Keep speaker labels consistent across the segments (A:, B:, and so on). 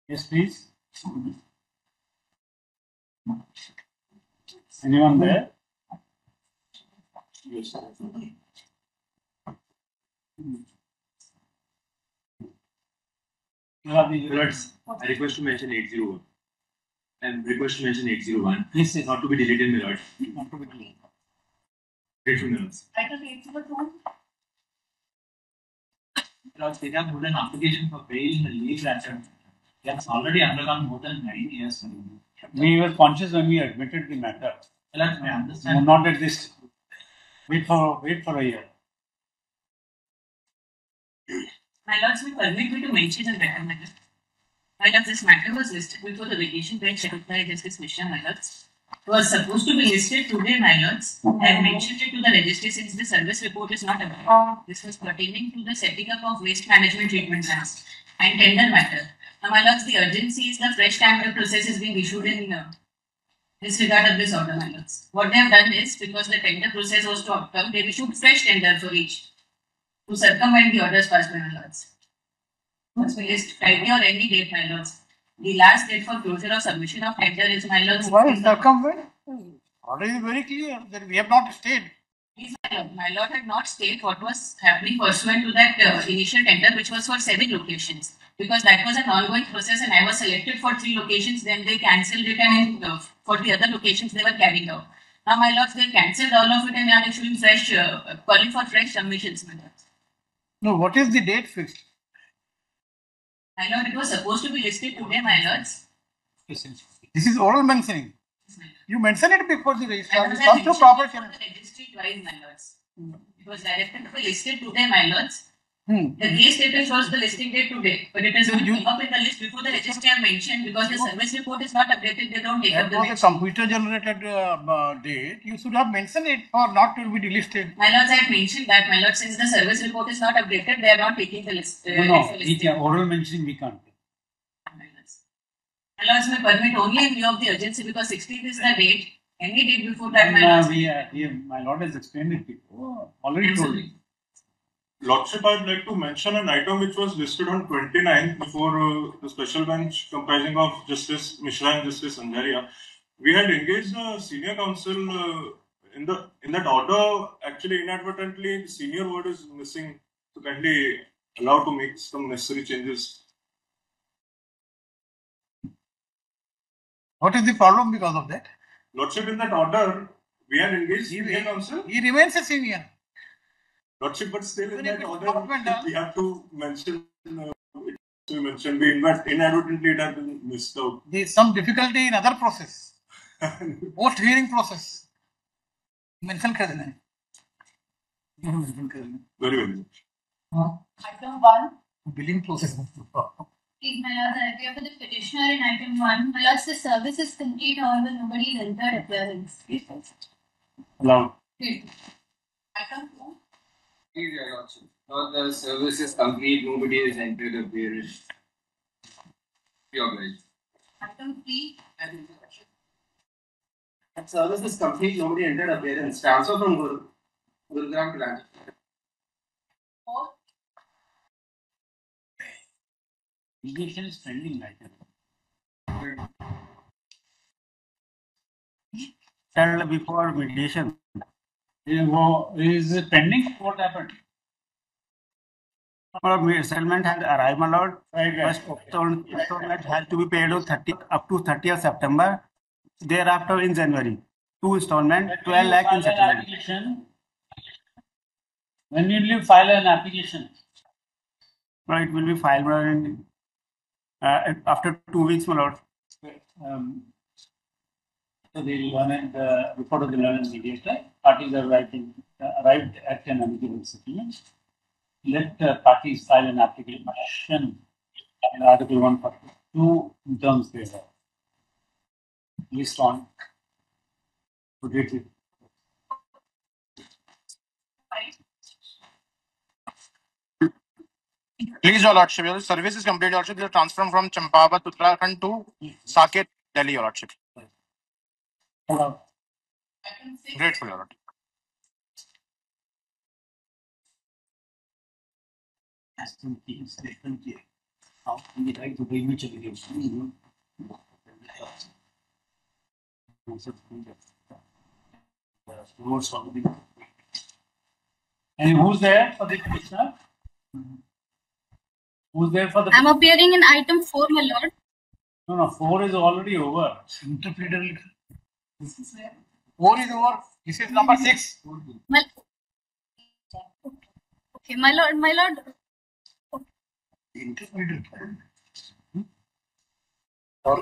A: Yes, please. Anyone there? Yes. You have the words. I request to mention 801. And request to mention 801. Yes, yes. Not to be deleted, my lord. Not to be deleted. Grateful minutes. Item 801. Because they have put an application for bail in the leave granted. They have already undergone more than 9 years. We were conscious when we admitted the matter. Let me understand. No, not at this. Wait for a year. My lords, will permit me to mention a better matter. My lords, this matter was listed before the vacation bench scheduled by Justice Mishra, my lords. It was supposed to be listed today, my lords. I have mentioned it to the registry since the service report is not available. This was pertaining to the setting up of waste management treatment plants and tender matter. Now, my lords, the urgency is the fresh tender process is being issued in disregard of this order, my lords. What they have done is, because the tender process was to occur, they issued fresh tender for each to circumvent the orders passed by my lords. Once we list Friday or any date, my lords. The last date for closure of submission of tender is, my lords.
B: Why circumvent? Order is very clear that we have not stayed.
A: Please, my lord had not stayed what was happening pursuant to that initial tender, which was for 7 locations. Because that was an ongoing process and I was selected for 3 locations, then they cancelled it and for the other locations they were carrying out. Now, my lords, they cancelled all of it and are issuing fresh, calling for fresh submissions, my lords.
B: No, what is the date fixed?
A: My lord, it was supposed to be listed today, my lords.
B: This is oral mentioning. You mentioned it before the registrar.
A: It comes to proper channel. The registry twice, my lords. It was directed to be listed today, my lords. The case status shows the listing date today, but it has been up in the list before the registry are mentioned because the service report is not updated. They don't take up the
B: mention. Computer generated date. You should have mentioned it for not to be delisted.
A: My lords, I had mentioned that, my lords, since the service report is not updated, they are not taking the list. Oral mentioning we can't. My lords, may permit only in view of the urgency because 16th is the date. Any date before that, my lords. My lord has explained it before. Already told you.
C: Lordship, I'd like to mention an item which was listed on 29th before the special bench comprising of Justice Mishra and Justice Anjaria. We had engaged the senior counsel in that order. Actually, inadvertently, the senior word is missing. So kindly allow to make some necessary changes.
B: What is the problem because of that?
C: Lordship, in that order, we had engaged senior counsel.
B: He remains a senior.
C: Lordship, but still in that order, we have to mention. We mentioned we inadvertently it has been missed out.
B: There is some difficulty in other process, post hearing process. Mention कर देना.
C: Very well.
A: Item 1.
B: Billing process.
A: Please, my lords, I appear for the petitioner in item 1. My lords, the service is complete, however, nobody is entered appearance.
C: Allowed.
A: Item 2.
D: Please, your lordship. Now the service is complete, nobody is entered appearance. Be obliged.
A: Item 3.
D: Service is complete, nobody entered appearance. Transfer from Gurugram to Lanka.
A: 4.
B: Mediation is pending, I think. Tell before mediation.
A: Is it pending? What happened?
B: Settlement has arrived, my lord. First installment has to be paid on up to 30th September. Thereafter in January. 2 installment, 12 lakh in settlement.
A: When will you file an application?
B: Well, it will be filed after 2 weeks, my lord.
A: So the learned report of the learned mediator, parties are arrived at an amicable settlement. Let parties file an application in Article 142 in terms thereof. List on.
E: Please, your lordship, your service is complete, your lordship. You transfer from Champavat, Uttarakhand to Saket, Delhi, your lordship.
A: Hello.
E: Grateful, your lordship.
F: And who's there for the petitioner? Who's there for the?
G: I'm appearing in item 4, my lord.
F: No, 4 is already over. Interpreter. 4 is over. This is number 6.
G: My, okay, my lord.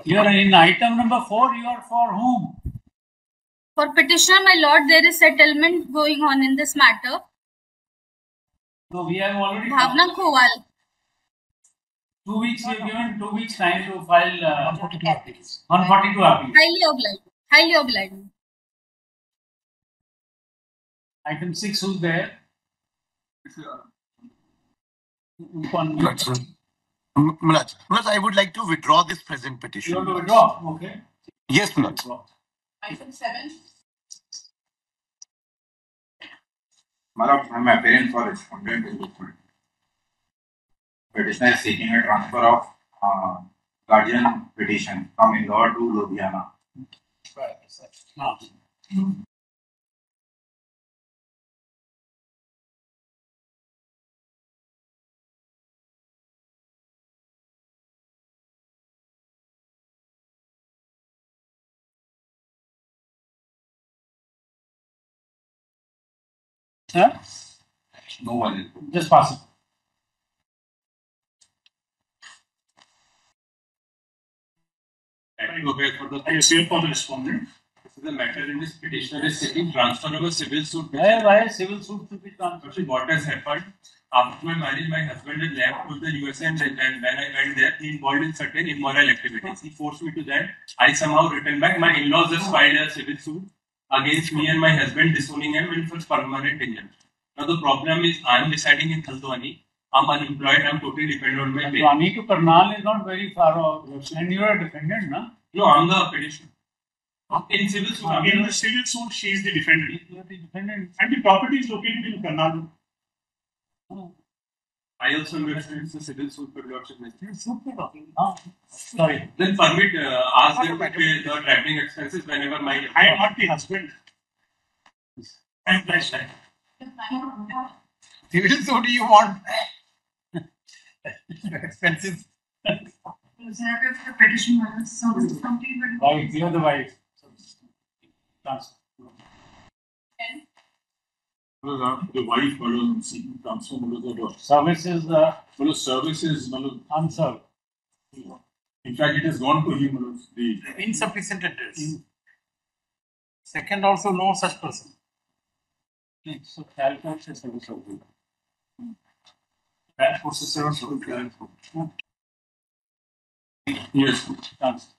F: You are in item number 4. You are for whom?
G: For petitioner, my lord, there is settlement going on in this matter.
F: So we have already.
G: Bhavna Khowal.
F: 2 weeks. We have given 2 weeks time to file 142 appeals. 142 appeals.
G: Highly obliged. Highly obliged.
F: Item 6. Who's there?
H: Mulaj, I would like to withdraw this present petition.
F: You want to withdraw? Okay.
H: Yes, Mulaj.
A: Item 7.
I: Madam, I'm appearing for respondent in this point. Petitioner is seeking a transfer of guardian petition from Indore to Ludhiana.
F: Huh?
I: No one is.
F: Just pass it.
J: I appeal for the respondent. This is the matter in this petitioner is seeking transfer of a civil suit.
F: Why civil suit to be transferred?
J: What has happened? After my marriage, my husband had left to the USA, and when I went there, he involved in certain immoral activities. He forced me to that. I somehow returned back. My in-laws just filed a civil suit against me and my husband, disowning him and for permanent injury. Now the problem is, I am residing in Thaldwani. I'm unemployed. I'm totally dependent on my parents.
F: Thaldwani to Karnal is not very far off, and you are a defendant, no?
J: No, I'm the petitioner. In civil suit,
C: In the civil suit, she is the defendant.
F: You are the defendant.
C: And the property is located in Karnal.
J: I also invested in civil suit for lordship.
F: Sorry.
J: Then permit, ask them to pay the traveling expenses whenever my.
C: I am not the husband. I am last time.
E: Civil suit you want? Expensive.
A: The petition service is complete.
F: Wife, you are the wife. Transfer.
C: The wife follows seeking transfer the
F: Services
C: services
F: unserved.
C: in fact it has gone to him the
E: Insufficient address. Second, also no such person.
F: So calculate the service of the
C: that forces yes.
F: transfer.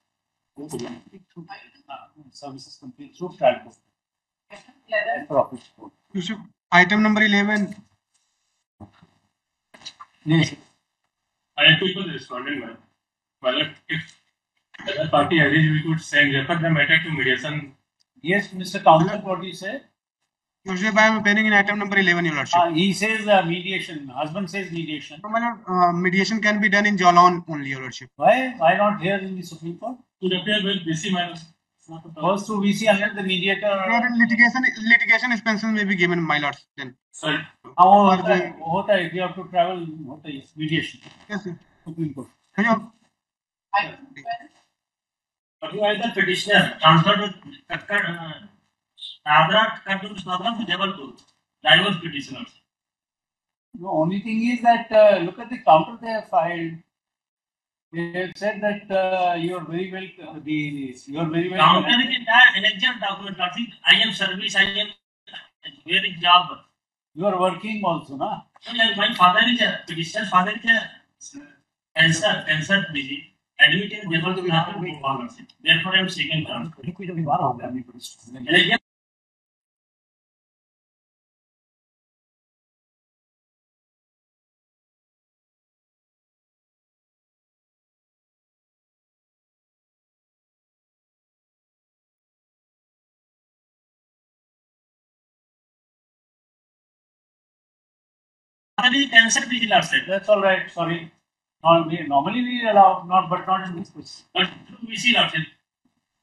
F: Services complete through calculate. Profit.
E: Item number 11.
F: Yes.
J: I appeal for the respondent, well, if the other party agrees, we could send refer the matter to mediation.
F: Yes, Mr. Counsel, what do you say?
E: Usually, I am appearing in item number 11, Your Lordship.
F: He says mediation. Husband says mediation.
E: So, my lord, mediation can be done in Jalan only, Your Lordship.
F: Why? Why not here in the Supreme Court?
J: To appear with BC minus.
F: First to VC unless the mediator.
E: Litigation expenses may be given, my lord. Then.
J: Sorry.
F: होता है if you have to travel होता है mediation.
E: Yes, sir.
F: Supreme Court.
J: Otherwise, the petitioner transferred to Agra to Jabalpur. Divorce petitioners.
F: The only thing is that look at the counter they have filed. They have said that you are very well. You are very well.
J: Counter is an election document. Nothing. I am service. I am wearing job.
F: You are working also, na?
J: My father is a petitioner's father is a cancer disease. Admitted never to be happen with policy. Therefore, I am seeking transfer. Father is cancer disease last time.
F: That's all right. Sorry. Normally we allow, but not in this case.
A: But we see Lordship.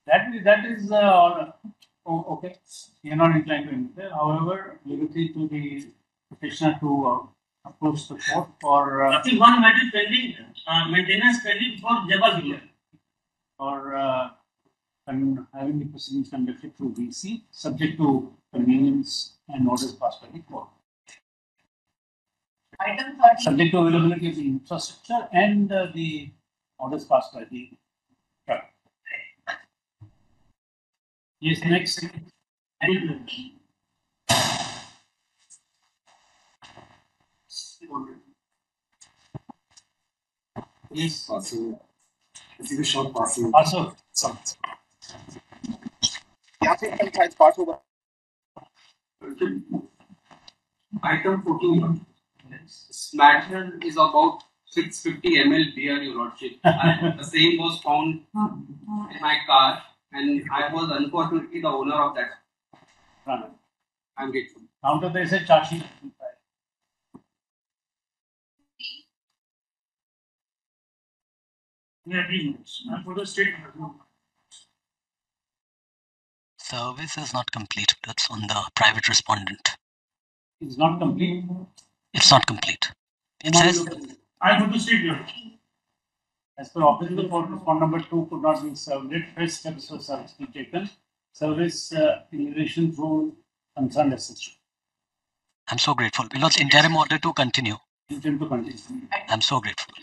F: That is okay. We are not inclined to interfere. However, liberty to the petitioner to approach the court for
A: Lordship, one matter pending, maintenance pending for Jabalpur.
F: or having the proceedings conducted through VC, subject to convenience and orders passed by the court.
A: Item 30.
F: Subject to availability of the infrastructure and the orders passed by the court. Yes, next. Yes.
K: This is a short passing.
F: Also.
D: Item 14. This matter is about 650 ml beer, Your Lordship. The same was found in my car, and I was unfortunately the owner of that.
F: Right.
D: I'm grateful.
F: Counter they said charge sheet.
A: For the state.
L: Service is not complete. That's on the private respondent.
F: It's not complete.
L: It's not complete. It says
A: I go to state.
F: As per office report, respondent number 2 could not be served. Fresh steps for service be taken. Service in relation to concerned SHO.
L: I'm so grateful. Because interim order to continue.
F: Interim to continue.
L: I'm so grateful.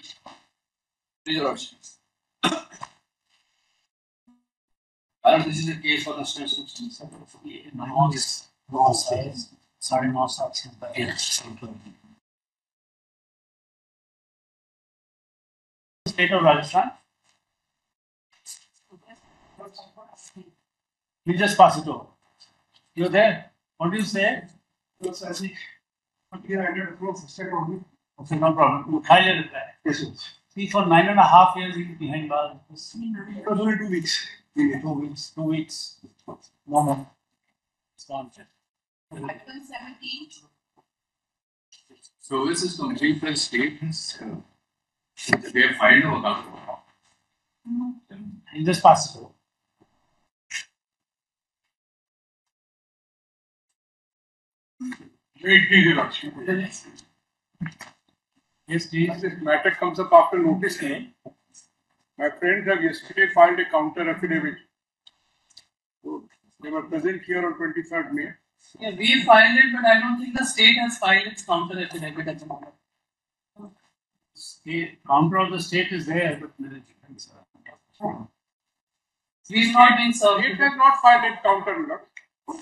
D: Your Lordship. This is a case for construction.
F: State of Rajasthan. We just pass it over. You're there. What do you say? Okay, no problem. Highly reply.
K: Yes, sir.
F: See, for 9.5 years he's behind bars.
K: It was only 2 weeks.
F: 2 weeks. No more. It's gone.
A: Item 17.
D: So this is complete by statements. They have filed about
F: You just pass it over.
K: Wait, please, Your Lordship.
F: Yes, please.
K: This matter comes up after notice hearing. My friends have yesterday filed a counter affidavit. So they were present here on 23rd May.
A: Yeah, we filed it, but I don't think the state has filed its counter affidavit at the moment.
F: Counter of the state is there, but
A: We've not been served.
K: State has not filed a counter, Lord.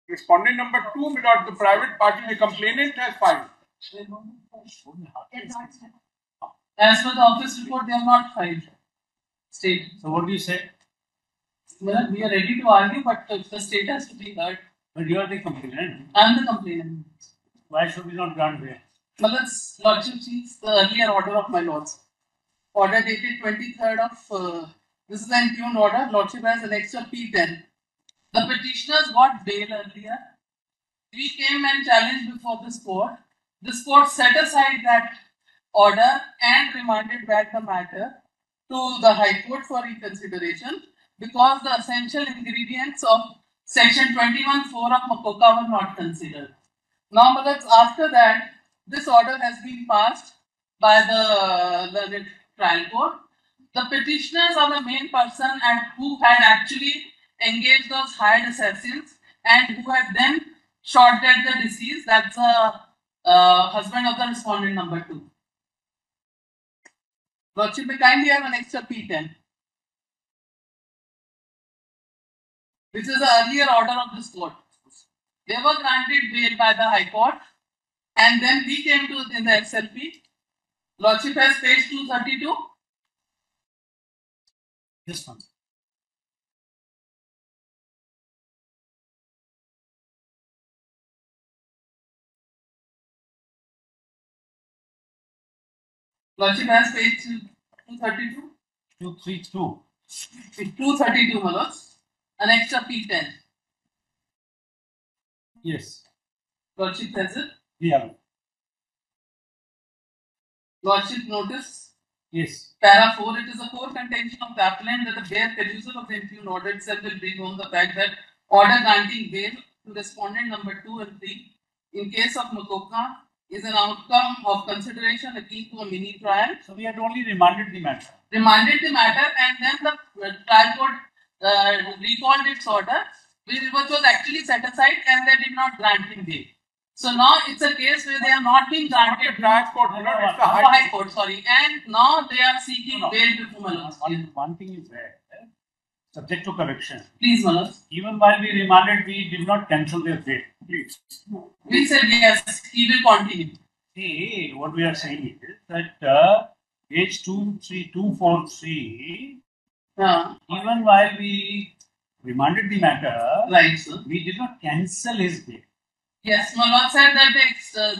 K: Respondent number 2, Lord, the private party, the complainant has filed.
A: As per the office report, they have not filed. State.
F: So what do you say?
A: Well, we are ready to argue, but the state has to be heard.
F: But you are the complainant.
A: I am the complainant.
F: Why should we not grant bail?
A: Well, it's Lordship sees the earlier order of my lords. Order dated 23rd of, this is an impugned order. Lordship has an extra P10. The petitioners got bail earlier. We came and challenged before this court. This court set aside that order and remanded back the matter to the High Court for reconsideration because the essential ingredients of Section 21(4) of Makoka were not considered. Now, after that, this order has been passed by the learned trial court. The petitioners are the main person and who had actually engaged those hired assassins and who had then shot dead the deceased. That's the husband of the respondent number 2. Lordship, may kindly have an extra P10. This is the earlier order of this court. They were granted bail by the High Court and then we came to in the SLP. Lordship has page 232.
F: This one.
A: Lordship has page 232.
F: 232.
A: 232, my lords. An extra P10.
F: Yes.
A: Lordship has it.
F: We have it.
M: Lordship notice.
F: Yes.
M: Para 4, it is a core contention of the appellant that the bare perusal of the impugned order itself will bring home the fact that order granting bail to respondent number 2 and 3 in case of Makoka is an outcome of consideration akin to a mini trial.
F: So we had only remanded the matter.
M: Remanded the matter, and then the trial court recalled its order, which was actually set aside, and they did not grant him bail. So now it's a case where they are not being granted.
K: Trial court, it's the
M: High Court, sorry, and now they are seeking bail before Malone.
F: One thing is there, subject to correction.
M: Please, Malone.
F: Even while we remanded, we did not cancel their bail. Please.
M: We said yes, he will continue.
F: See, what we are saying is that page 24243, even while we remanded the matter,
M: right, sir,
F: we did not cancel his bail.
M: Yes, my lord said that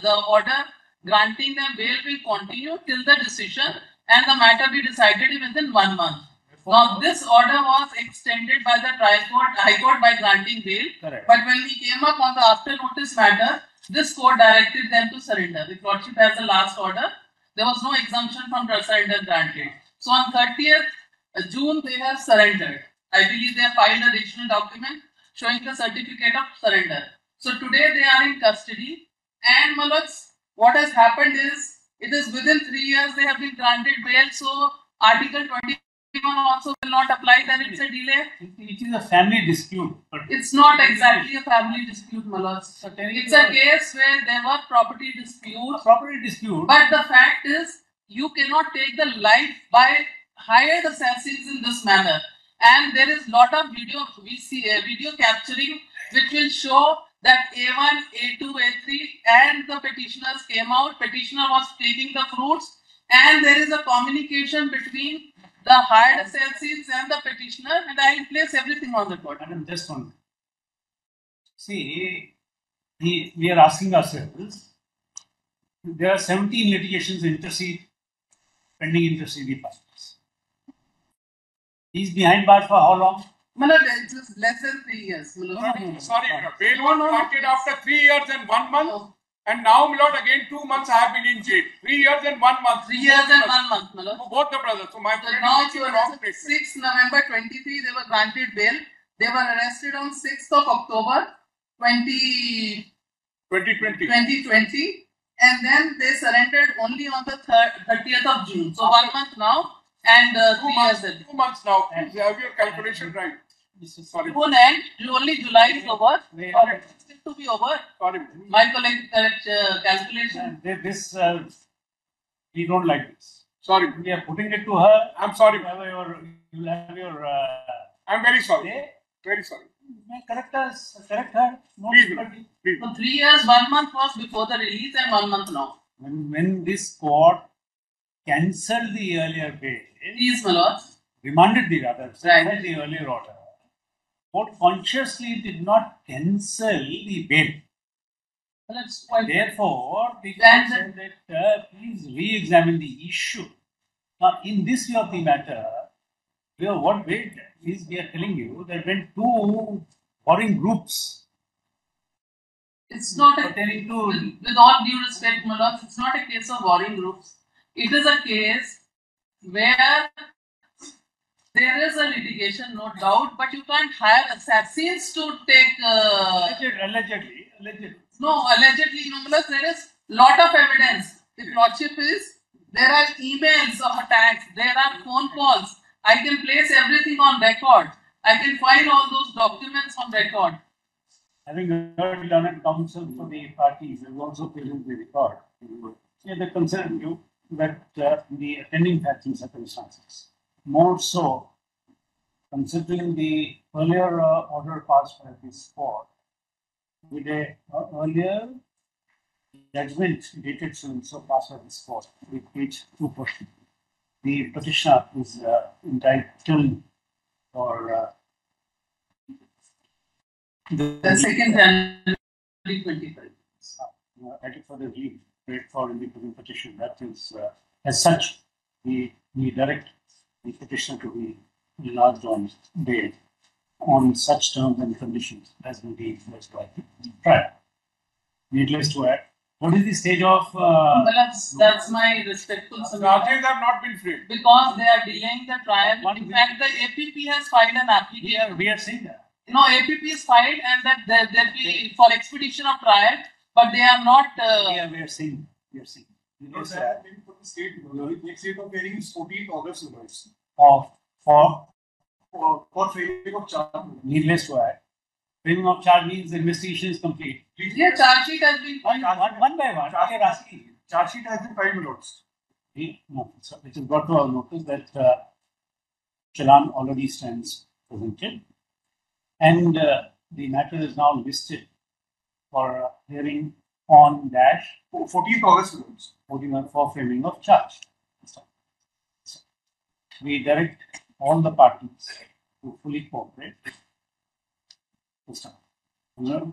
M: the order granting them bail will continue till the decision and the matter be decided within 1 month. Now, this order was extended by the High Court by granting bail.
F: Correct.
M: But when we came up on the after notice matter, this court directed them to surrender. The courtship has the last order. There was no exemption from surrender granted. So on 30th June, they have surrendered. I believe they have filed an additional document showing the certificate of surrender. So today they are in custody, and Malaks, what has happened is, it is within 3 years they have been granted bail, so Article 21 also will not apply, then it's a delay.
F: It is a family dispute. But
M: it's not exactly a family dispute, Malaks. It's a case where there were property disputes. But the fact is, you cannot take the life by hired assassins in this manner. And there is lot of video, we see video capturing which will show that A1, A2, A3 and the petitioners came out. Petitioner was taking the fruits, and there is a communication between the hired assassins and the petitioner, and I will place everything on the court.
F: Madam, just one. See, we are asking ourselves, there are 17 litigations pending intercede parties. He is behind bars for how long?
M: It was less than 3 years.
K: Sorry, bail was granted after 3 years and 1 month, and now, my lord, again 2 months I have been in jail. 3 years and 1 month.
M: 3 years and 1 month, my lord.
K: Both the brothers. So my friend
M: now
K: is in the wrong place.
M: 6 November 23, they were granted bail. They were arrested on 6th of October 2020, and then they surrendered only on the 30th of June. So 1 month now. And 3 years.
K: 2 months now. You have your calculation right. Sorry.
M: June end, only July is over. Or it's still to be over.
K: Sorry.
M: My calculation.
F: This we don't like this.
K: Sorry.
F: We are putting it to her.
K: I'm sorry.
F: You have your.
K: I'm very sorry. Very sorry.
F: Correct us. Correct her. No,
K: please.
M: So 3 years, 1 month was before the release, and 1 month now.
F: When this court cancelled the earlier bail,
M: please, my lord,
F: remanded the earlier order, court consciously did not cancel the bail. Therefore, the court said that please re-examine the issue. Now, in this view of the matter, what we are telling you that when two warring groups,
M: it's not pertaining to, with all due respect, my lord, it's not a case of warring groups. It is a case where there is a litigation, no doubt, but you can't hire assassins to take.
F: Allegedly.
M: No, allegedly, unless there is lot of evidence. The lordship is, there are emails of attacks, there are phone calls. I can place everything on record. I can find all those documents on record.
F: Having heard learned counsel for the parties, I will also present the record. They concern you that the attending facts and circumstances, more so considering the earlier order passed by this court with a earlier judgment dated so passed by this court with page 240. The petitioner is entitled for
M: the 2nd January 2025.
F: Entitled for the relief paid for in the petition. That is, as such, we direct the petitioner to be enlarged on bail on such terms and conditions as may be enforced by the trial. Needless to add, What is the stage of?
M: Well, that's my respectful submission.
K: Charges have not been framed.
M: Because they are delaying the trial. In fact, the APP has filed an application.
F: We are saying that.
M: No, APP is filed and that there be for expedition of trial, but they are not.
F: Yeah, we are saying. We are saying.
K: No, sir. For the state, the next date of hearing is 14th August. For framing of charge.
F: Needless to add, framing of charge means the investigation is complete.
M: Yeah, charge sheet has been
F: one by one. We are asking.
K: Charge sheet has been filed, Lords.
F: No, sir. It has got to our notice that Challan already stands presented, and the matter is now listed for hearing on
K: 14th August.
F: 14th for framing of charge. We direct all the parties to fully cooperate.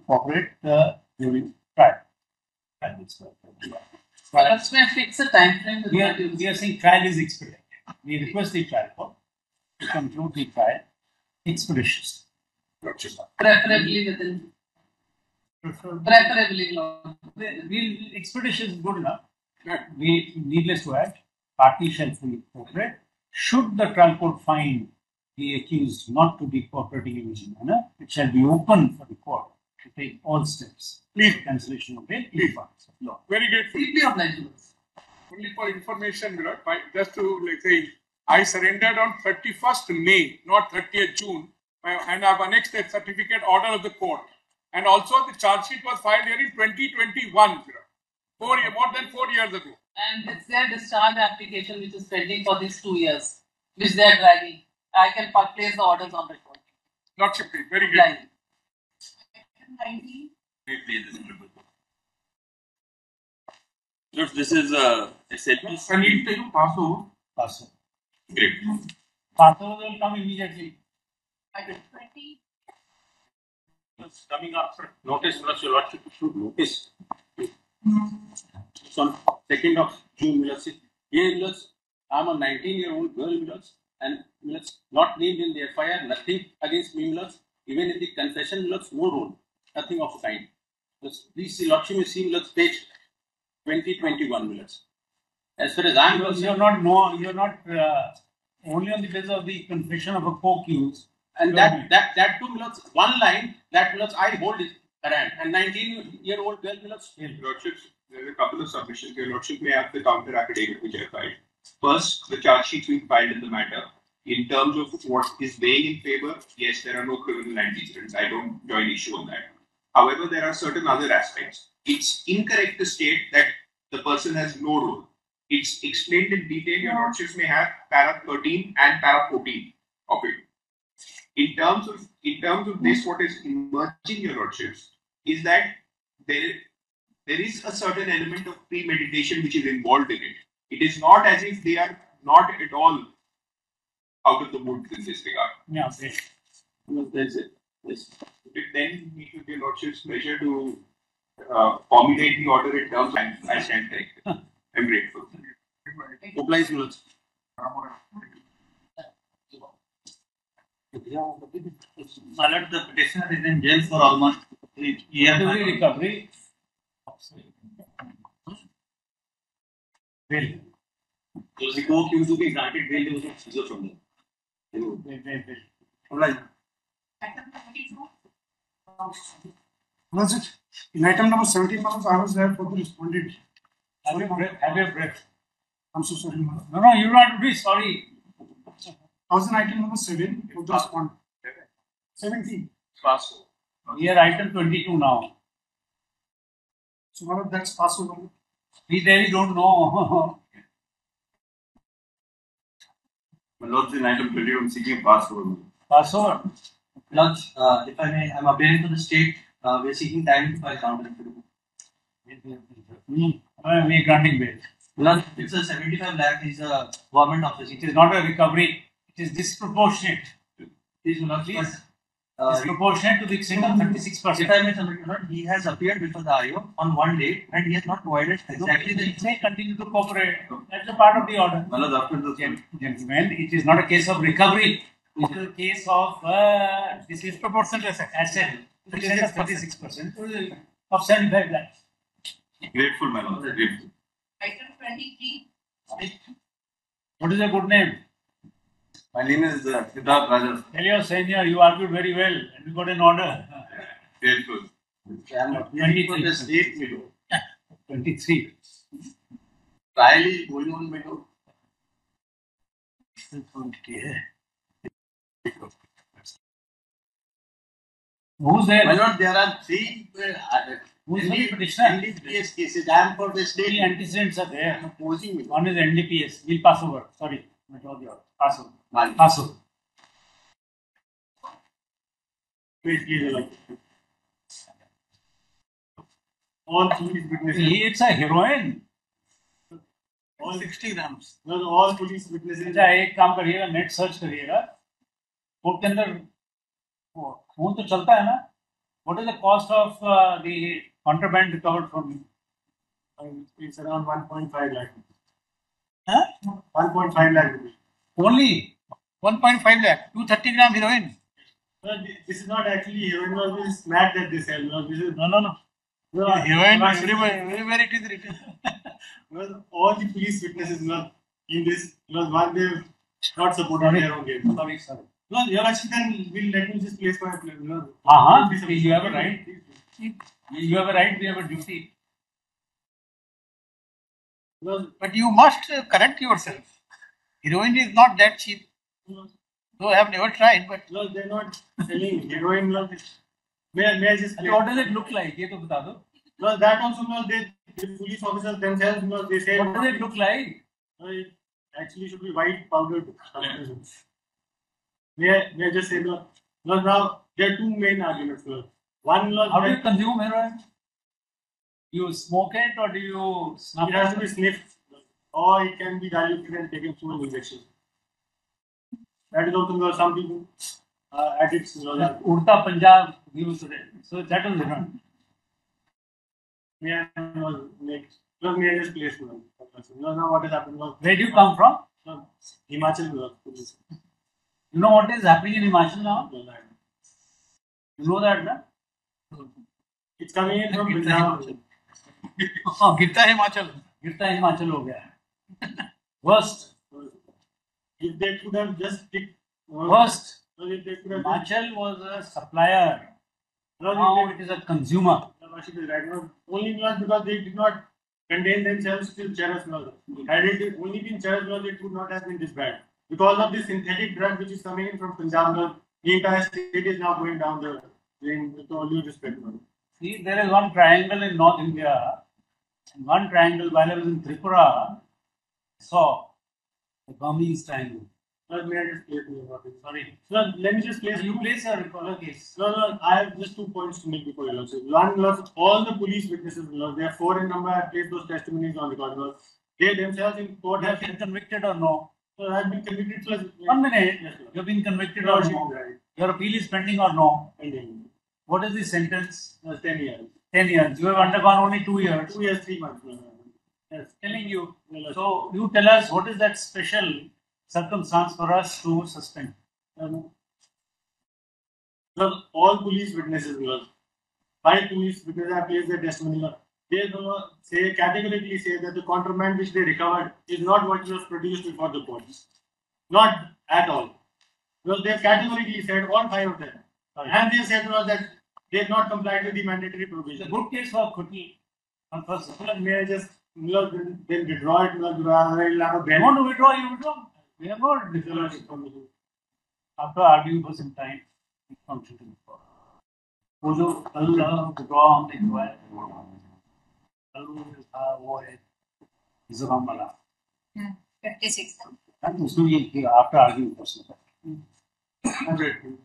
F: Cooperate during trial.
M: Let's fix a time frame.
F: We are saying trial is expedited. We request the trial court to conclude the trial expeditiously.
M: Preferably within. Preferably long.
F: Expedition is good enough. We needless to add, party shall fully cooperate. Should the trial court find the accused not to be cooperating in this manner, it shall be open for the court to take all steps. Please cancellation of bail in defiance of law.
K: Very grateful.
M: Deeply obliged to us.
K: Only for information, Virat, just to say, I surrendered on 31st May, not 30th June, and I have annexed a certificate order of the court. And also the charge sheet was filed here in 2021, Virat. More than 4 years ago.
M: And it's their discharge application which is pending for these 2 years, which they are dragging. I can place the orders on record.
K: Lordship, very good.
J: Lord, this is a statement.
K: I need to take pass over.
F: Pass over.
J: Great.
F: Pass over will come immediately.
J: It's coming after notice, Your Lordship should notice. It's on 2nd of June, I'm a 19-year-old girl, and not named in the FIR, nothing against me, even in the confession, no role, nothing of kind. Please see, Lordship, you see, page 2021, as far as I'm concerned.
F: You're not only on the basis of the confession of a co-accused.
J: And that too, one line, that I hold it around, and 19-year-old girl,
I: Lordship, there are a couple of submissions. Your Lordship may have the counter affidavit which I filed. First, the charge sheet being filed in the matter. In terms of what is weighing in favor, yes, there are no criminal antecedents. I don't join issue on that. However, there are certain other aspects. It's incorrect to state that the person has no role. It's explained in detail. Your Lordships may have para 13 and para 14 of it. In terms of this, what is emerging, Your Lordships, is that there is a certain element of premeditation which is involved in it. It is not as if they are not at all out of the woods in this regard.
F: Yeah, okay.
I: That's it. Yes. It then meet with Your Lordship's pleasure to formulate the order in terms, and I stand corrected. I'm grateful.
J: Oblige, Lord.
N: My lord, the petitioner is in jail for almost a year.
F: Recovery. Bail.
N: So the co-accused to be granted bail, they will scissor from there.
F: Oblige.
K: Was it? In item number 17, I was there for the respondent.
F: Have your breath.
K: I'm so sorry.
F: No, you don't have to be sorry.
K: I was in item number 7 for the respondent. 17.
I: Pass.
F: We are item 22 now.
K: So what if that's pass over?
F: We really don't know.
N: My lord, in item 21, seeking pass over.
F: Pass over.
N: Lord, if I may, I'm appealing to the state. We are seeking time to file counter.
F: We are granting bail.
N: Lord, it's a 75 lakh. He's a government officer.
F: It is not a recovery. It is disproportionate.
N: Please, Lord, please.
F: Disproportionate to the extent of 36%.
N: If I may submit, Lord, he has appeared before the RO on one date and he has not provided exactly the.
F: It may continue to cooperate. That's a part of the order.
N: My lord, after the
F: gentlemen, it is not a case of recovery. It is a case of this disproportionate asset. It is 36% of 75 lakhs.
C: Grateful, my lord. Grateful.
A: Item 23.
F: What is your good name?
C: My name is Siddharth Rajas.
F: Tell your senior you argued very well and you got an order.
C: Grateful.
F: 23. 23.
C: Trial is going on, my lord.
F: Who's there?
C: My lord, there are three
F: Who's the petitioner?
C: NDPS cases. I am for the state.
F: Three antecedents are there.
C: Opposing me.
F: One is NDPS. We'll pass over. Sorry. Pass over.
C: Vale.
F: Pass over.
B: Please, please, all police witnesses.
F: It's a heroine.
B: All 60 grams. No, all police witnesses.
F: अच्छा एक काम करिएगा net search करिएगा court के अंदर phone तो चलता है ना what is the cost of the contraband recovered from you
B: It's around 1.5 lakh.
F: Huh?
B: 1.5 lakh rupees.
F: Only 1.5 lakh 230 gram heroin.
B: No, this is not actually heroin. No, this is smack that they sell. No, this is
F: no. Heroin is everywhere it is written.
B: Well, all the police witnesses were in this. One they not supporting their own case.
F: Sorry.
B: No, you actually then will let me just place my plan. No.
F: You have a right. You have a right. We have a duty.
B: Well,
F: but you must correct yourself. Heroin is not that cheap. Though I have never tried, but
B: no, they're not selling heroin. No. May I just?
F: What does it look like? ये तो बता दो.
B: No, that also no. The police officers themselves, no, they say.
F: What does it look like?
B: No, it actually should be white powdered. May I just say no? No, now there are two main arguments. No. One, no,
F: how do you consume heroin? You smoke it or do you snuff
B: it? It has to be sniffed, or it can be diluted and taken through an injection. That is also some people addicts.
F: Urta Punjab views today. So that was heroin.
B: May I just place no, what has happened was.
F: Where do you come from?
B: No, Himachal.
F: You know what is happening in Himachal now? You know that, na?
B: It's coming in from Punjab.
F: गिरता हिमाचल हो गया. Worst.
B: If they could have just picked.
F: Worst. Himachal was a supplier. Now it is a consumer.
B: Only because they did not contain themselves till Cheras law. Had it only been Cheras law, it would not have been this bad. Because of this synthetic drug which is coming in from Punjab, the entire state is now going down the drain with all due respect.
F: See, there is one triangle in North India, and one triangle while I was in Tripura, I saw the Burmese triangle.
B: May I just place me about it?
F: Sorry.
B: No, let me just place.
F: You place your recorder case.
B: No, I have just 2 points to make before you launch. One, all the police witnesses, they are 4 in number. I have placed those testimonies on record. They themselves in court
F: have been convicted or no?
B: So I have been convicted. Plus,
F: 1 minute. Yes, you have been convicted or no?
B: Right.
F: Your appeal is pending or no?
B: Pending.
F: What is the sentence?
B: 10 years.
F: 10 years. You have undergone only 2 years.
B: 2 years, 3 months.
F: Yes, telling you. So you tell us what is that special circumstance for us to suspend?
B: Well, all police witnesses, 5 police witnesses have placed their testimony. They categorically say that the contraband which they recovered is not what was produced before the court. Not at all. Well, they have categorically said, all 5 of them. And they said that they have not complied with the mandatory provision.
F: The good case for Khuti.
B: May I just then withdraw it?
F: You want to withdraw, you withdraw. We have not different information. After arguing for some time, we come to the court. वो जो कल withdraw हमने किया है, कल वो था वो है इज़राम वाला.
A: 56.
F: And उसमें ये कि after arguing for some time.
A: Item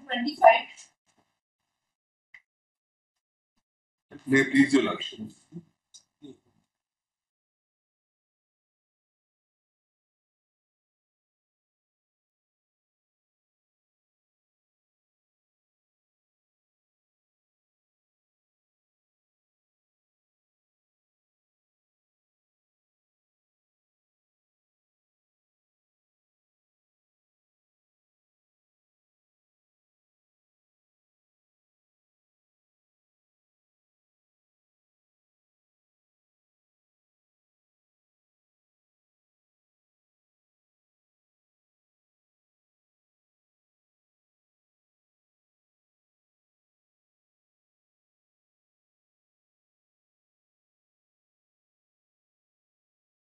A: 25.
C: May I please your lordship.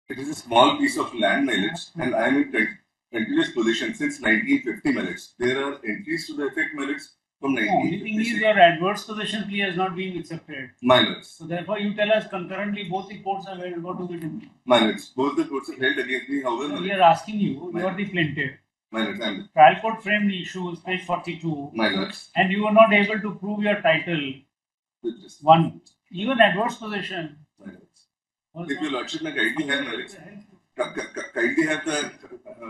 O: It is a small piece of land, my lords, and I am in continuous position since 1950, my lords. There are entries to the effect, my lords, from
F: Only thing is
O: 1956.
F: your adverse possession plea has not been accepted.
O: My lords.
F: So therefore you tell us concurrently both the courts are held. What do we do?
O: My lords, both the courts are held against me, however.
F: We are asking you, you are the plaintiff.
O: My lords, I am.
F: Trial court framed the issues, page 42.
O: My lords.
F: And you were not able to prove your title. One. Even adverse possession.
O: My lords. If your lordship may kindly have, my lords, kindly have the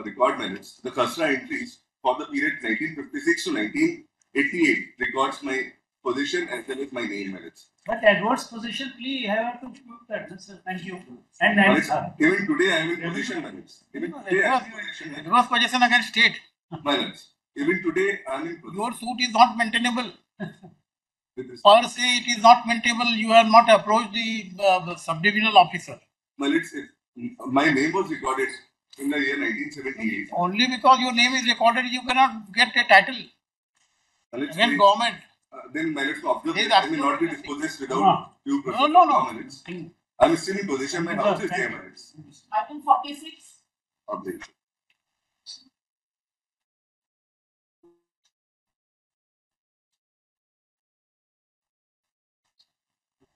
O: record, my lords. The Khasra entries for the period 1956 to 1988 records my position as well as my name, my lords.
F: But adverse possession plea, I have to prove that. Thank you. And
O: My lords, even today I am in position, my lords. Even today I am in position.
E: Adverse possession against state.
O: My lords. Even today I am in position.
E: Your suit is not maintainable. Per se, it is not maintainable. You have not approached the subdivisional officer.
O: My lords, my name was recorded in the year 1978.
E: Only because your name is recorded, you cannot get a title against government.
O: Then my lords, observe that I will not be dispossessed without due process.
E: No.
O: My lords. I am still in possession. My house is there, my lords.
A: Item 46.
O: Objection.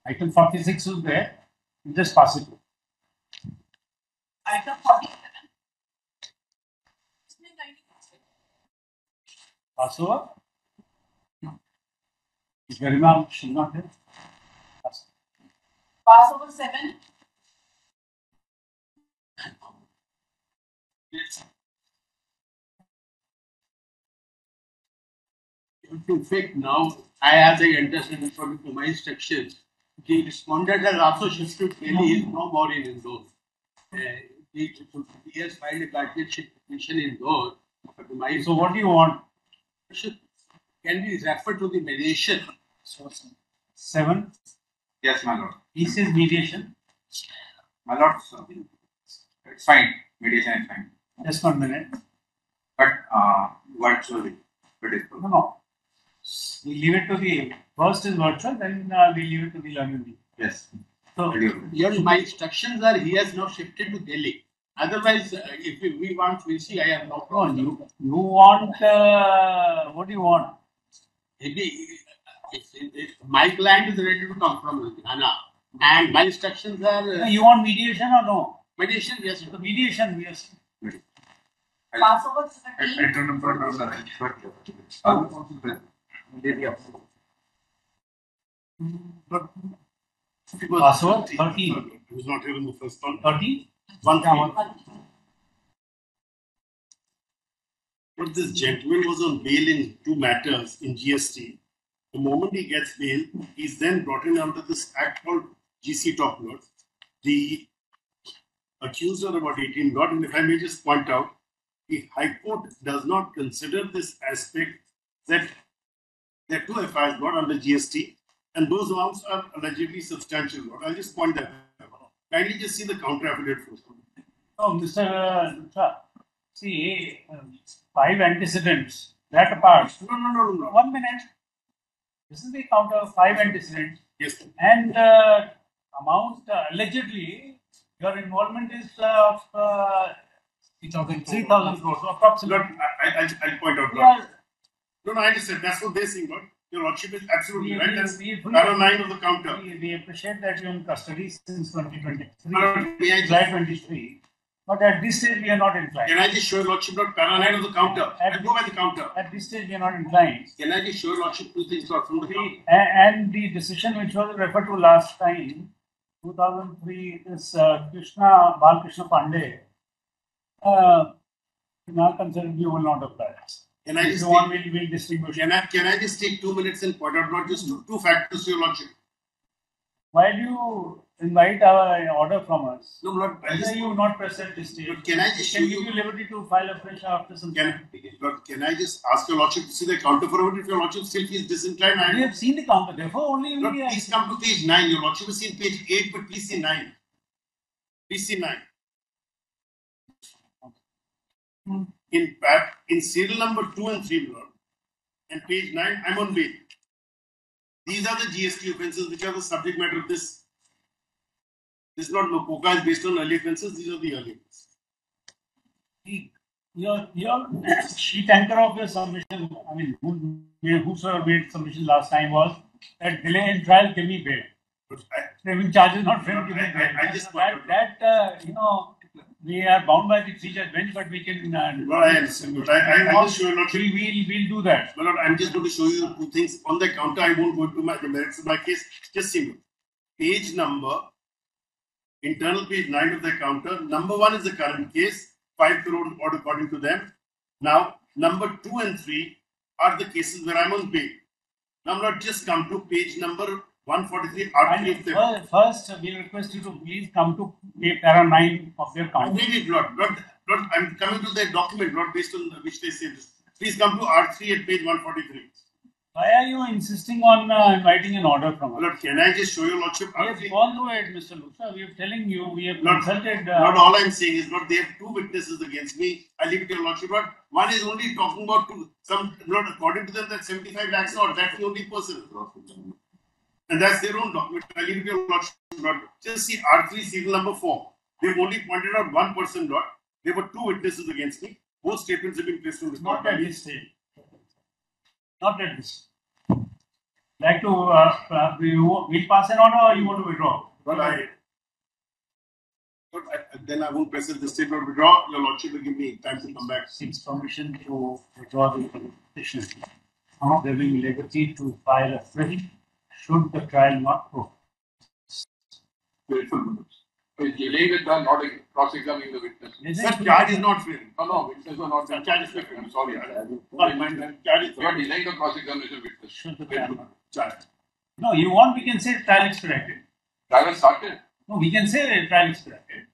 F: Item 46 is there. You just pass it.
A: Item 47.
F: Pass over. Is Garima should not have?
A: Pass over 7.
P: In fact, now I have the understanding according to my instructions. The respondent has also shifted to Delhi, is no more in Indore. He has filed a guardianship petition in Indore.
F: So what do you want?
P: Can be referred to the mediation.
F: 7.
Q: Yes, my lord.
F: He says mediation.
Q: My lord, it's fine. Mediation is fine.
F: Just 1 minute.
Q: But virtually, it is good.
F: No. We leave it to the first is virtual, then we leave it to the learning.
Q: Yes.
P: So, my instructions are he has now shifted to Delhi. Otherwise, if we want VC, I have no problem.
F: You want, what do you want?
P: Maybe if my client is ready to come from Ludhiana, and my instructions are.
F: You want mediation or no?
P: Mediation, yes.
F: The mediation, yes.
A: Pass over 13.
F: Pass over 13.
B: He was not here in the first one.
F: 13?
B: 1 But this gentleman was on bail in 2 matters in GST. The moment he gets bail, he's then brought in under this act called GC Top Note. The accused are about 18 God, and if I may just point out, the High Court does not consider this aspect that there are 2 FIRs got under GST, and those amounts are allegedly substantial. I'll just point that out. Kindly just see the counter affidavit first.
F: Oh, Mr. Luthra, see, 5 antecedents. That apart.
B: No.
F: 1 minute. This is the count of 5 antecedents.
B: Yes.
F: And amount allegedly your involvement is of 3,000 crores, so approximately.
B: I'll point out. No, I understand. That's what they're saying, but your lordship is absolutely right. That's para 9 of the counter.
F: We appreciate that you're in custody since 2023,
B: May I
F: July 23. But at this stage, we are not inclined.
B: Can I just show your lordship not para 9 of the counter? I'll go by the counter.
F: At this stage, we are not inclined.
B: Can I just show your lordship 2 things from the counter?
F: And the decision which was referred to last time, 2003, is Balkrishna Pandey. In our concern, you will not apply.
B: Can I just
F: we'll distinguish.
B: Can I just take 2 minutes and point out not just two factors to your lordship?
F: Why do you invite our order from us?
B: No, Lord.
F: Why are you not present this stage?
B: But can I just
F: give you liberty to file a fresh after some time?
B: Can I just ask your lordship to see the counter for a minute? If your lordship still feels disinclined,
F: We have seen the counter, therefore only
B: Lord, please come to page 9. Your lordship has seen page 8, but please see 9. Please see 9. In serial number 2 and 3, Lord, and page 9, I'm on bail. These are the GST offences which are the subject matter of this.
R: This is not Lopoka is based on early offences. These are the early offences.
F: Your sheet anchor of your submission, I mean, whosoever made submission last time was that delay in trial can be bail. Framing charges not framed to be bail.
R: I just
F: we are bound by the three-judge bench, but we can.
R: Well, I understand. But I will show you not.
F: We'll do that.
R: But I'm just going to show you two things on the counter. I won't go into the merits of my case. Just see me. Page number, internal page 9 of the counter. Number 1 is the current case, 5 crore odd according to them. Now, number 2 and 3 are the cases where I'm on bail. Now, I'm not just come to page number 143 R3 of them.
F: First, we request you to please come to para 9 of their counter.
R: Maybe not. I'm coming to the document, not based on which they say this. Please come to R3 at page 143.
F: Why are you insisting on inviting an order from us?
R: Lord, can I just show your lordship?
F: We have gone through it, Mr. Luthra. We are telling you, we have consulted.
R: Not all I'm saying is, Lord, they have 2 witnesses against me. I leave it to your lordship. Lord, one is only talking about Lord, according to them, that's 75 lakhs odd. That's the only person. And that's their own document. I leave it to your lordship. Lord, just see R3 serial number 4. They've only pointed out one person, Lord. There were 2 witnesses against me. Both statements have been placed on the
F: Not at this stage. Not at this. Like to, we'll pass an order or you want to withdraw?
R: Well, then I won't press it. The state will withdraw. Your lordship will give me time to come back.
F: Seeks permission to withdraw the petition. Giving liberty to file a fresh should the trial not go.
K: Delaying it done, not cross-examining the witness.
R: Sir, charge is not fair.
K: No, witnesses are not.
R: Charge is fair.
K: I'm sorry.
R: You
K: are delaying the cross-examination witness.
F: Should the trial not charge? No, you want, we can say trial expedited.
K: Trial has started.
F: No, we can say trial expedited.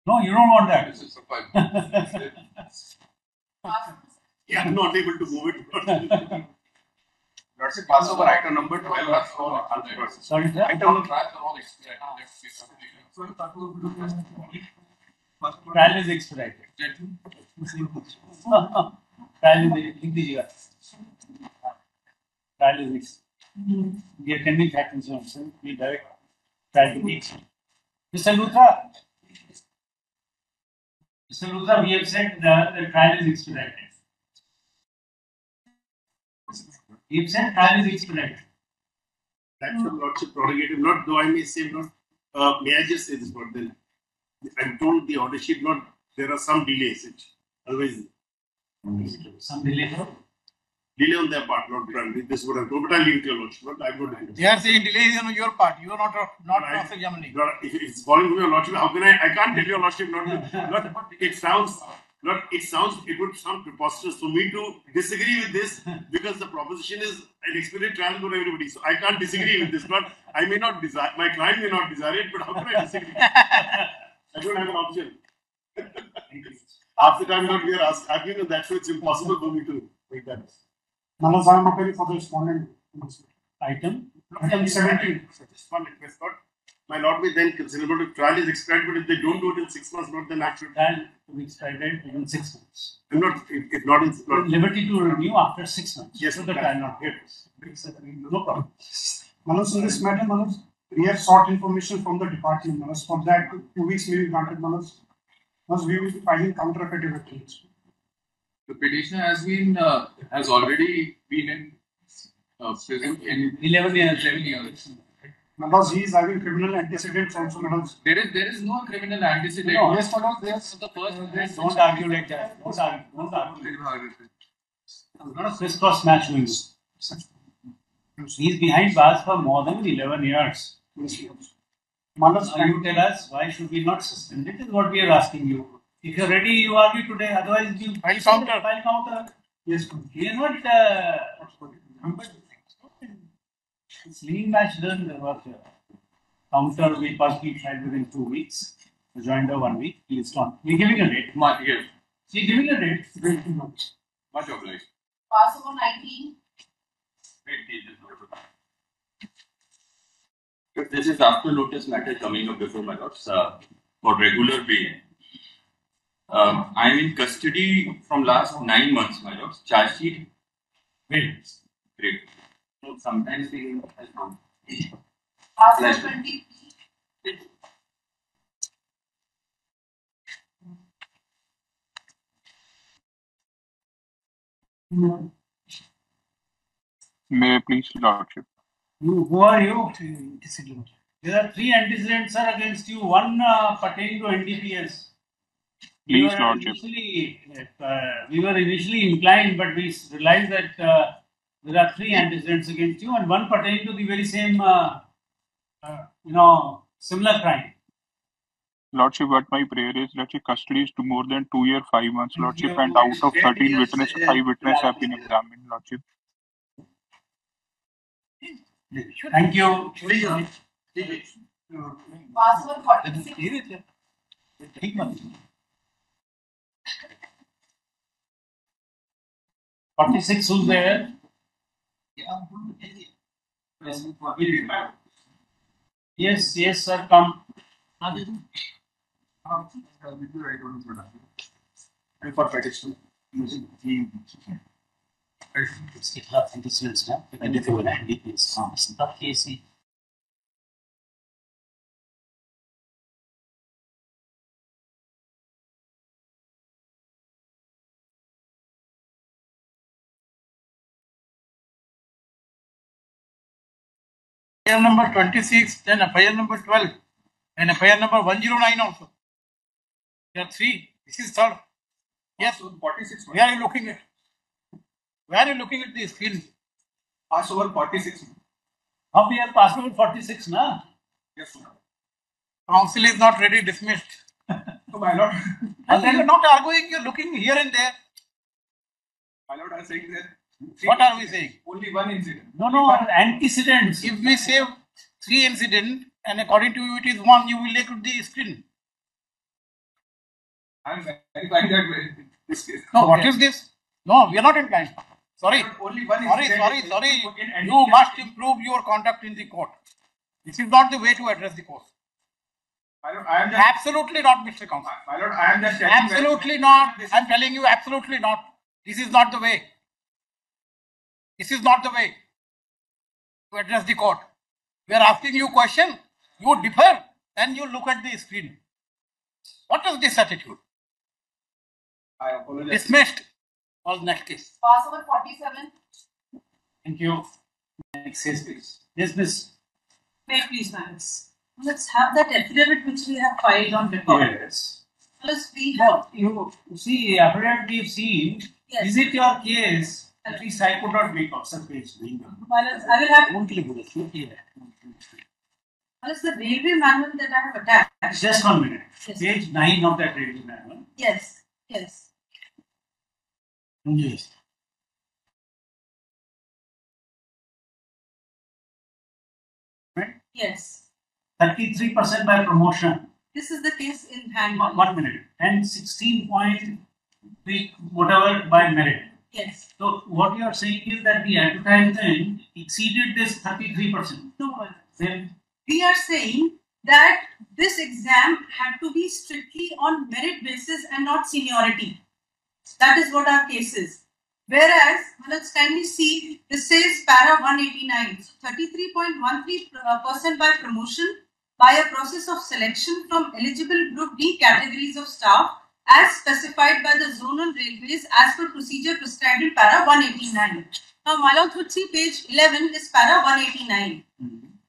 F: No, you don't want that.
K: This is suffice.
R: Yeah, I'm not able to move it.
Q: Lordship, pass over item number 12.
F: Sorry, sir.
Q: Item number 12.
F: Trial is expedited. Trial is trial is we are attending facts and so we direct trial to be. Mr. Luthra, we have said the trial is expedited. We have said trial is expedited.
R: That's your lordship prerogative. Not though I may say not. May I just say this? But then I'm told the order sheet. Not there are some delays. Otherwise,
F: some delay.
R: Delay on their part, not granted. This is what I'm told. But I'll leave it to your lordship. But I'm not.
E: They are saying delay is on your part. You are not cross-examining.
R: If it's falling from your lordship, how can I can't tell your lordship not. It sounds. It would sound preposterous for me to disagree with this because the proposition is an expedient trial for everybody. So I can't disagree with this. I may not desire, my client may not desire it, but how can I disagree? I don't have an option. Half the time we are arguing, and that's why it's impossible for me to make that.
S: Manas, I am appealing for the respondent.
F: Item
R: 17. Just one request, Lord. My lord may then consider, but if trial is expedited, but if they don't do it in 6 months, not then actual
F: trial to be expedited in 6 months.
R: I'm not, if not in
F: liberty to renew after 6 months.
R: Yes,
F: so the trial not here. No problem.
S: Manoj, in this matter, Manoj, we have sought information from the department, Manoj. For that, 2 weeks may be granted, Manoj. Manoj, we will be filing counter affidavit.
K: The petitioner has already been in prison in
F: 11 years.
S: Manoj, he is having criminal antecedents also, Manoj.
K: There is no criminal antecedent.
S: No, yes, Manoj, yes.
K: The first.
F: Don't argue like that. Don't argue. It's not a crisscross match going on. He's behind bars for more than 11 years.
S: Manoj,
F: now you tell us why should we not suspend it? Is what we are asking you. If you're ready, you argue today. Otherwise, you
S: file counter.
F: File counter.
S: Yes,
F: he is not. Swinging match doesn't work here. Counter will first be tried within 2 weeks. Rejoinder 1 week. Please don't. We're giving a date.
K: Yes.
F: See, giving a date.
K: Much obliged.
A: Pass over 19.
J: This is after notice matter coming up before my lords for regular bail. I am in custody from last 9 months, my lords. Charge sheet.
F: Great.
J: So sometimes the has come.
A: Pass over 20.
T: May I please, Lordship?
F: Who are you? There are 3 antecedents, sir, against you. One pertaining to NDPS.
T: Please, Lordship.
F: We were initially inclined, but we realized that there are 3 antecedents against you, and one pertaining to the very same, similar crime.
T: Lordship, what my prayer is that your custody is to more than 2 years, 5 months, Lordship, and out of 13 witnesses, 5 witnesses have been examined, Lordship.
F: Thank you.
M: Password
F: 46, who's there? Yes, yes, sir, come.
E: For petition. FIR number 26, then FIR number 12, and FIR number 109 also. There are 3. This is third. Yes, 46. Where are you looking at? Where are you looking at the screen?
Q: Pass over 46.
F: How we have passed over 46, na?
Q: Yes, sir.
E: Council is not ready, dismissed.
Q: So, my lord.
E: And then you're not arguing, you're looking here and there.
Q: My lord, I am saying that.
E: What are we saying?
Q: Only one incident.
F: No, antecedents.
E: If we say 3 incidents, and according to you it is 1, you will look at the screen.
Q: I am verifying that this case.
E: No, what is this? No, we are not inclined. Sorry.
Q: Only one
E: Sorry.
Q: incident.
E: You must improve your conduct in the court. This is not the way to address the court.
Q: My lord, I am just,
E: absolutely not, Mr. Counsel.
Q: my lord, I am just
E: Absolutely not. I am telling you, absolutely not. This is not the way. This is not the way to address the court. We are asking you question, you defer, and you look at the screen. What is this attitude?
Q: I apologize.
E: Dismissed. All next case.
M: Password 47.
F: Thank you. Next case, please. Yes, miss.
A: May I please, ma'am? Let's have that affidavit which we have filed on record.
F: Yes.
A: Plus we have.
F: You see, affidavit we've seen.
A: Yes.
F: Is it your case? At least I could not make out such page.
A: I will have. Plus the railway manual that I have attached.
F: Just 1 minute.
A: Yes.
F: Page 9 of that railway manual.
A: Yes.
F: Yes. Right?
A: Yes.
F: 33% by promotion.
A: This is the case in hand.
F: 1 minute. And 16.3 whatever by merit.
A: Yes.
F: So what you are saying is that the advertisement exceeded this 33%.
A: No.
F: Then
A: We are saying that this exam had to be strictly on merit basis and not seniority. That is what our case is. Whereas, let's kindly see, this says para 189, 33.13% by promotion by a process of selection from eligible group D categories of staff as specified by the zonal railways as per procedure prescribed in para 189. Now, my lord would see page 11 is para 189.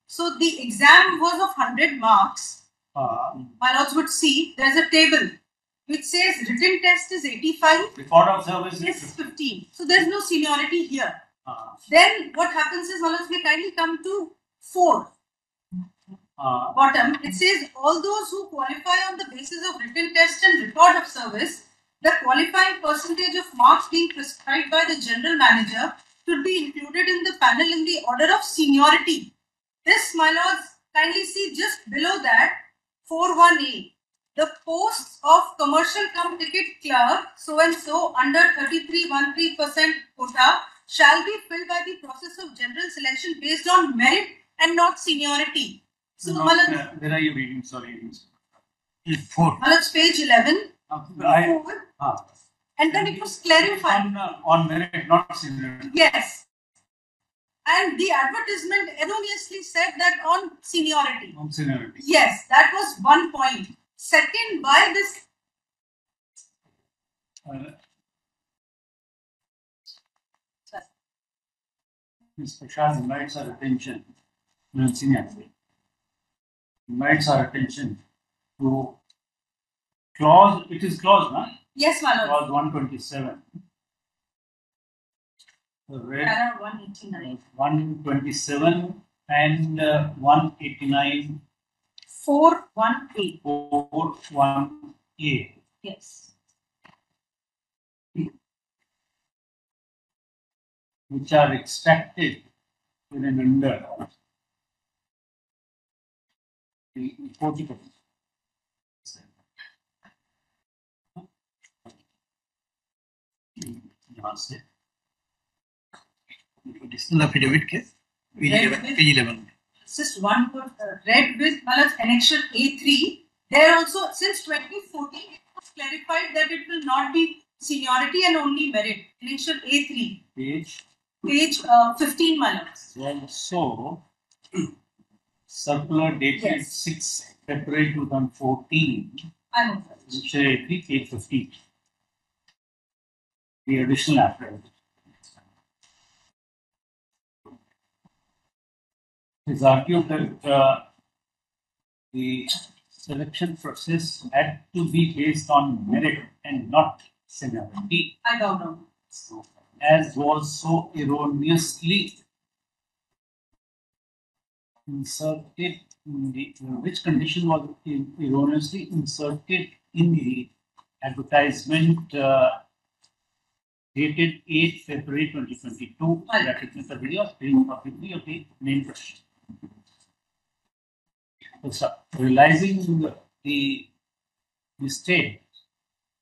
A: So, the exam was of 100 marks. My lords would see there is a table which says written test is 85.
F: Record of service
A: is 15. So there is no seniority here. Then what happens is, my lords, we kindly come to 4. Bottom, it says all those who qualify on the basis of written test and record of service, the qualifying percentage of marks being prescribed by the general manager should be included in the panel in the order of seniority. This, my lords, kindly see just below that 41A. The posts of commercial cum ticket clerk so and so under 33.13% quota shall be filled by the process of general selection based on merit and not seniority. So,
F: no, where are you reading? Sorry. 4.
A: Malaj, page 11. And then it was clarified.
F: On merit, not seniority.
A: Yes. And the advertisement erroneously said that on seniority.
F: On seniority.
A: Yes, that was one point. Second, by this.
F: Ms. Prashad invites our attention, invites our attention to clause, it is clause, no?
A: Yes, my lord.
F: Clause 127.
A: Para 189.
F: 127 and 189.
A: 418.
F: 41A.
A: Yes.
F: Which are extracted in an under the portico.
E: Additional affidavit के page 11.
A: Just one word, read with Malas annexure A3. There also, since 2014, it was clarified that it will not be seniority and only merit. Annexure A3. Page 15, Malas.
F: Also, circular dated 6 February 2014. Annexure A3, page 15. The additional affidavit. It is argued that the selection process had to be based on merit and not seniority.
A: I don't know.
F: As was so erroneously inserted in the, which condition was erroneously inserted in the advertisement dated 8 February 2022, that is the video of the main question. So, realizing the mistake,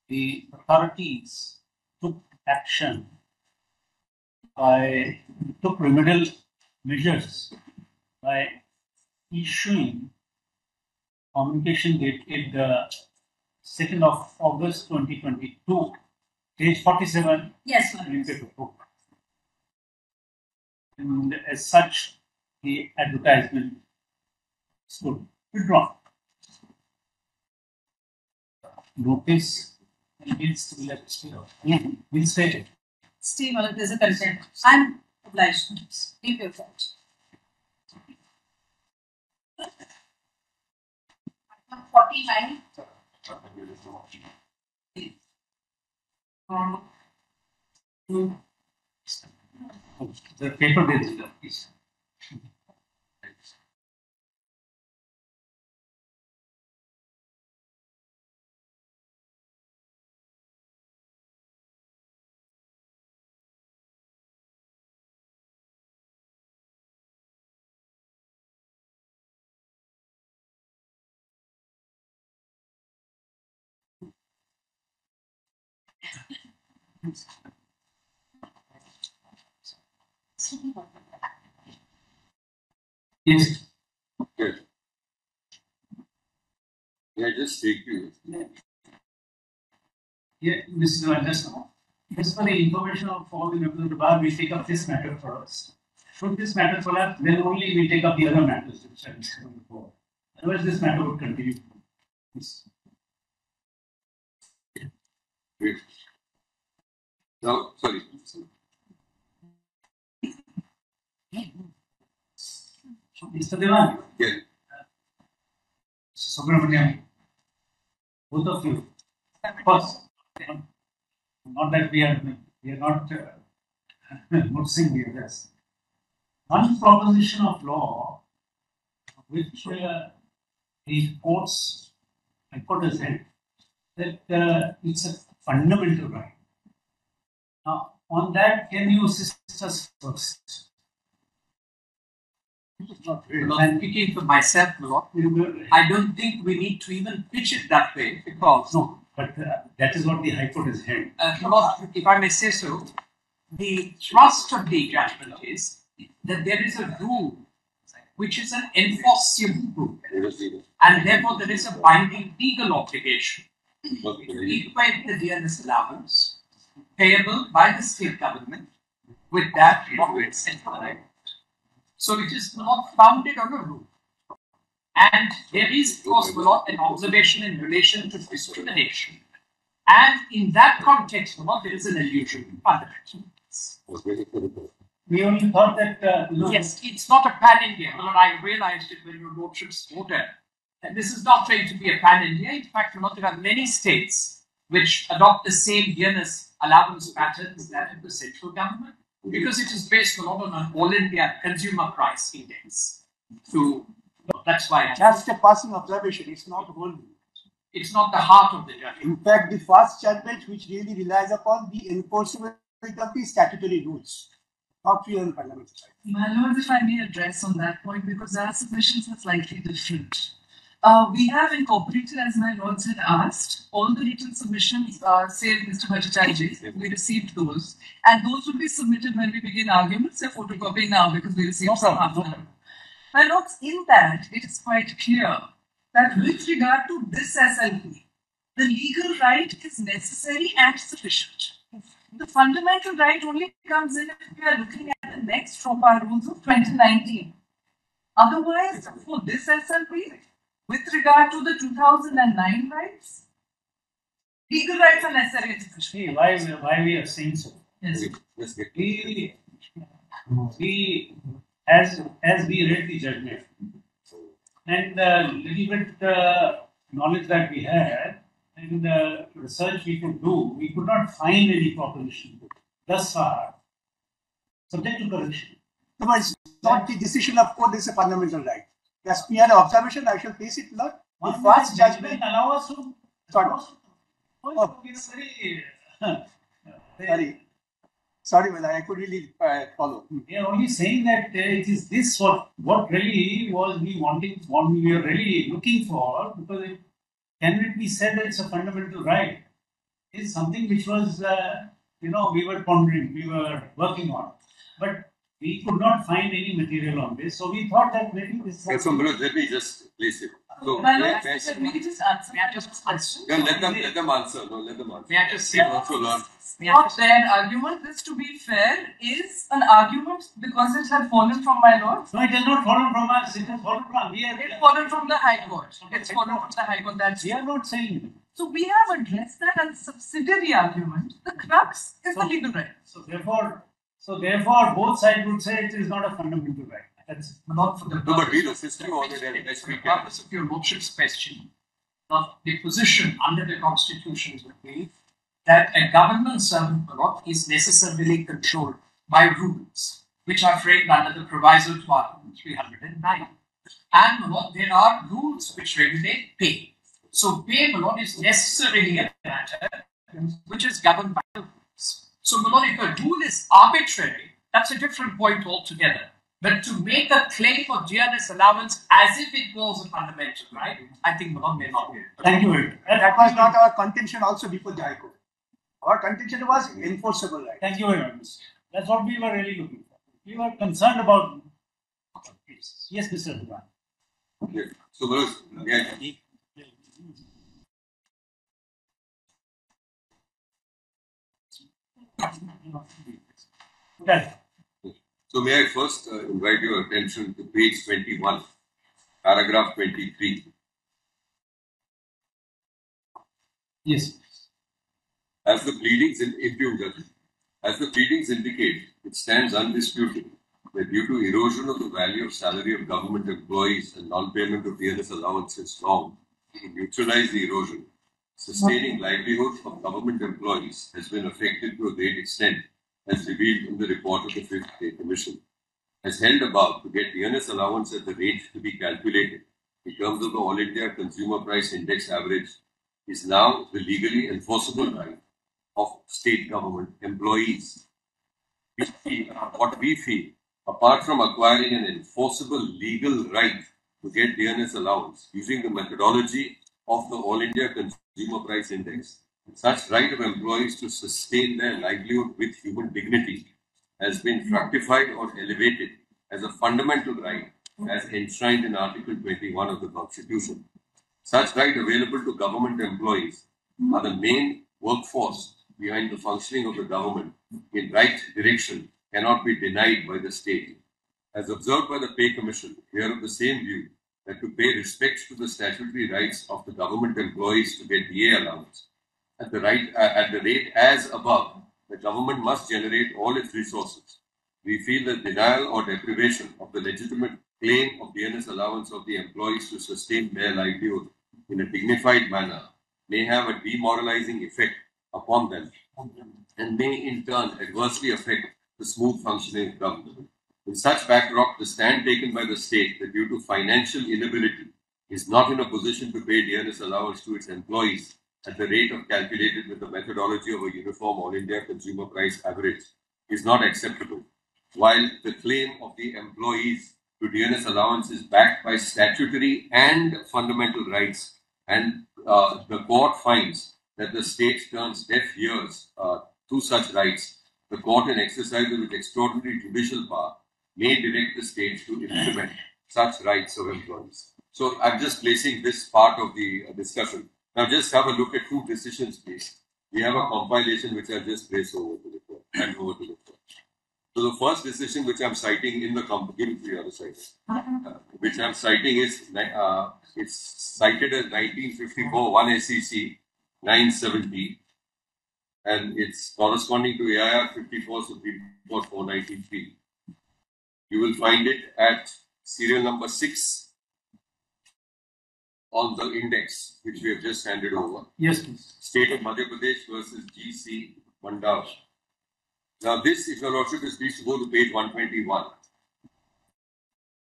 F: the authorities took action took remedial measures by issuing communication dated 2nd of August 2022, page 47.
A: Yes, ma'am.
F: And as such, the advertisement stood withdrawn. Notice will state it.
A: Steve, there's a consent. I'm obliged to this. Leave your fault. 49.
F: The paper is
O: Yes. Okay. Yeah, just take you.
F: Yeah, Mr. Anderson. Just for the information of all the members of the bar, we take up this matter first. Should this matter collapse, then only we take up the other matters which I discussed before. Otherwise, this matter would continue. Yes.
O: Wait. No, sorry.
F: Mr. Devan.
O: Yeah.
F: Subramaniam. Both of you. First, not that we are not noticing the others. One proposition of law which the courts, I court has held that it's a fundamental right. Now, on that, can you assist us first?
E: I'm speaking for myself, Lord. I don't think we need to even pitch it that way because.
F: No, but that is what the High Court has held.
E: Lord, if I may say so, the thrust of the judgment is that there is a rule which is an enforceable rule, and therefore there is a binding legal obligation to equate the dearness allowance payable by the state government with that of its central government. So it is not founded on a rule. And there is, of course, not an observation in relation to discrimination. And in that context, there is an allusion to fundamental rights.
F: We only thought that,
U: Yes, it's not a pan-India. Well, I realized it when your lordship voted. And this is not going to be a pan-India. In fact, there are many states which adopt the same dearness allowance pattern as that of the central government, because it is based a lot on an all-India consumer price index. So that's why.
P: Just a passing observation. It's not whole.
U: It's not the heart of the judgment.
P: In fact, the first judgment, which really relies upon the enforcement of the statutory rules, not pure and fundamental.
M: My lord, if I may address on that point, because our submissions are slightly different. We have incorporated, as my lords had asked, all the written submissions, say Mr. Bhattacharya, we received those, and those will be submitted when we begin arguments. They're photocopying now because we received some after. My lords, in that, it is quite clear that with regard to this SLP, the legal right is necessary and sufficient. The fundamental right only comes in if we are looking at the next FROPA rules of 2019. Otherwise, for this SLP, with regard to the 2009 rights, legal rights are necessary and sufficient.
F: See, why we are saying so?
M: Yes.
F: We as we read the judgment and the little bit knowledge that we had and the research we could do, we could not find any proposition thus far subject to correction.
P: No, but it's not the decision of court, this is a fundamental right. As mere observation, I shall place it, Lord. The first judgment
F: allow us to.
P: Sorry, but I could really follow.
F: We are only saying that it is this what really was we were really looking for, because can it be said that it's a fundamental right? It's something which was we were pondering, we were working on, but we could not find any material on this, so we thought that maybe this is.
O: Yes, so let me just place it. So,
M: My lord, may I just answer?
U: May I just answer?
O: Yeah, let them answer. No, let them answer.
U: May I just say
O: also learn.
M: Not their argument. This, to be fair, is an argument because it had fallen from my lord.
F: No, it has not fallen from us. It has fallen from
M: It's fallen from the High Court. It's fallen from the High Court. That's
F: we are not saying.
M: So we have addressed that as a subsidiary argument. The crux is the legal right.
F: So therefore, both sides would say it is not a fundamental right. That's
U: not for the
O: no, but we'll assist you on it as we
U: the
O: can.
U: purpose of your lordship's question. The position under the constitution would be that a government servant is necessarily controlled by rules, which are framed under the proviso to Article 309. And there are rules which regulate pay. So pay is necessarily a matter which is governed by the rules. So if a rule is arbitrary, that's a different point altogether. But to make a claim for dearness allowance as if it was a fundamental right, I think may not be.
F: Thank you very much.
P: That was not our contention also before the High Court. Our contention was enforceable right.
F: Thank you very much. That's what we were really looking for. We were concerned about. Yes, Mr. Duran.
O: Okay. So,
F: Okay.
O: So may I first invite your attention to page 21, paragraph 23.
F: Yes.
O: As the pleadings indicate, it stands undisputed that due to erosion of the value of salary of government employees and non-payment of dearness allowance is wrong, to neutralize the erosion, sustaining livelihood of government employees has been affected to a great extent, as revealed in the report of the Fifth Pay Commission. As held above, to get dearness allowance at the rate to be calculated in terms of the All India Consumer Price Index average is now the legally enforceable right of state government employees. What we feel, apart from acquiring an enforceable legal right to get dearness allowance using the methodology of the All India Consumer Price Index, such right of employees to sustain their livelihood with human dignity has been fructified or elevated as a fundamental right as enshrined in Article 21 of the Constitution. Such right available to government employees are the main workforce behind the functioning of the government in right direction cannot be denied by the state. As observed by the Pay Commission, we are of the same view that to pay respect to the statutory rights of the government employees to get DA allowance at the rate as above, the government must generate all its resources
G: We feel that denial or deprivation of the legitimate claim of DNS allowance of the employees to sustain their livelihood in a dignified manner may have a demoralizing effect upon them and may in turn adversely affect the smooth functioning of government. In such backdrop, the stand taken by the state that due to financial inability is not in a position to pay DNS allowance to its employees at the rate of calculated with the methodology of a uniform all India consumer price average is not acceptable. While the claim of the employees to DNS allowance is backed by statutory and fundamental rights, and the court finds that the state turns deaf ears to such rights, the court, in exercise of its extraordinary judicial power, may direct the states to implement such rights of employees. So I'm just placing this part of the discussion. Now just have a look at two decisions, please. We have a compilation which I just placed over to the court and over to the court. So the first decision which I'm citing in the give to the other side, which I'm citing is it's cited as 1954 1 SEC 970, and it's corresponding to AIR 54 Supreme Court 493. You will find it at serial number 6 on the index, which we have just handed over.
F: Yes, please.
G: State of Madhya Pradesh versus GC Mandav. Now this, if your lordship is pleased to go to page 121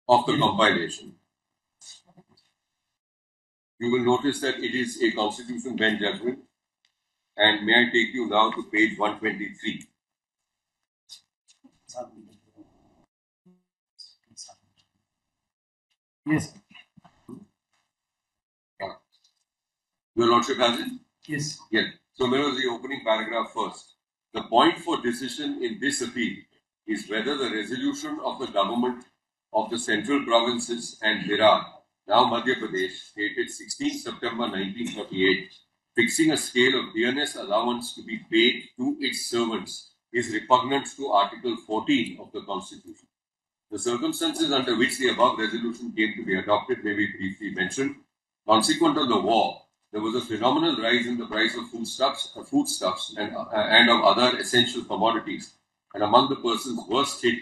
G: of the compilation, you will notice that it is a constitution bench judgment. And may I take you now to page 123.
F: Yes.
G: Your lordship has it?
F: Yes.
G: Yes. So where was the opening paragraph first? The point for decision in this appeal is whether the resolution of the government of the central provinces and Virar, now Madhya Pradesh, dated 16 September 1948, fixing a scale of DNS allowance to be paid to its servants is repugnant to Article 14 of the Constitution. The circumstances under which the above resolution came to be adopted may be briefly mentioned. Consequent to the war, there was a phenomenal rise in the price of foodstuffs and of other essential commodities, and among the persons worst hit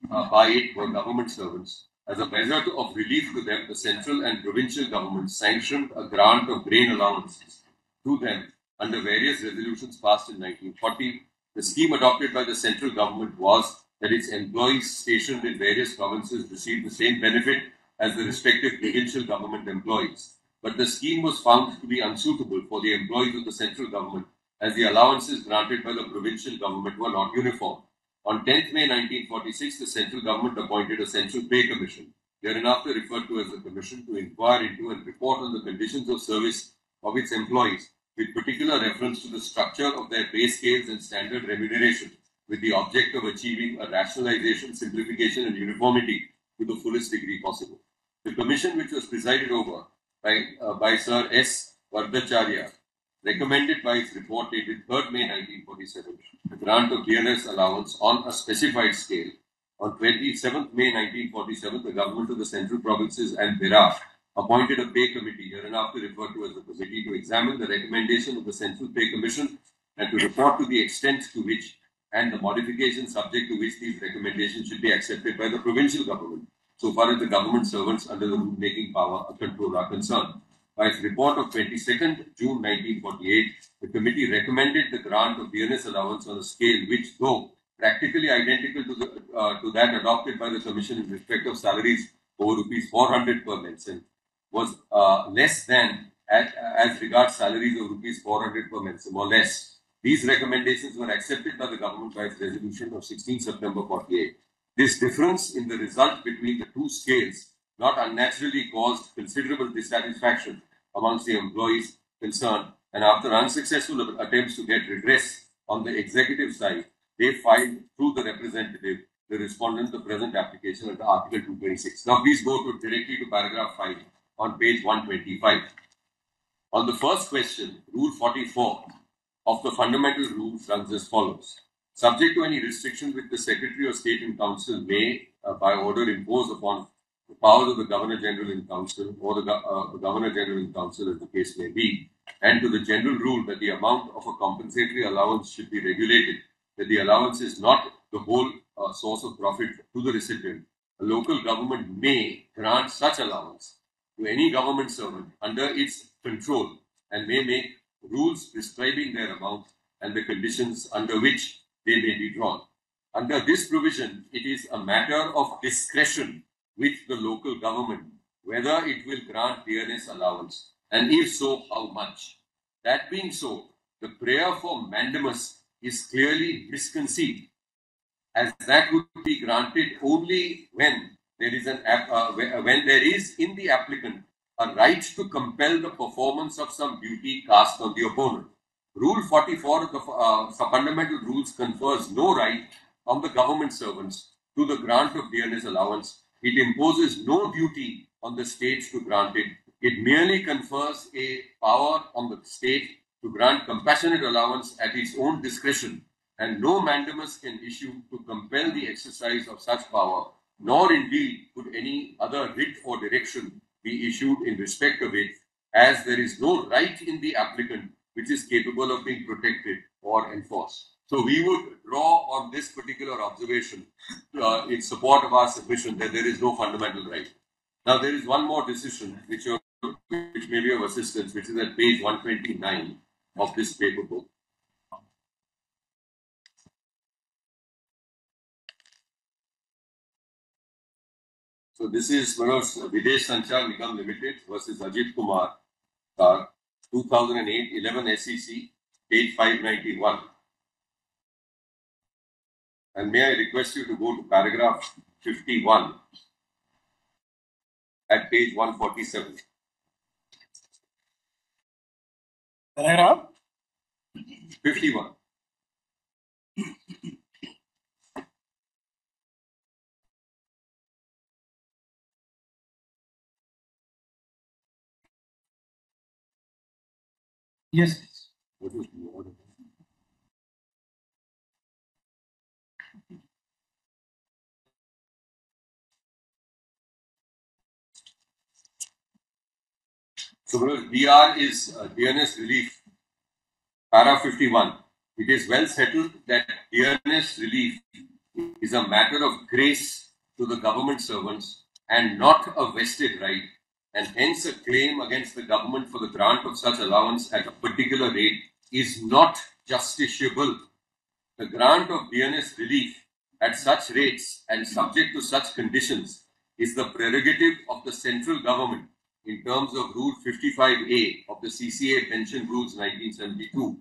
G: by it were government servants. As a measure of relief to them, the central and provincial governments sanctioned a grant of grain allowances to them under various resolutions passed in 1940. The scheme adopted by the central government was that its employees stationed in various provinces received the same benefit as the respective provincial government employees. But the scheme was found to be unsuitable for the employees of the central government, as the allowances granted by the provincial government were not uniform. On 10th May 1946, the central government appointed a Central Pay Commission, hereinafter referred to as the Commission, to inquire into and report on the conditions of service of its employees, with particular reference to the structure of their pay scales and standard remuneration, with the object of achieving a rationalization, simplification and uniformity to the fullest degree possible. The Commission, which was presided over by Sir S. Vardacharya, recommended by its report dated 3rd May 1947 the grant of DNS allowance on a specified scale. On 27th May 1947, the government of the central provinces and Virar appointed a pay committee, hereinafter referred to as the committee, to examine the recommendation of the Central Pay Commission and to report to the extent to which and the modifications subject to which these recommendations should be accepted by the provincial government, so far as the government servants under the rule-making power of control are concerned. By its report of 22nd June 1948, the committee recommended the grant of DNS allowance on a scale which, though practically identical to that adopted by the Commission in respect of salaries over rupees 400 per mensem, was less than as regards salaries of rupees 400 per mensem or less. These recommendations were accepted by the government by its resolution of 16 September 48. This difference in the result between the two scales not unnaturally caused considerable dissatisfaction amongst the employees concerned, and after unsuccessful attempts to get redress on the executive side, they filed through the representative, the respondent, the present application under Article 226. Now please go directly to paragraph 5 on page 125. On the first question, Rule 44 of the fundamental rules runs as follows. Subject to any restriction which the Secretary of State and Council may, by order, impose upon the powers of the Governor General in Council or the Governor General in Council, as the case may be, and to the general rule that the amount of a compensatory allowance should be regulated, that the allowance is not the whole source of profit to the recipient, a local government may grant such allowance to any government servant under its control and may make rules prescribing their amount and the conditions under which they may be drawn. Under this provision, it is a matter of discretion with the local government whether it will grant dearness allowance, and if so, how much. That being so, the prayer for mandamus is clearly misconceived, as that would be granted only when there is in the applicant a right to compel the performance of some duty cast on the opponent. Rule 44 of the fundamental rules confers no right on the government servants to the grant of dearness allowance. It imposes no duty on the state to grant it. It merely confers a power on the state to grant compassionate allowance at its own discretion, and no mandamus can issue to compel the exercise of such power, nor indeed could any other writ or direction be issued in respect of it, as there is no right in the applicant which is capable of being protected or enforced. So we would draw on this particular observation in support of our submission that there is no fundamental right. Now there is one more decision which may be of assistance, which is at page 129 of this paper book. So this is Videsh Sanchar Nigam Limited versus Ajit Kumar, 2008-11 SEC, page 591. And may I request you to go to paragraph 51 at page 147.
E: Paragraph
G: 51.
F: Yes.
G: So, DR is dearness relief. Para 51. It is well settled that dearness relief is a matter of grace to the government servants and not a vested right, and hence a claim against the government for the grant of such allowance at a particular rate is not justiciable. The grant of dearness relief at such rates and subject to such conditions is the prerogative of the central government in terms of Rule 55A of the CCA Pension Rules 1972.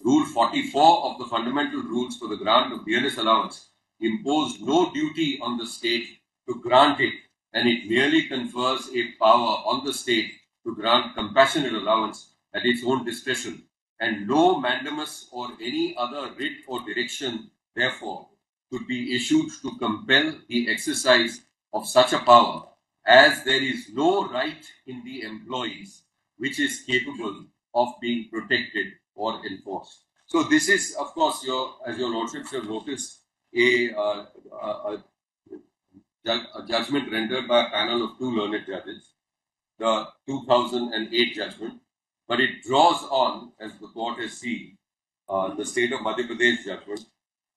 G: Rule 44 of the Fundamental Rules for the grant of dearness allowance imposed no duty on the state to grant it, and it merely confers a power on the state to grant compassionate allowance at its own discretion, and no mandamus or any other writ or direction, therefore, could be issued to compel the exercise of such a power, as there is no right in the employees which is capable of being protected or enforced. So this is, of course, as your lordships have noticed, a judgment rendered by a panel of 2 learned judges, the 2008 judgment, but it draws on, as the court has seen, the state of Madhya Pradesh judgment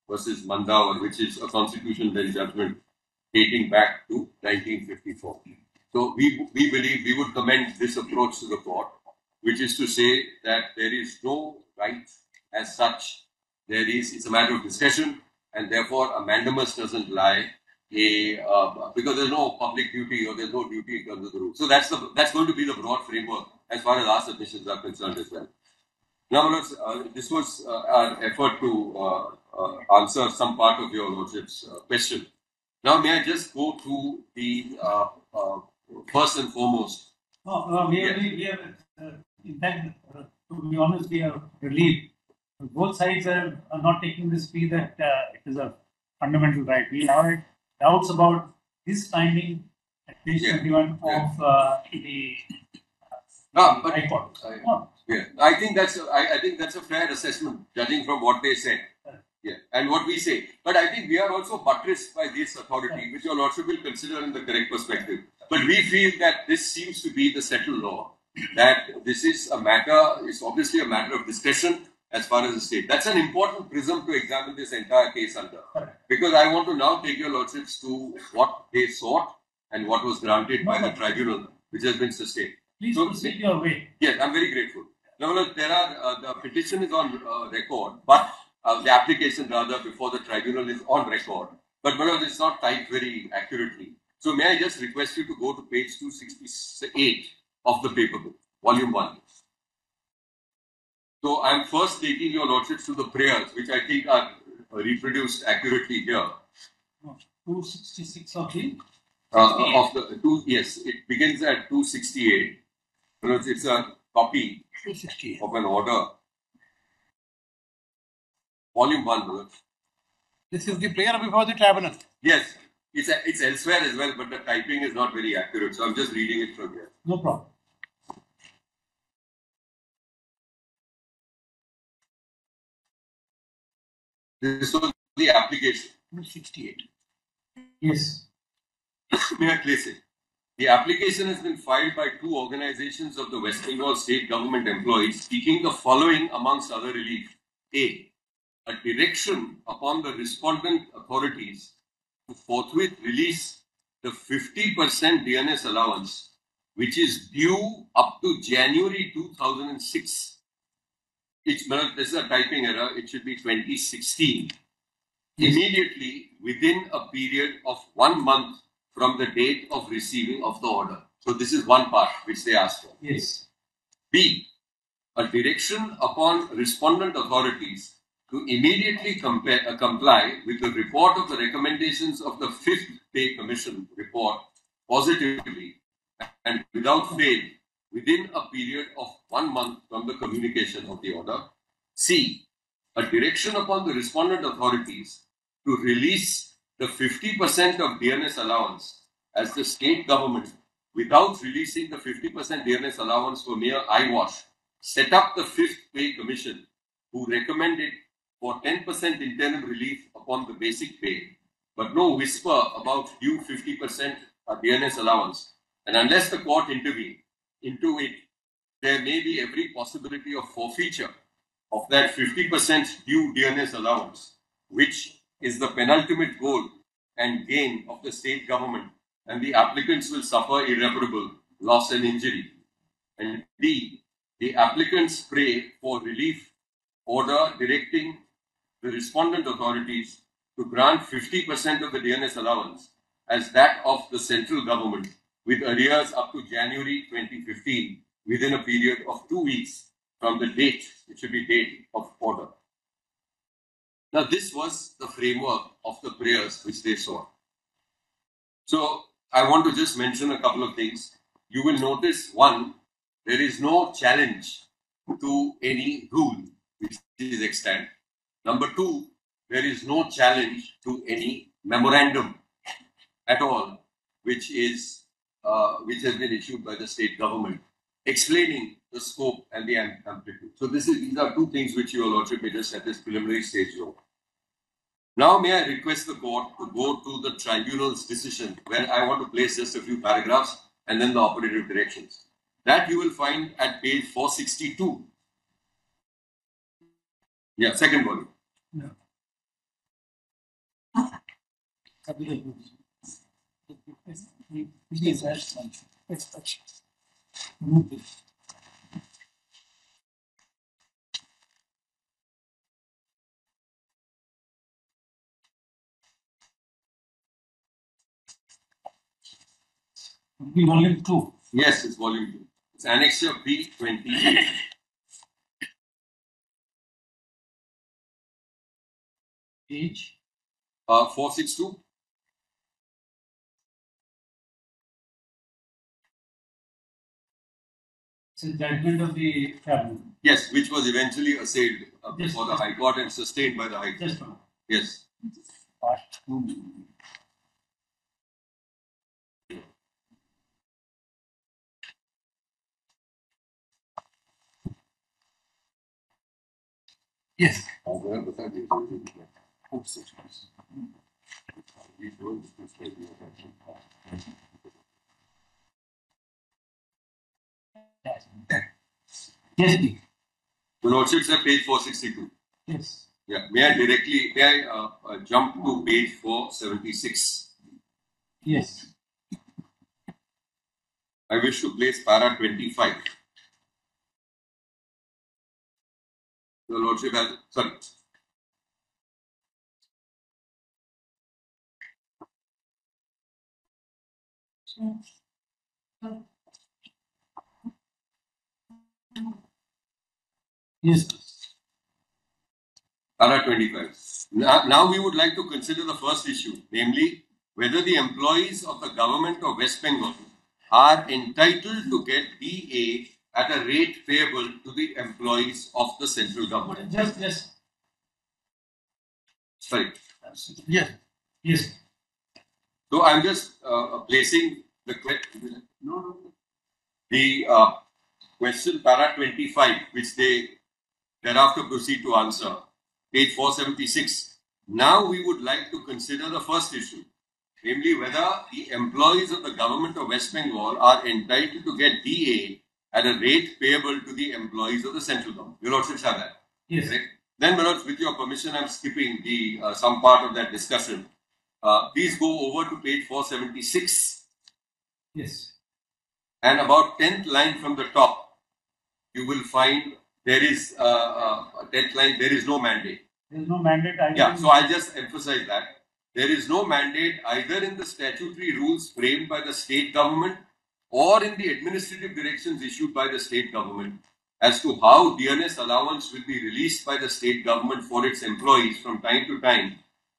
G: versus Mandawar, which is a constitutional bench judgment dating back to 1954. So we believe we would commend this approach to the court, which is to say that there is no right as such. It's a matter of discretion, and therefore a mandamus doesn't lie because there's no public duty or there's no duty in terms of the rule. So that's going to be the broad framework as far as our submissions are concerned as well. Now, this was our effort to answer some part of your lordship's question. Now, may I just go to the first and foremost?
F: We are in fact, to be honest, we are relieved. Both sides are not taking this plea that it is a fundamental right. We have doubts about this finding at page 21 of the High Court.
G: I think that's a fair assessment, judging from what they said. Yeah, and what we say. But I think we are also buttressed by this authority, which your lordship will consider in the correct perspective. But we feel that this seems to be the settled law, that this is a matter, it's obviously a matter of discretion, as far as the state. That's an important prism to examine this entire case under. Because I want to now take your lordships to what they sought and what was granted by the tribunal, which has been sustained.
F: Please proceed your way.
G: Yes, I'm very grateful. Now, there are, the petition is on record, but the application rather before the tribunal is on record. But it's not typed very accurately. So may I just request you to go to page 268 of the paper book, volume 1. So I am first taking your lordships to the prayers, which I think are reproduced accurately here.
F: 266 of the?
G: Of the two, yes, it begins at 268. It's a copy of an order. Volume 1, Manoj.
E: This is the prayer before the tribunal.
G: Yes, it's elsewhere as well, but the typing is not very accurate. So I'm just reading it from here.
F: No problem.
G: This was the application.
E: 268.
F: Yes.
G: May I place it? The application has been filed by two organizations of the West Bengal state government employees seeking the following amongst other relief. A direction upon the respondent authorities to forthwith release the 50% DNS allowance, which is due up to January 2006. This is a typing error, it should be 2016. Yes. Immediately within a period of 1 month from the date of receiving of the order. So this is one part which they asked for.
F: Yes.
G: B. A direction upon respondent authorities to immediately comply with the report of the recommendations of the 5th Pay Commission report positively and without fail within a period of 1 month from the communication of the order. C. A direction upon the respondent authorities to release the 50% of DNS allowance as the state government, without releasing the 50% DNS allowance for mere eyewash, set up the 5th Pay Commission, who recommended for 10% interim relief upon the basic pay, but no whisper about due 50% DNS allowance. And unless the court intervene into it, there may be every possibility of forfeiture of that 50% due DNS allowance, which is the penultimate goal and gain of the state government, and the applicants will suffer irreparable loss and injury. And D, the applicants pray for relief order directing the respondent authorities to grant 50% of the DNS allowance as that of the central government with arrears up to January 2015 within a period of 2 weeks from the date, it should be date of order. Now this was the framework of the prayers which they saw. So I want to just mention a couple of things. You will notice, one, there is no challenge to any rule which is extant. Number two, there is no challenge to any memorandum at all, which has been issued by the state government, explaining the scope and the amplitude. So these are two things which your lordship may just at this preliminary stage know. Now may I request the court to go to the tribunal's decision, where I want to place just a few paragraphs and then the operative directions. That you will find at page 462. Yeah, second volume.
F: Yeah. Volume 2.
G: Yes, it's volume 2. It's annexure P28.
F: Page
G: 462.
F: It's a judgment of the tribunal.
G: Yes, which was eventually assailed before the High Court and sustained by the High Court. Yes.
F: Part 2. Yes. Yes,
G: The Lordship sir, page 462.
F: Yes.
G: Yeah. May I jump to page 476?
F: Yes.
G: I wish to place para 25. The Lordship has, sorry.
F: Yes.
G: Para 25. Now we would like to consider the first issue, namely whether the employees of the government of West Bengal are entitled to get DA at a rate payable to the employees of the central government.
F: Yes.
G: Sorry.
F: Yes. Yes.
G: So I'm just placing the question para 25, which they thereafter proceed to answer. Page 476. Now we would like to consider the first issue, namely whether the employees of the government of West Bengal are entitled to get DA at a rate payable to the employees of the central government. Your Lordships have that.
F: Yes.
G: Correct? Then, my Lords, with your permission, I'm skipping the some part of that discussion. Please go over to page 476.
F: Yes.
G: And about 10th line from the top, you will find there is 10th line, there is no mandate.
F: There is no mandate.
G: Yeah, so I'll just emphasize that. There is no mandate either in the statutory rules framed by the state government or in the administrative directions issued by the state government as to how DNS allowance will be released by the state government for its employees from time to time,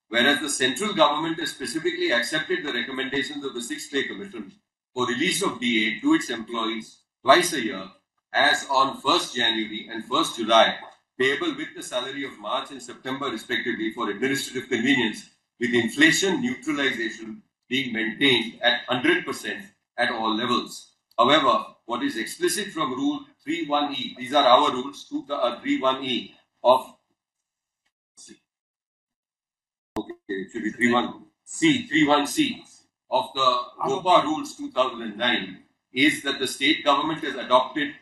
G: whereas the central government has specifically accepted the recommendations of the 6th Pay Commission for release of DA to its employees twice a year, as on 1st January and 1st July, payable with the salary of March and September respectively for administrative convenience, with inflation neutralization being maintained at 100% at all levels. However, what is explicit from Rule 31E, these are our rules, 31E of, okay, it should be 31C of the ROPA Rules 2009, is that the state government has adopted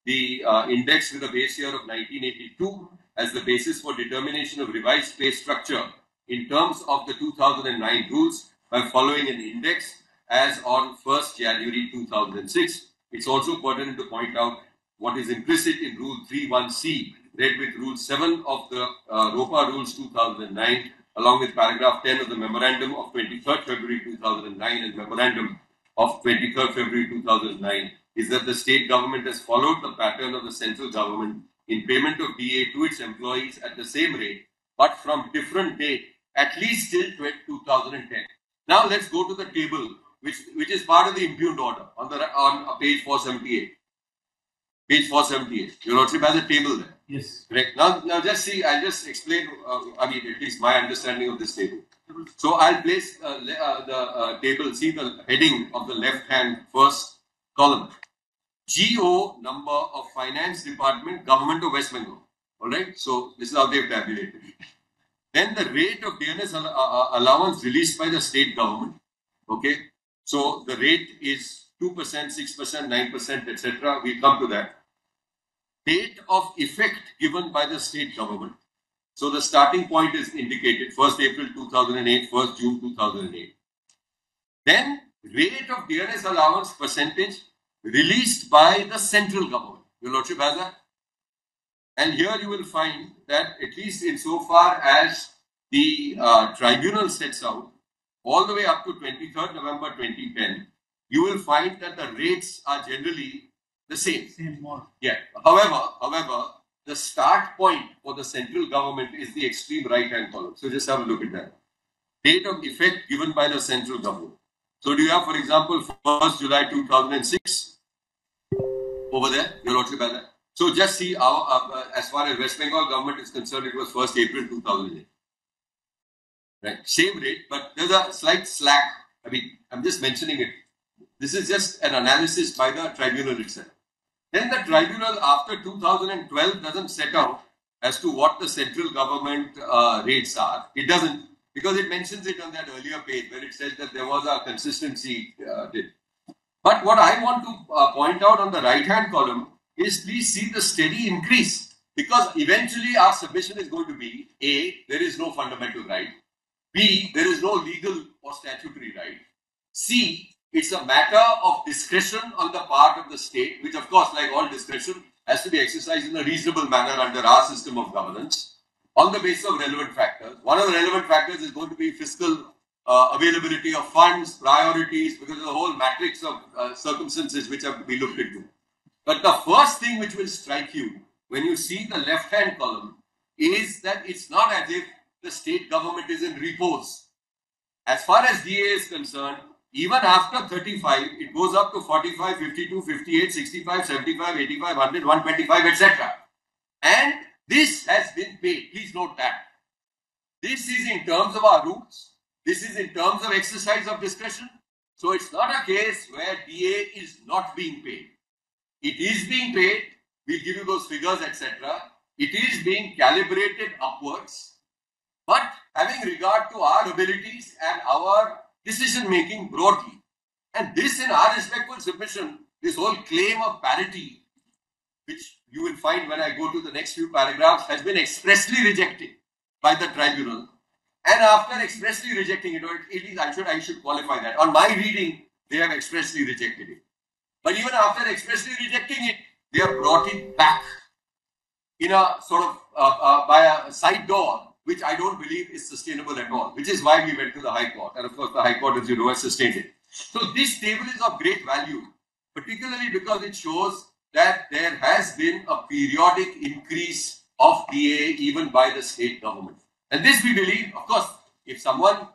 G: the index with a base year of 1982 as the basis for determination of revised pay structure in terms of the 2009 rules by following an index as on 1st January 2006. It's also pertinent to point out what is implicit in Rule 31C, read with Rule 7 of the ROPA Rules 2009, along with paragraph 10 of the Memorandum of 23rd February 2009 and Memorandum of 23rd February 2009, is that the state government has followed the pattern of the central government in payment of DA to its employees at the same rate, but from different date, at least till 2010. Now let's go to the table, which is part of the impugned order on page 478. Page 478. Your Lordship has a table there.
F: Yes.
G: Correct. Now just see, I'll just explain, at least my understanding of this table. So I'll place the table, see the heading of the left-hand first column. GO number of Finance Department, Government of West Bengal. Alright, so this is how they've tabulated. Then the rate of DNS allowance released by the state government. Okay, so the rate is 2%, 6%, 9%, etc. We'll come to that. Date of effect given by the state government. So the starting point is indicated 1st April 2008, 1st June 2008. Then rate of DNS allowance percentage released by the central government. Your Lordship has that. And here you will find that at least insofar as the tribunal sets out, all the way up to 23rd November 2010, you will find that the rates are generally the same.
F: Same more.
G: Yeah. However, the start point for the central government is the extreme right-hand column. So just have a look at that. Date of effect given by the central government. So do you have, for example, 1st July 2006 over there? Your Lordship has that. So just see as far as West Bengal government is concerned, it was 1st April 2008. Right, same rate, but there's a slight slack. I mean, I'm just mentioning it. This is just an analysis by the tribunal itself. Then the tribunal after 2012 doesn't set out as to what the central government rates are. It doesn't, because it mentions it on that earlier page where it says that there was a consistency. But what I want to point out on the right-hand column is please see the steady increase Because eventually our submission is going to be A, there is no fundamental right. B, there is no legal or statutory right. C, it's a matter of discretion on the part of the state, which of course, like all discretion, has to be exercised in a reasonable manner under our system of governance on the basis of relevant factors. One of the relevant factors is going to be fiscal availability of funds, priorities, because of the whole matrix of circumstances which have to be looked into. But the first thing which will strike you when you see the left-hand column is that it's not as if the state government is in repose. As far as DA is concerned, even after 35, it goes up to 45, 52, 58, 65, 75, 85, 100, 125, etc. And this has been paid. Please note that. This is in terms of our rules. This is in terms of exercise of discretion. So it's not a case where DA is not being paid. It is being paid. We'll give you those figures, etc. It is being calibrated upwards. But having regard to our abilities and our decision making broadly. And this, in our respectful submission, this whole claim of parity, which you will find when I go to the next few paragraphs, has been expressly rejected by the tribunal. And after expressly rejecting it, I should qualify that. On my reading, they have expressly rejected it. But even after expressly rejecting it, they have brought it back in a sort of by a side door, which I don't believe is sustainable at all, which is why we went to the High Court. And of course, the High Court, as you know, has sustained it. So this table is of great value, particularly because it shows that there has been a periodic increase of DA even by the state government. And this we believe, of course, if someone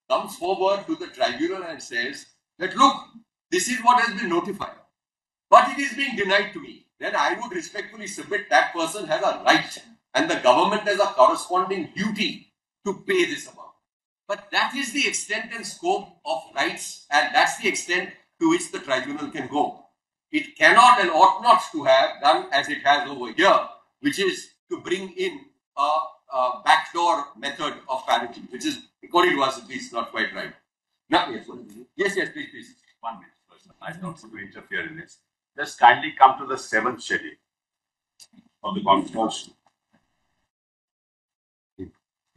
G: comes forward to the tribunal and says that, look, this is what has been notified, but it is being denied to me, then I would respectfully submit that person has a right and the government has a corresponding duty to pay this amount. But that is the extent and scope of rights, and that's the extent to which the tribunal can go. It cannot and ought not to have done as it has over here, which is to bring in a backdoor method of parity, which is, according to us at least, not quite right. Now, yes, please.
H: 1 minute first. I don't want to interfere in this. Just kindly come to the 7th schedule of the Constitution.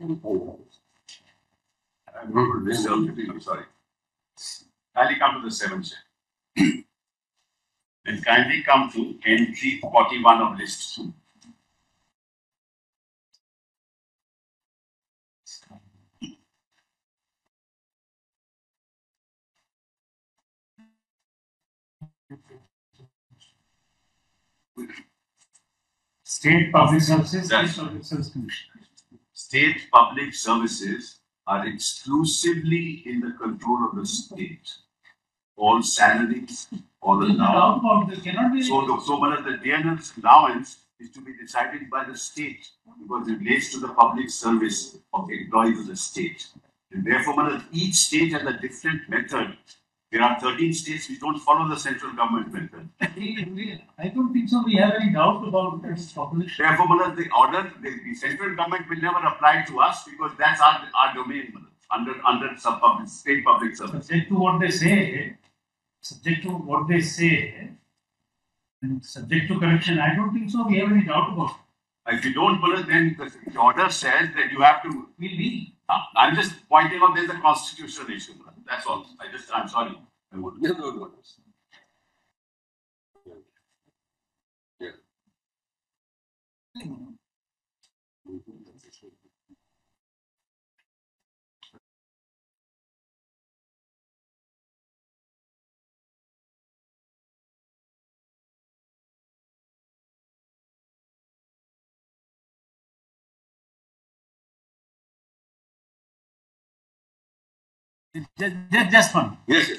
H: I'm sorry. Kindly come to the 7th schedule. And kindly come to entry 41 of list 2.
F: State Public Services, State Public Service Commission.
H: State public services are exclusively in the control of the state. All salaries, all allowance. So one of the DNL's allowance is to be decided by the state because it relates to the public service of the employees of the state. And therefore, each state has a different method. There are 13 states which don't follow the central government method.
F: I don't think so. We have any doubt about this population.
H: Therefore, the central government will never apply to us because that's our domain under state public service.
F: Subject to what they say, and subject to correction, I don't think so. We have any doubt about it.
H: If you don't follow, then the order says that you have to. I'm just pointing out there's a constitutional issue. That's all. I'm sorry.
G: No.
F: Just one.
G: Yes.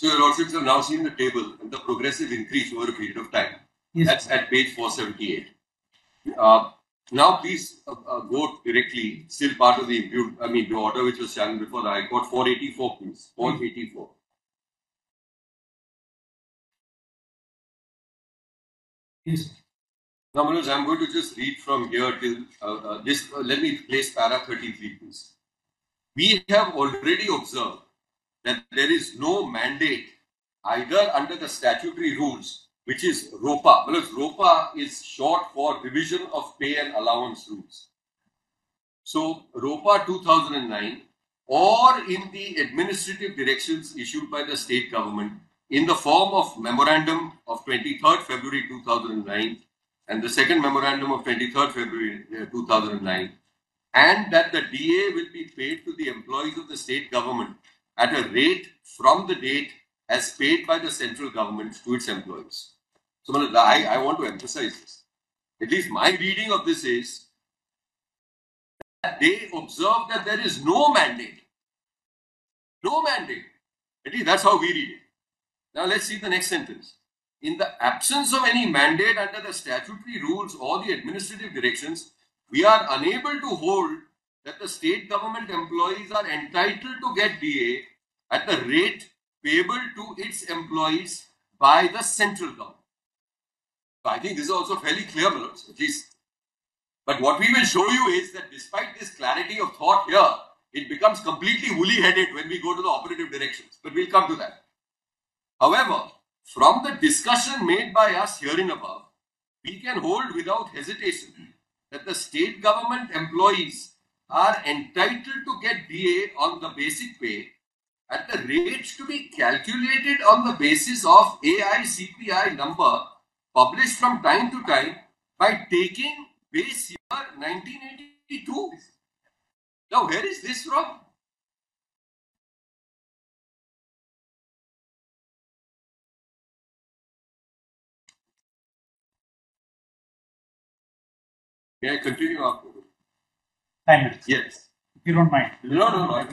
G: So your lordships have now seen the table and the progressive increase over a period of time.
F: Yes.
G: That's at page 478. Now please go directly, still part of the the order which was challenged before the High Court, 484 please, 484.
F: Yes.
G: Now Manoj, I'm going to just read from here till, let me place para 33 please. We have already observed that there is no mandate either under the statutory rules, which is ROPA, because ROPA is short for Revision of Pay and Allowance Rules. So ROPA 2009 or in the administrative directions issued by the state government in the form of Memorandum of 23rd February 2009 and the second Memorandum of 23rd February 2009, and that the DA will be paid to the employees of the state government at a rate from the date as paid by the central government to its employees. So I want to emphasize this. At least my reading of this is that they observe that there is no mandate. No mandate. At least that's how we read it. Now let's see the next sentence. In the absence of any mandate under the statutory rules or the administrative directions, we are unable to hold that the state government employees are entitled to get DA at the rate payable to its employees by the central government. So I think this is also fairly clear, at least. But what we will show you is that despite this clarity of thought here, it becomes completely woolly-headed when we go to the operative directions. But we'll come to that. However, from the discussion made by us herein above, we can hold without hesitation that the state government employees are entitled to get DA on the basic pay at the rates to be calculated on the basis of AICPI number published from time to time by taking base year 1982. Now, where is this from? May I continue after?
F: 10 minutes.
G: Yes.
F: If you don't mind.
G: No.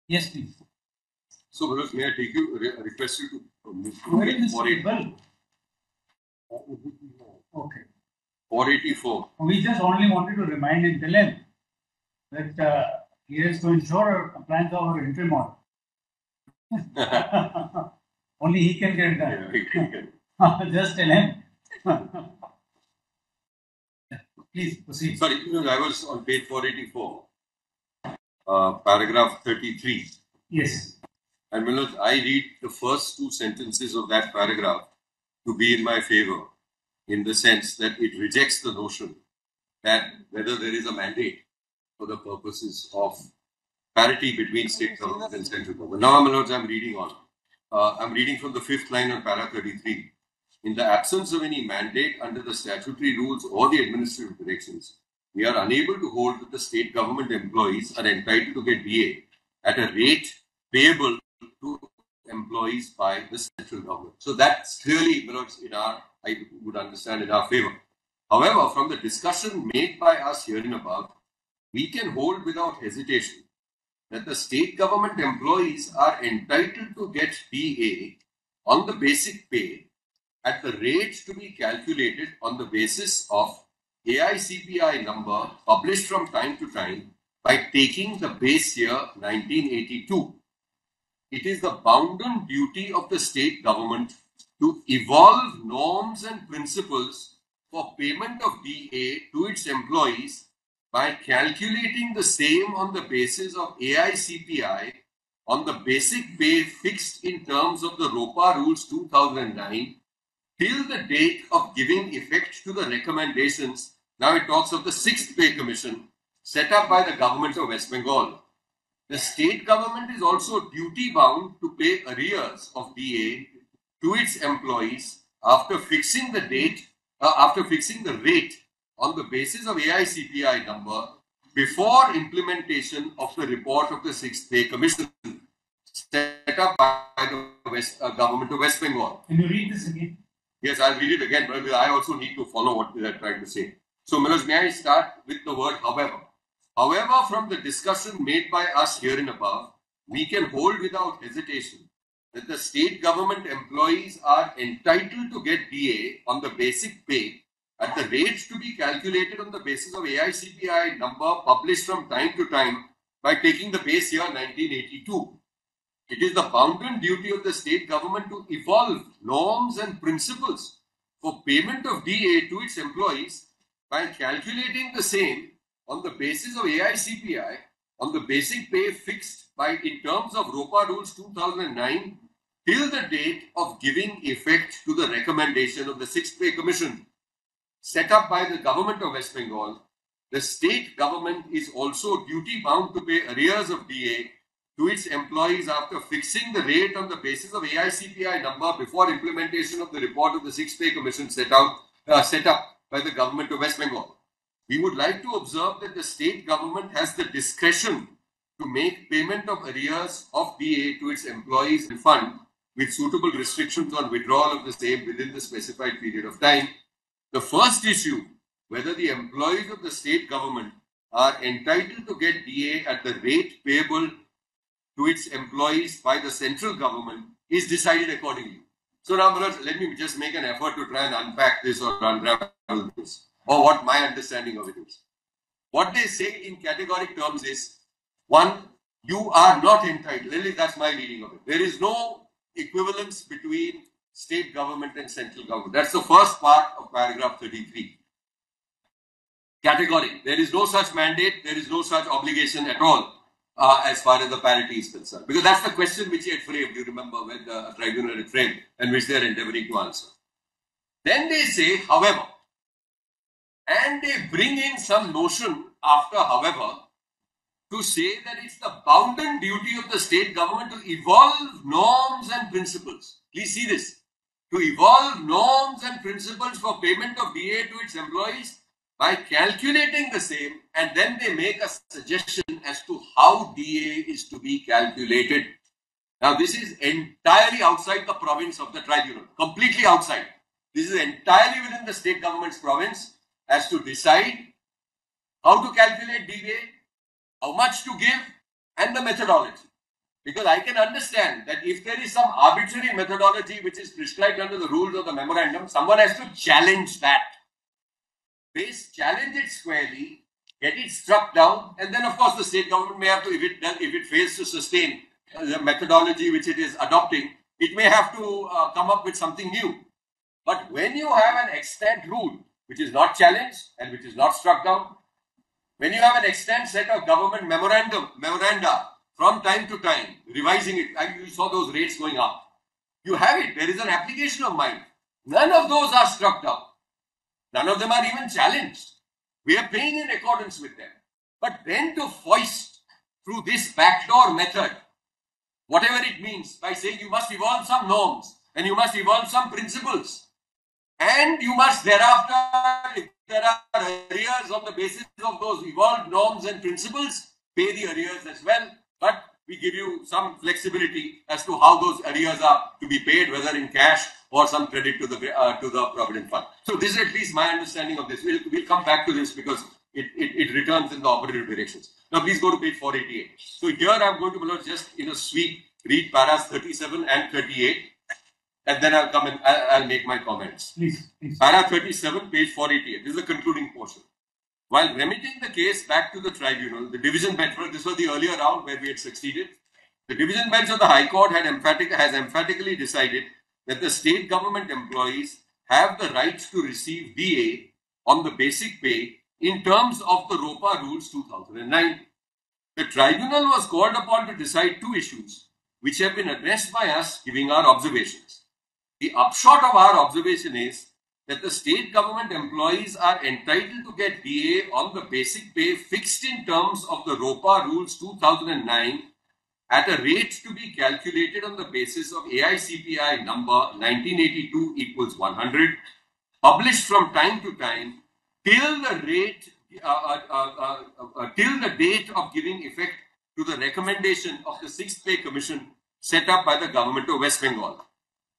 F: Yes, please.
G: So, Manoj, may I take you, request you to move to
F: Where is this
G: 484.
F: Okay.
G: 484.
F: We just only wanted to remind and tell him that he has to ensure compliance of our interim order. Only he can get that. Just tell him. Please proceed.
G: Sorry, I was on page 484, paragraph 33.
F: Yes.
G: And Manoj, I read the first two sentences of that paragraph to be in my favor, in the sense that it rejects the notion that whether there is a mandate for the purposes of parity between state government and central government. Now, Manoj, I'm reading on. I'm reading from the fifth line on para 33. In the absence of any mandate under the statutory rules or the administrative directions, we are unable to hold that the state government employees are entitled to get DA at a rate payable to employees by the central government. So that's clearly, I would understand, in our favor. However, from the discussion made by us herein above, we can hold without hesitation that the state government employees are entitled to get DA on the basic pay at the rates to be calculated on the basis of AICPI number published from time to time by taking the base year 1982. It is the bounden duty of the state government to evolve norms and principles for payment of DA to its employees by calculating the same on the basis of AICPI on the basic pay fixed in terms of the ROPA Rules 2009 till the date of giving effect to the recommendations. Now it talks of the 6th Pay Commission set up by the government of West Bengal. The state government is also duty bound to pay arrears of DA to its employees after fixing the rate on the basis of AICPI number before implementation of the report of the 6th Pay Commission set up by the government of West Bengal.
F: Can you read this again?
G: Yes, I'll read it again, but I also need to follow what they are trying to say. So, Manoj, may I start with the word however? However, from the discussion made by us here and above, we can hold without hesitation that the state government employees are entitled to get DA on the basic pay at the rates to be calculated on the basis of AICPI number published from time to time by taking the base year 1982. It is the bounden duty of the state government to evolve norms and principles for payment of DA to its employees by calculating the same on the basis of AICPI on the basic pay fixed by in terms of ROPA Rules 2009 till the date of giving effect to the recommendation of the 6th Pay Commission set up by the government of West Bengal. The state government is also duty bound to pay arrears of DA to its employees after fixing the rate on the basis of AICPI number before implementation of the report of the 6th Pay Commission set up by the government of West Bengal. We would like to observe that the state government has the discretion to make payment of arrears of DA to its employees and fund with suitable restrictions on withdrawal of the same within the specified period of time. The first issue, whether the employees of the state government are entitled to get DA at the rate payable to its employees by the central government, is decided accordingly. So now, let me just make an effort to try and unpack this or unravel this, or what my understanding of it is. What they say in categoric terms is, one, you are not entitled, at least that's my reading of it. There is no equivalence between state government and central government. That's the first part of paragraph 33. Categoric. There is no such mandate, there is no such obligation at all as far as the parity is concerned. Because that's the question which he had framed, you remember, when the tribunal had framed, and which they are endeavoring to answer. Then they say, however, and they bring in some notion after however, to say that it's the bounden duty of the state government to evolve norms and principles. Please see this. To evolve norms and principles for payment of DA to its employees by calculating the same, and then they make a suggestion as to how DA is to be calculated. Now, this is entirely outside the province of the tribunal, completely outside. This is entirely within the state government's province as to decide how to calculate DA, how much to give, and the methodology. Because I can understand that if there is some arbitrary methodology which is prescribed under the rules of the memorandum, someone has to challenge that. Challenge it squarely, get it struck down, and then of course the state government may have to, if it fails to sustain the methodology which it is adopting, it may have to come up with something new. But when you have an extant rule which is not challenged and which is not struck down, when you have an extant set of government memoranda from time to time, revising it, and you saw those rates going up, you have it, there is an application of mind. None of those are struck down. None of them are even challenged. We are paying in accordance with them. But then to foist through this backdoor method, whatever it means, by saying you must evolve some norms and you must evolve some principles, and you must thereafter, if there are arrears on the basis of those evolved norms and principles, pay the arrears as well. But we give you some flexibility as to how those arrears are to be paid, whether in cash or some credit to the Provident Fund. So this is at least my understanding of this. We'll come back to this because it returns in the operative directions. Now please go to page 488. So here I'm going to just in a sweep read paras 37 and 38, and then I'll come and I'll make my comments.
F: Please.
G: Para 37, page 488. This is the concluding portion. While remitting the case back to the tribunal, the division bench, this was the earlier round where we had succeeded, the division bench of the High Court has emphatically decided that the state government employees have the right to receive DA on the basic pay in terms of the ROPA Rules 2009. The tribunal was called upon to decide two issues which have been addressed by us giving our observations. The upshot of our observation is that the state government employees are entitled to get DA on the basic pay fixed in terms of the ROPA Rules 2009 at a rate to be calculated on the basis of AICPI number 1982 equals 100, published from time to time till the rate till the date of giving effect to the recommendation of the 6th Pay Commission set up by the government of West Bengal.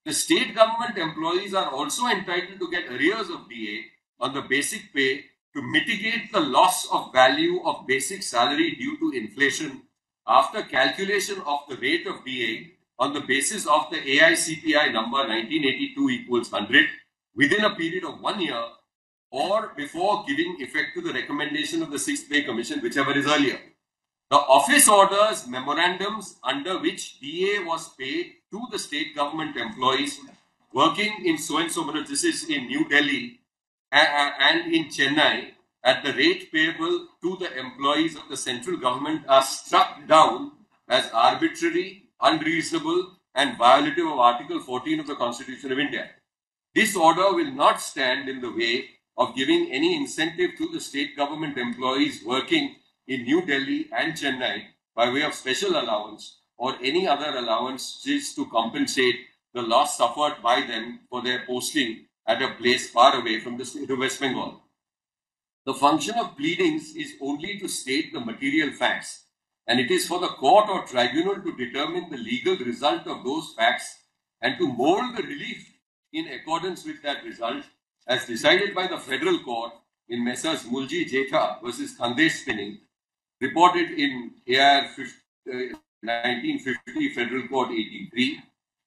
G: The state government employees are also entitled to get arrears of DA on the basic pay to mitigate the loss of value of basic salary due to inflation after calculation of the rate of DA on the basis of the AICPI number 1982 equals 100 within a period of 1 year or before giving effect to the recommendation of the 6th Pay Commission, whichever is earlier. The office orders, memorandums under which DA was paid to the state government employees working in so-and-so, this is in New Delhi and in Chennai, at the rate payable to the employees of the central government are struck down as arbitrary, unreasonable and violative of Article 14 of the Constitution of India. This order will not stand in the way of giving any incentive to the state government employees working in New Delhi and Chennai by way of special allowance or any other allowances to compensate the loss suffered by them for their posting at a place far away from the state of West Bengal. The function of pleadings is only to state the material facts, and it is for the court or tribunal to determine the legal result of those facts and to mold the relief in accordance with that result as decided by the federal court in Messrs. Mulji Jetha versus Khandesh Spinning, reported in AR 1950 Federal Court 83.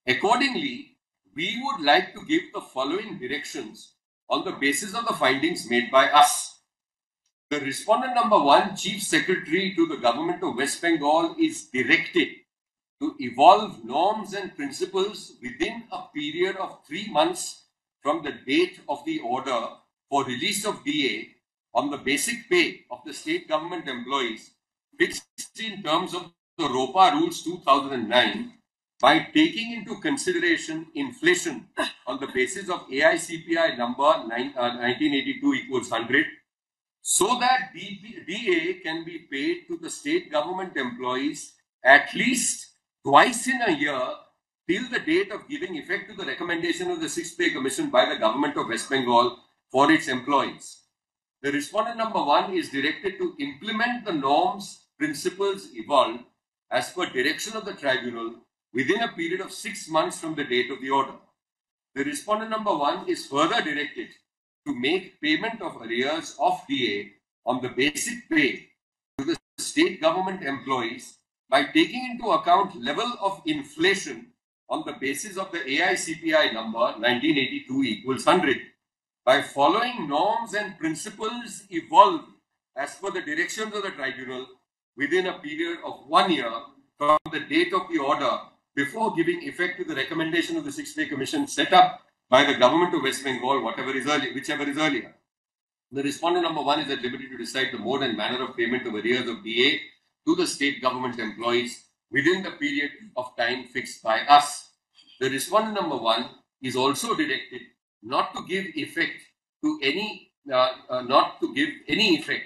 G: Accordingly, we would like to give the following directions on the basis of the findings made by us. The respondent number 1, Chief Secretary to the Government of West Bengal, is directed to evolve norms and principles within a period of 3 months from the date of the order for release of DA on the basic pay of the state government employees fixed in terms of the ROPA Rules 2009 by taking into consideration inflation on the basis of AICPI number 1982 equals 100 so that DA can be paid to the state government employees at least twice in a year till the date of giving effect to the recommendation of the 6th Pay Commission by the government of West Bengal for its employees. The respondent number 1 is directed to implement the norms, principles evolved as per direction of the tribunal within a period of 6 months from the date of the order. The respondent number 1 is further directed to make payment of arrears of DA on the basic pay to the state government employees by taking into account level of inflation on the basis of the AICPI number 1982 equals 100 by following norms and principles evolved as per the directions of the tribunal within a period of 1 year from the date of the order before giving effect to the recommendation of the 6th Pay Commission set up by the government of West Bengal, whichever is earlier. The respondent number 1 is at liberty to decide the mode and manner of payment of arrears of DA to the state government employees within the period of time fixed by us. The respondent number 1 is also directed not to give effect to any effect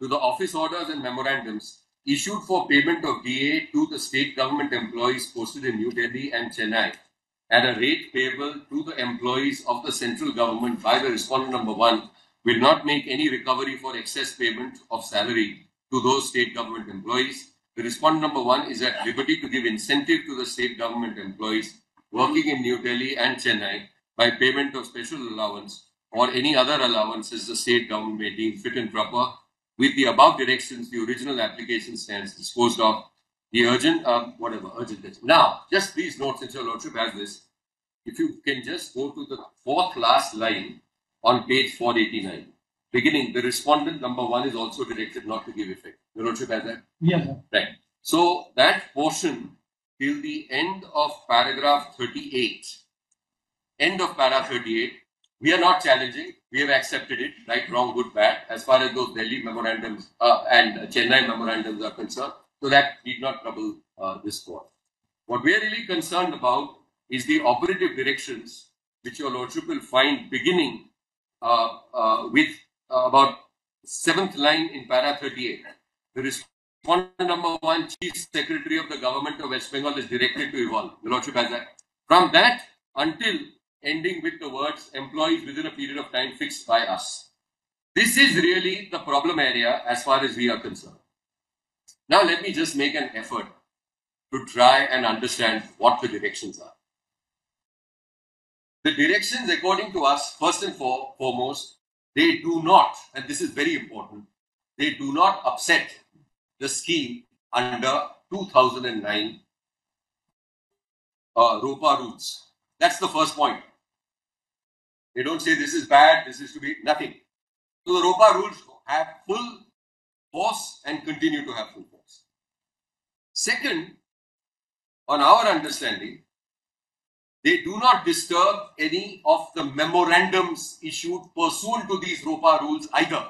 G: to the office orders and memorandums issued for payment of DA to the state government employees posted in New Delhi and Chennai at a rate payable to the employees of the central government by the respondent number 1 will not make any recovery for excess payment of salary to those state government employees. The respondent number 1 is at liberty to give incentive to the state government employees working in New Delhi and Chennai by payment of special allowance or any other allowances the state government may deem fit and proper. With the above directions, the original application stands disposed of. The urgent. Now, just please note, since your lordship has this, if you can just go to the 4th last line on page 489. Beginning, the respondent number 1 is also directed not to give effect. Your lordship has that?
F: Yes, sir.
G: Right. So that portion till the end of paragraph 38. End of paragraph 38. We are not challenging. We have accepted it. Right, wrong, good, bad. As far as those Delhi memorandums and Chennai memorandums are concerned. So that need not trouble this court. What we are really concerned about is the operative directions which your lordship will find beginning with about 7th line in para 38. The respondent number 1, Chief Secretary of the Government of West Bengal, is directed to evolve. Your lordship has that. From that until ending with the words employees within a period of time fixed by us. This is really the problem area as far as we are concerned. Now let me just make an effort to try and understand what the directions are. The directions, according to us, first and foremost, they do not, and this is very important, they do not upset the scheme under 2009 ROPA rules. That's the first point. They don't say this is bad, this is to be nothing. So the ROPA rules have full force and continue to have full force. Second, on our understanding, they do not disturb any of the memorandums issued pursuant to these ROPA rules either.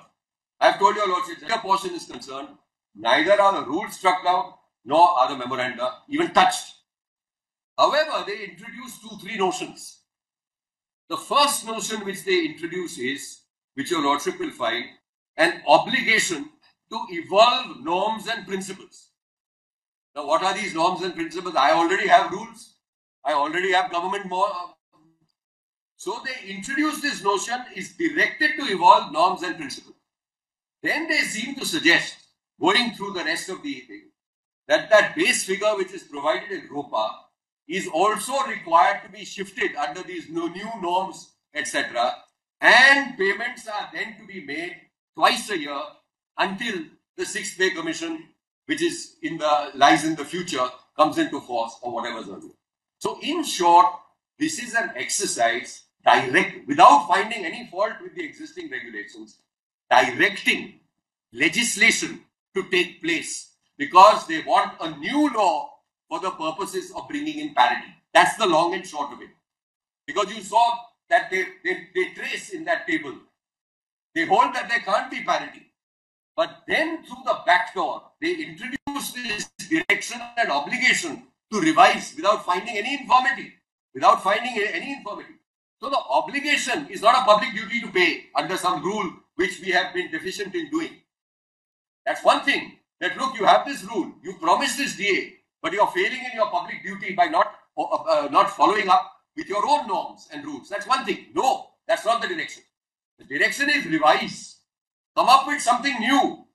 G: I have told you, Lordship, the portion is concerned, neither are the rules struck down, nor are the memoranda even touched. However, they introduce three notions. The first notion which they introduce is, which your Lordship will find, an obligation to evolve norms and principles. Now, what are these norms and principles? I already have rules. I already have government more. So they introduce this notion is directed to evolve norms and principles. Then they seem to suggest, going through the rest of the thing, that that base figure which is provided in ROPA is also required to be shifted under these new norms, etc. And payments are then to be made twice a year until the Sixth Pay Commission, which is lies in the future, comes into force or whatever's earlier. So in short, this is an exercise without finding any fault with the existing regulations, directing legislation to take place because they want a new law for the purposes of bringing in parity. That's the long and short of it. Because you saw that they trace in that table, they hold that there can't be parity. But then through the back door, they introduce this direction and obligation to revise without finding any infirmity. So the obligation is not a public duty to pay under some rule which we have been deficient in doing. That's one thing. That look, you have this rule, you promised this DA, but you are failing in your public duty by not following up with your own norms and rules. That's one thing. No, that's not the direction. The direction is revise. Come up with something new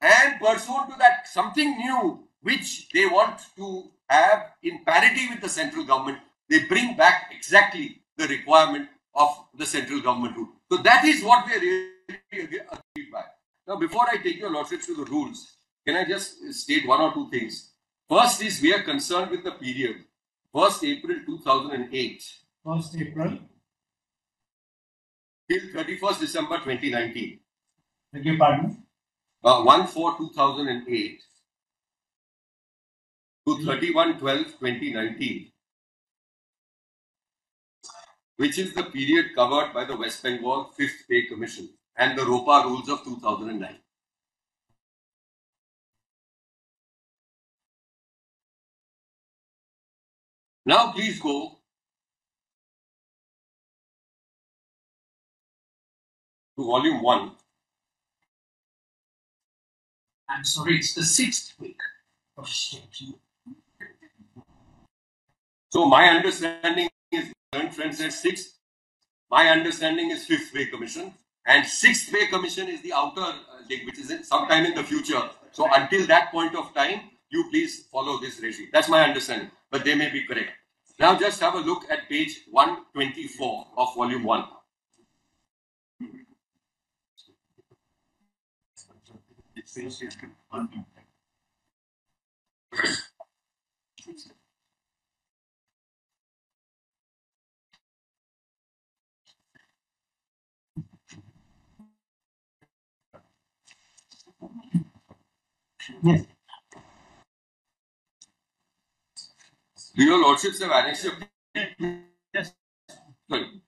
G: and pursuant to that something new which they want to have in parity with the central government, they bring back exactly the requirement of the central government rule. So that is what we are really agreed by. Now, before I take your Lordships to the rules, can I just state one or two things? First is we are concerned with the period 1st April 2008
F: 1st April
G: till 31st December 2019.
F: Beg your pardon?
G: 1/4/2008 to 31/12/2019, which is the period covered by the West Bengal 5th Pay Commission and the ROPA rules of 2009. Now please go to volume 1.
U: I'm sorry, it's the 6th week of state.
G: So my understanding is, friends said 6th. My understanding is 5th Pay Commission, and 6th Pay Commission is the outer link, which is sometime in the future. So until that point of time, you please follow this regime. That's my understanding, but they may be correct. Now just have a look at page 124 of volume 1.
F: Yes.
G: Do your Lordships have annexed your...
F: Yes.
G: Sorry.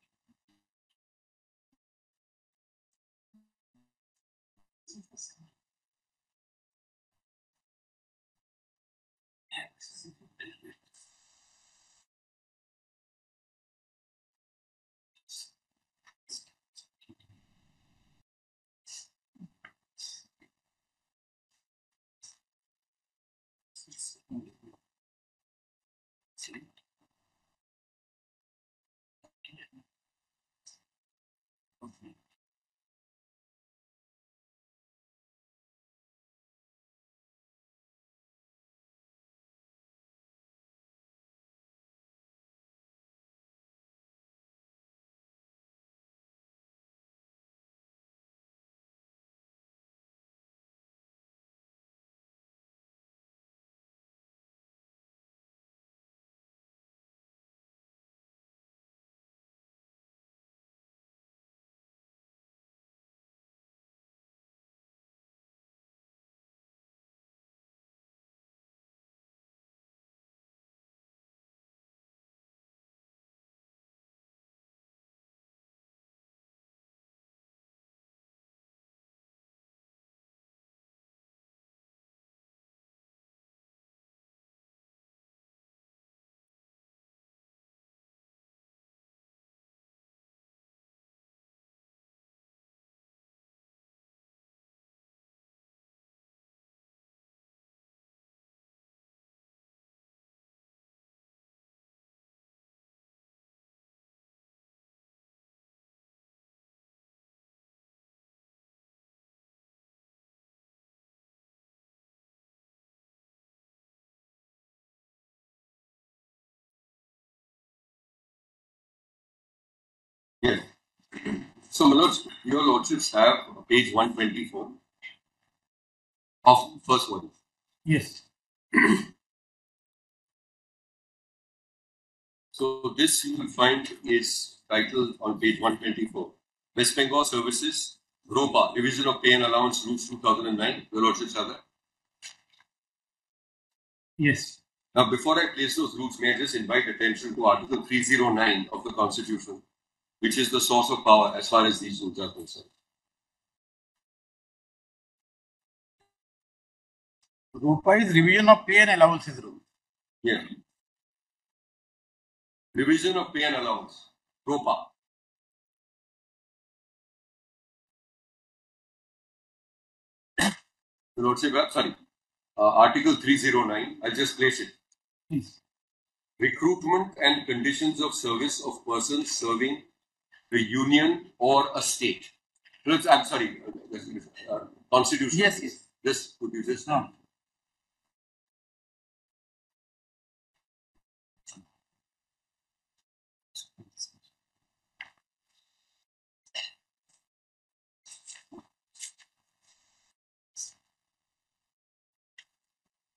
G: Yes. So, my lords, your lordships have page 124 of first one.
F: Yes.
G: So, this you will find is titled on page 124. West Bengal Services, ROPA, Division of Pay and Allowance Rules 2009. Your lordships have that?
F: Yes.
G: Now, before I place those rules, may I just invite attention to Article 309 of the Constitution, which is the source of power as far as these rules are concerned.
E: ROPA is revision of pay and allowances rule.
G: Yeah. Revision of pay and allowance, ROPA. Sorry, Article 309, I'll just place it.
F: Please.
G: Recruitment and conditions of service of persons serving the union or a state. I'm sorry, Constitution.
E: Yes, yes.
G: Just, could you just...
E: No.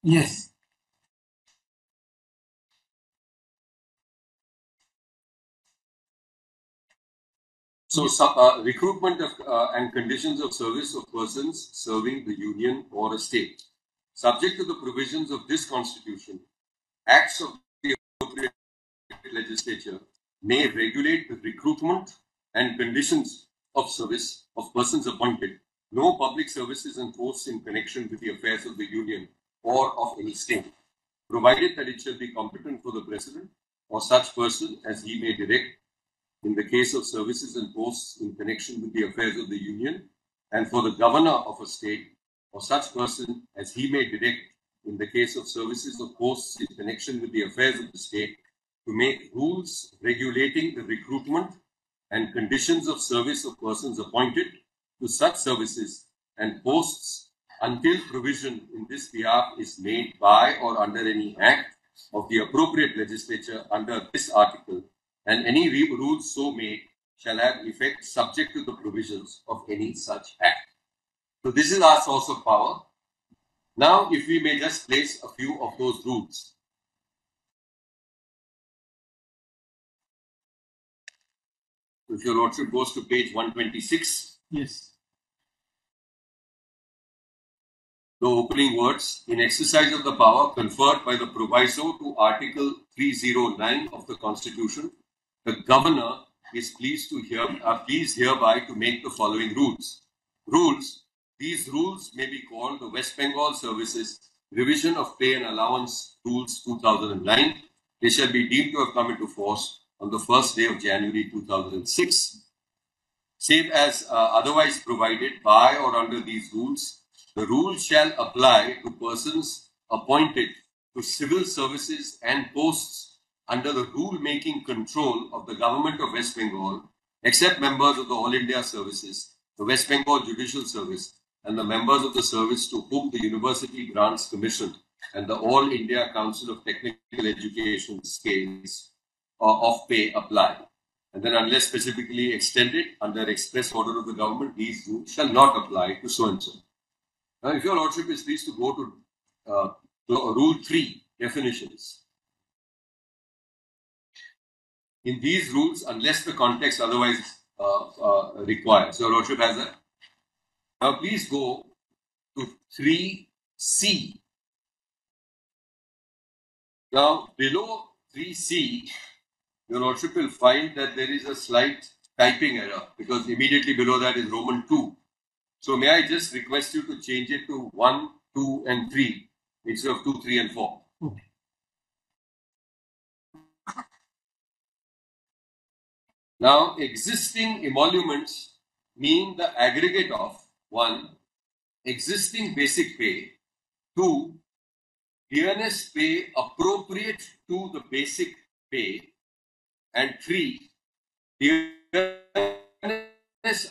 E: Yes.
G: So, recruitment of and conditions of service of persons serving the union or a state. Subject to the provisions of this Constitution, acts of the appropriate legislature may regulate the recruitment and conditions of service of persons appointed. No public services and posts in connection with the affairs of the union or of any state, provided that it shall be competent for the president or such person as he may direct in the case of services and posts in connection with the affairs of the union, and for the governor of a state or such person as he may direct in the case of services or posts in connection with the affairs of the state, to make rules regulating the recruitment and conditions of service of persons appointed to such services and posts until provision in this behalf is made by or under any act of the appropriate legislature under this article, and any rules so made shall have effect subject to the provisions of any such act. So this is our source of power. Now, if we may just place a few of those rules. If your lordship goes to page 126.
F: Yes.
G: The opening words, in exercise of the power conferred by the proviso to Article 309 of the Constitution, the governor is pleased hereby to make the following rules. These rules may be called the West Bengal Services Revision of Pay and Allowance Rules 2009. They shall be deemed to have come into force on the first day of January 2006. Save as otherwise provided by or under these rules, the rules shall apply to persons appointed to civil services and posts under the rule-making control of the Government of West Bengal, except members of the All India Services, the West Bengal Judicial Service, and the members of the service to whom the University Grants Commission and the All India Council of Technical Education scales of pay apply. And then unless specifically extended under express order of the government, these rules shall not apply to so-and-so. Now, if your lordship is pleased to go to Rule 3, definitions. In these rules, unless the context otherwise requires. Your lordship has that. Now, please go to 3C. Now, below 3C, your lordship will find that there is a slight typing error because immediately below that is Roman 2. So may I just request you to change it to 1, 2, and 3 instead of 2, 3, and 4.
F: Okay.
G: Now, existing emoluments mean the aggregate of 1, existing basic pay, 2, dearness pay appropriate to the basic pay, and 3, dearness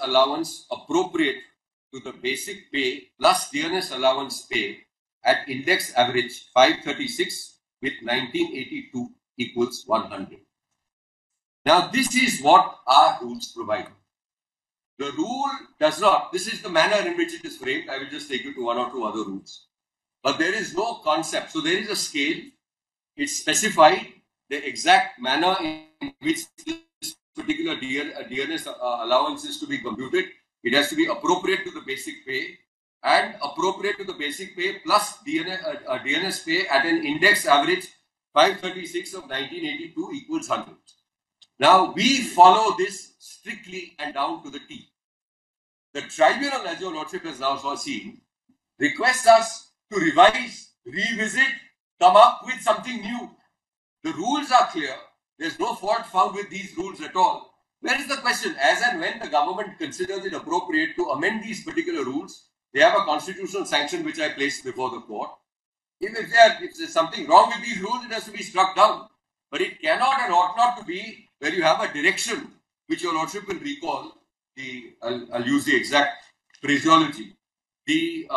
G: allowance appropriate to the basic pay plus dearness allowance pay at index average 536 with 1982 equals 100. Now, this is what our rules provide. The rule does not. This is the manner in which it is framed. I will just take you to one or two other rules. But there is no concept. So there is a scale. It's specified the exact manner in which this particular DNS allowance is to be computed. It has to be appropriate to the basic pay and appropriate to the basic pay plus DNS pay at an index average 536 of 1982 equals 100. Now, we follow this strictly and down to the T. The tribunal, as your lordship has now seen, requests us to revise, revisit, come up with something new. The rules are clear. There's no fault found with these rules at all. Where is the question? As and when the government considers it appropriate to amend these particular rules, they have a constitutional sanction which I placed before the court. If there's something wrong with these rules, it has to be struck down. But it cannot and ought not to be where you have a direction, which your lordship will recall. I'll use the exact phraseology. The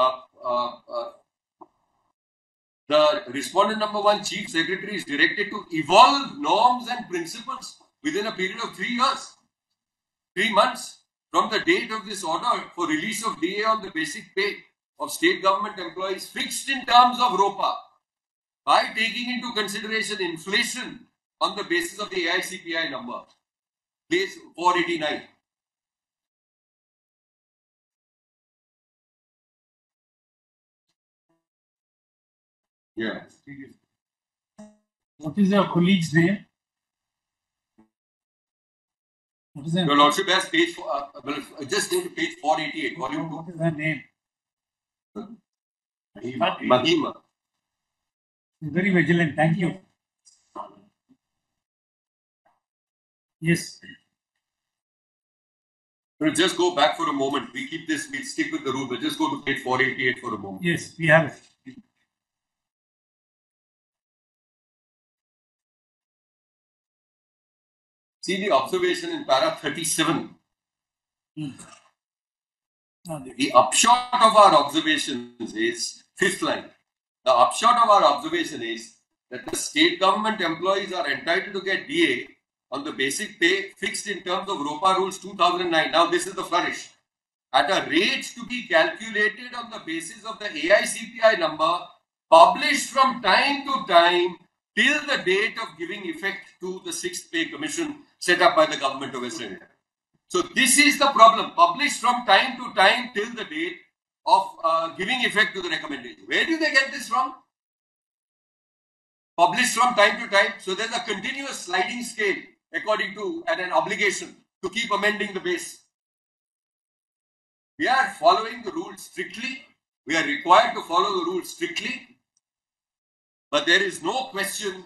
G: respondent number 1, Chief Secretary, is directed to evolve norms and principles within a period of 3 years, 3 months from the date of this order for release of DA on the basic pay of state government employees fixed in terms of ROPA by taking into consideration inflation on the basis of the AICPI number, page 489. Yeah.
F: What is your colleague's name? What is her
G: Your lordship has page, just go to page 488, volume 2.
F: What is her name?
G: Mahima.
F: Very vigilant. Thank you. Yes.
G: We'll just go back for a moment. We keep this, we stick with the rule, but just go to page 488 for a moment.
F: Yes, we have it.
G: See the observation in para 37. The upshot of our observations is, 5th line. The upshot of our observation is that the state government employees are entitled to get DA on the basic pay fixed in terms of ROPA rules 2009. Now this is the flourish. At a rate to be calculated on the basis of the AICPI number published from time to time till the date of giving effect to the 6th pay commission set up by the government of West India. So this is the problem, published from time to time till the date of giving effect to the recommendation. Where do they get this from? Published from time to time. So there's a continuous sliding scale according to and an obligation to keep amending the base. We are following the rules strictly. We are required to follow the rules strictly. But there is no question .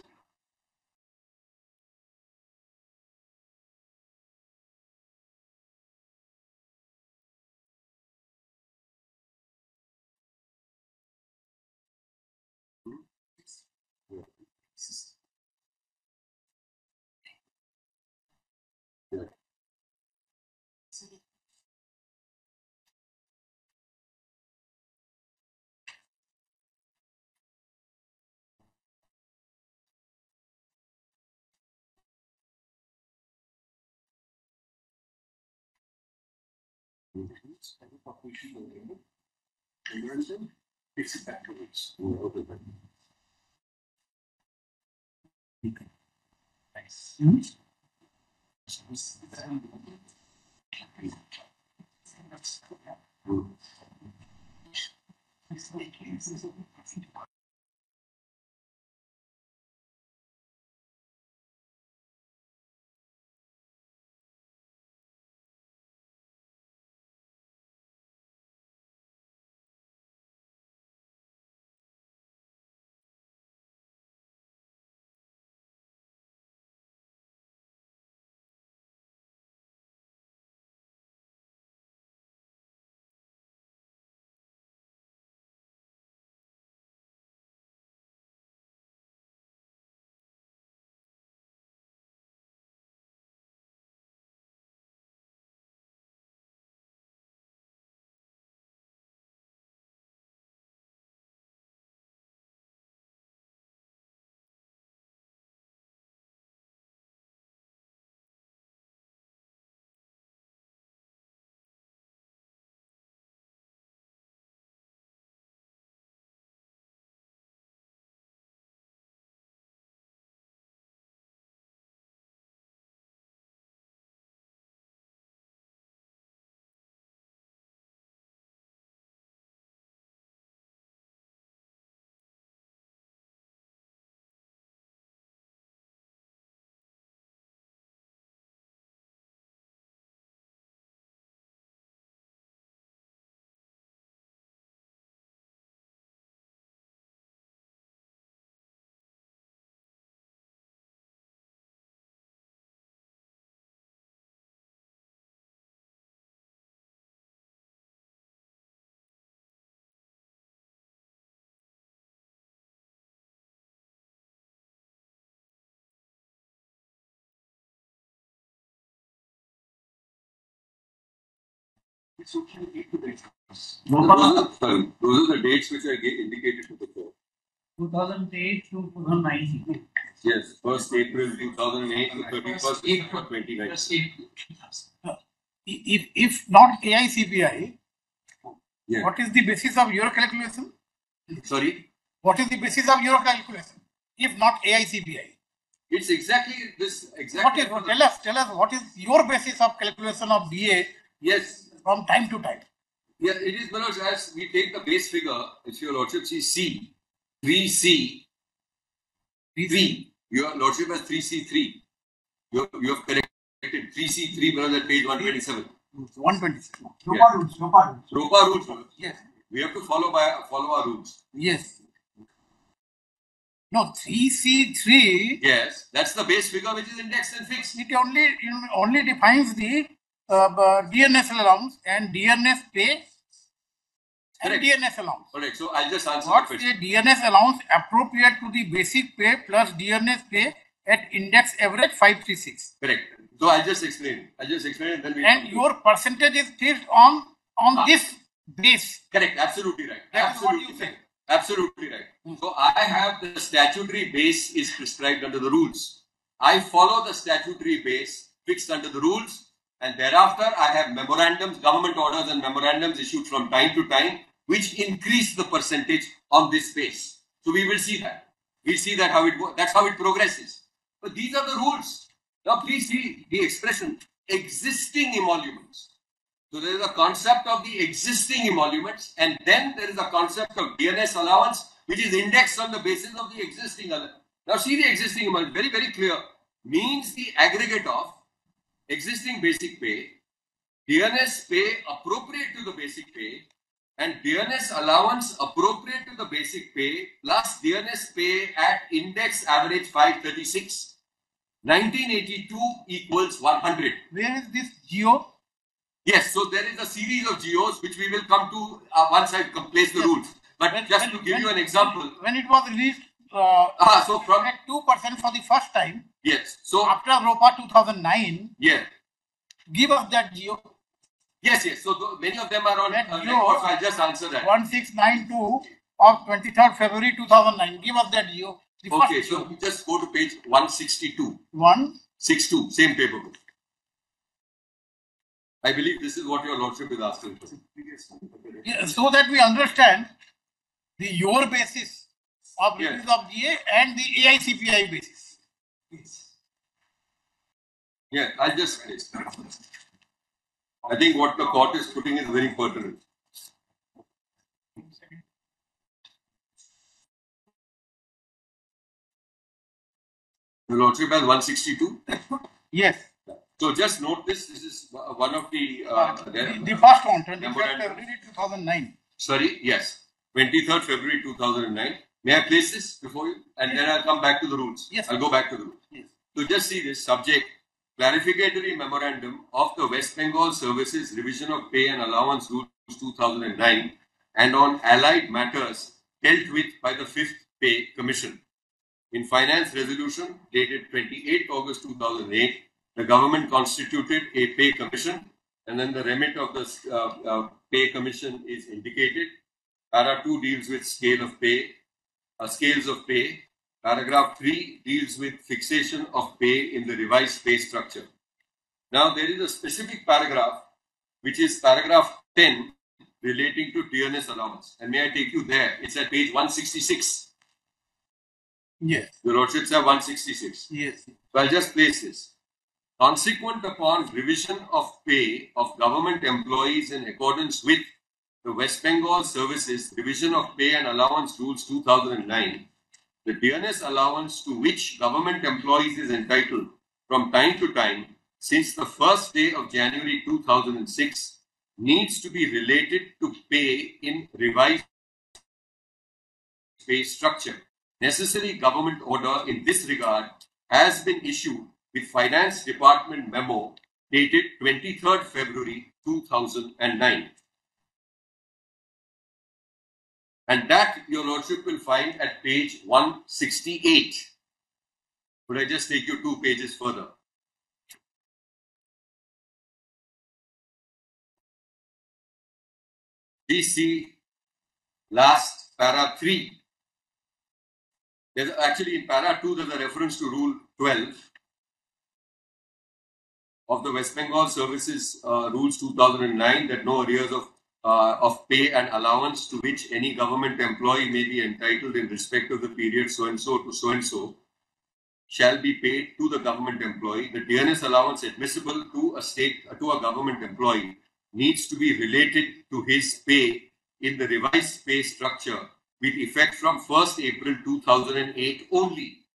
G: Those are the dates which I indicated to the court.
F: 2008 to 2019.
G: Yes, 1st April 2008 to 31st April 2019.
E: If not AICPI,
G: Yeah.
E: what is the basis of your calculation?
G: Sorry?
E: What is the basis of your calculation? If not AICPI?
G: It's exactly this.
E: Tell us what is your basis of calculation of DA?
G: Yes.
E: From time to time.
G: Yeah, it is, Manoj, as we take the base figure, if your lordship sees C, 3C, 3. Your lordship has 3C3. You have corrected 3C3, Manoj, at page 127.
E: 127.
G: ROPA rules.
E: Yes.
G: We have to follow our rules.
E: Yes. No, 3C3.
G: Yes, that's the base figure which is indexed and fixed.
E: It only defines the DNS allowance and DNS pay and DNS allowance.
G: Alright, so I'll just answer
E: What's
G: the question.
E: the DNS allowance appropriate to the basic pay plus DNS pay at index average 536?
G: Correct. So I'll just explain. And then we.
E: And your percentage is fixed on this base.
G: Correct. Absolutely right.
E: That's what you say.
G: Absolutely right. So I have the statutory base is prescribed under the rules. I follow the statutory base fixed under the rules, and thereafter I have memorandums, government orders and memorandums issued from time to time, which increase the percentage on this base. So we will see that. We'll see that how it works. That's how it progresses. But these are the rules. Now please see the expression existing emoluments. So there is a concept of the existing emoluments, and then there is a concept of DNS allowance, which is indexed on the basis of the existing allowance. Now see the existing emolument, very, very clear. Means the aggregate of existing basic pay, DNS pay appropriate to the basic pay, and DNS allowance appropriate to the basic pay, plus DNS pay at index average 536. 1982 equals 100.
E: Where is this geo?
G: Yes, so there is a series of geos which we will come to once I place the rules. But just to give you an example.
E: When it was released
G: so from
E: at 2% for the first time.
G: Yes. So
E: after ROPA 2009.
G: Yeah.
E: Give us that geo.
G: Yes, yes. So many of them are on record, so I'll just answer that.
E: 1692 of 23rd February 2009. Give us that geo.
G: Okay, so we just go to page 162.
E: 162,
G: same paper. I believe this is what your lordship is asking for.
E: Yeah, so that we understand your basis of release of GA and the AICPI basis.
G: Yeah, I'll just place. I think what the court is putting is very pertinent. Your lordship has 162?
E: Yes.
G: So just note this. This is one of the
E: first one, 23rd February 2009.
G: Sorry, yes, 23rd February 2009. May I place this before you, and then I'll come back to the rules.
E: Yes.
G: I'll go back to the rules.
E: Yes.
G: So just see this subject: clarificatory memorandum of the West Bengal Services Revision of Pay and Allowance Rules 2009, and on allied matters dealt with by the 5th Pay Commission. In Finance Resolution dated 28 August 2008. The government constituted a pay commission, and then the remit of the pay commission is indicated. Para 2 deals with scale of pay, scales of pay. Paragraph 3 deals with fixation of pay in the revised pay structure. Now there is a specific paragraph, which is paragraph 10, relating to DNS allowance. And may I take you there? It's at page 166.
E: Yes.
G: Your lordships have 166.
E: Yes.
G: So I'll just place this. Consequent upon revision of pay of government employees in accordance with the West Bengal Services Revision of Pay and Allowance Rules 2009, the DNS allowance to which government employees is entitled from time to time since the first day of January 2006 needs to be related to pay in revised pay structure. Necessary government order in this regard has been issued with Finance Department memo dated 23rd February 2009. And that your lordship will find at page 168. Could I just take you 2 pages further? Please see last para 3. There's actually in para 2 there's a reference to Rule 12 of the West Bengal Services Rules 2009 that no arrears of pay and allowance to which any government employee may be entitled in respect of the period so and so to so and so shall be paid to the government employee. The DNS allowance admissible to a government employee needs to be related to his pay in the revised pay structure with effect from 1st April 2008 only.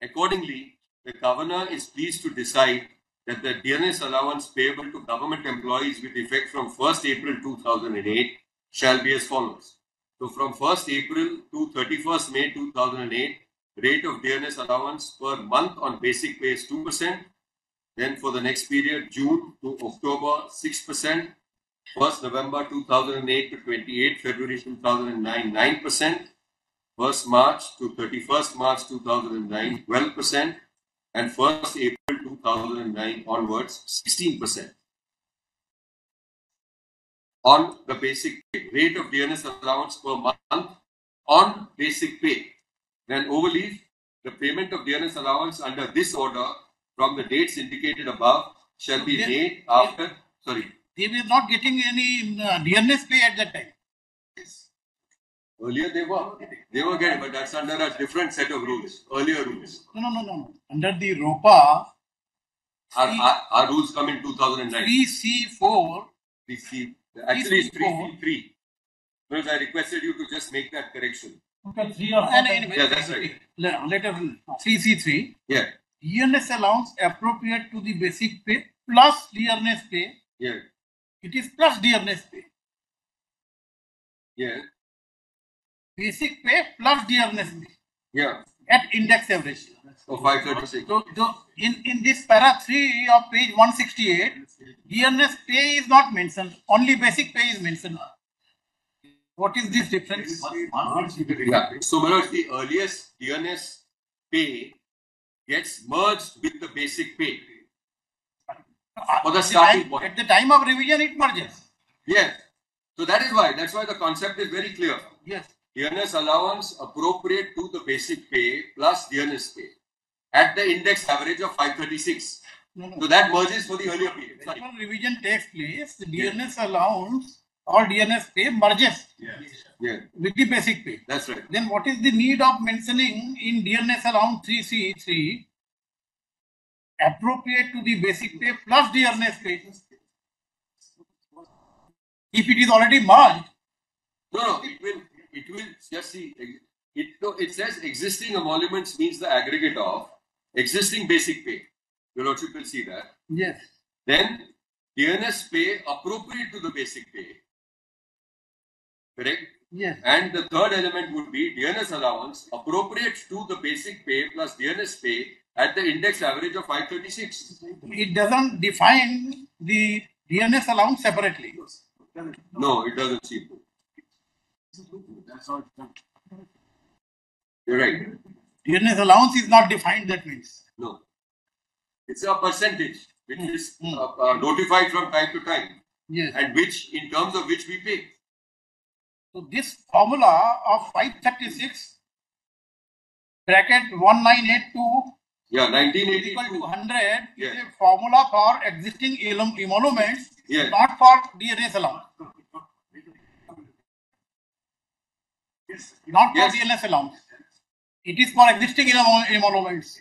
G: Accordingly, the Governor is pleased to decide that the DNS allowance payable to government employees with effect from 1st April 2008 shall be as follows. So from 1st April to 31st May 2008, rate of DNS allowance per month on basic pay is 2%. Then for the next period, June to October, 6%. 1st November 2008 to 28th February 2009, 9%. 1st March to 31st March 2009, 12%. And 1st April 2009 onwards, 16%. On the basic pay, rate of DNS allowance per month on basic pay. Then overleave, the payment of DNS allowance under this order from the dates indicated above shall be made after, sorry.
E: They were not getting any DNS pay at that time.
G: Earlier they were getting, but that's under a different set of rules, earlier rules.
E: No. Under the ROPA,
G: our rules come in 2009.
E: 3C4.
G: Actually, it's 3C3. Because I requested you to just make that correction.
E: Okay, 3 or 4. Anyway,
G: yeah, that's right.
E: Let us 3C3.
G: Yeah.
E: DNS allowance appropriate to the basic pay plus DNS pay.
G: Yeah.
E: It is plus DNS pay.
G: Yeah.
E: Basic pay plus DNS pay.
G: Yeah.
E: At index average.
G: So 536.
E: So in this para 3 of page 168, DNS pay is not mentioned. Only basic pay is mentioned. What is this difference?
G: Yeah. So, Manoj, the earliest DNS pay gets merged with the basic pay. For the starting point.
E: At the time of revision, it merges.
G: Yes. So that's why the concept is very clear.
E: Yes.
G: DNS allowance appropriate to the basic pay plus DNS pay at the index average of 536.
E: No.
G: So that merges for the earlier period.
E: When revision takes place, the DNS allowance or DNS pay merges with the basic pay.
G: That's right.
E: Then what is the need of mentioning in DNS allowance 3C3 appropriate to the basic pay plus DNS pay? If it is already merged.
G: No, it will just see. It says existing emoluments means the aggregate of existing basic pay. Your Lordship will see that.
E: Yes.
G: Then DNS pay appropriate to the basic pay. Correct?
E: Yes.
G: And the third element would be DNS allowance appropriate to the basic pay plus DNS pay at the index average of 536.
E: It doesn't define the DNS allowance separately.
G: No, it doesn't seem to. You're right.
E: DNS allowance is not defined, that means.
G: No. It's a percentage which is notified from time to time.
E: Yes.
G: And which, in terms of which we pay.
E: So this formula of 536 bracket 1982
G: yeah, 1982
E: equal to 100 is a formula for existing emoluments, not for DNS allowance. Not for DNS allowance. It is for existing emoluments.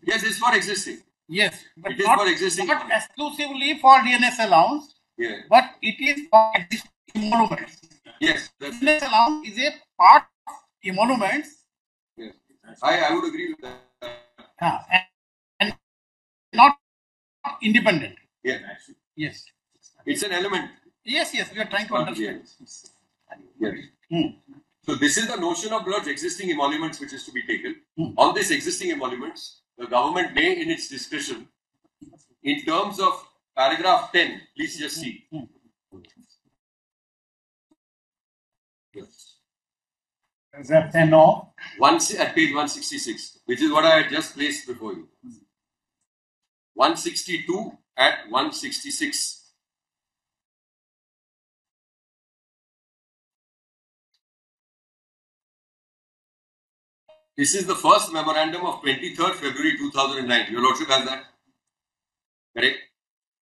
G: Yes, it's for existing.
E: Yes, but
G: it is
E: not,
G: for existing.
E: Not exclusively for DNS allowance.
G: Yeah.
E: But it is for existing emoluments.
G: Yes.
E: DNS allowance is a part of emoluments.
G: Yes. I would agree with that.
E: And not independent.
G: Yeah.
E: Yes.
G: It's an element.
E: Yes, we are trying to understand.
G: Yes. So this is the notion of large existing emoluments which is to be taken. On this existing emoluments, the government may in its discretion, in terms of paragraph 10, please just see.
F: Is that 10 or?
G: At page 166, which is what I had just placed before you. 162 at 166. This is the first memorandum of 23rd February 2009. Your Lordship has that? Correct?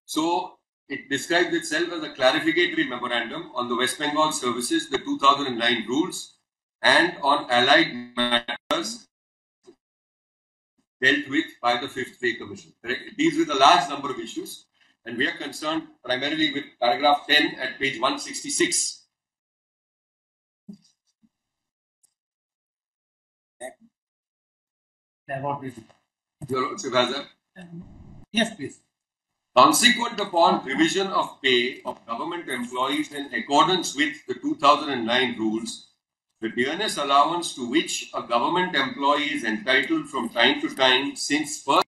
G: So, it describes itself as a clarificatory memorandum on the West Bengal services, the 2009 rules, and on allied matters dealt with by the Fifth Pay Commission. Correct? It deals with a large number of issues, and we are concerned primarily with paragraph 10 at page 166. Your Lordship has that?
E: Yes, please.
G: Consequent upon revision of pay of government employees in accordance with the 2009 rules, the dearness allowance to which a government employee is entitled from time to time since 1st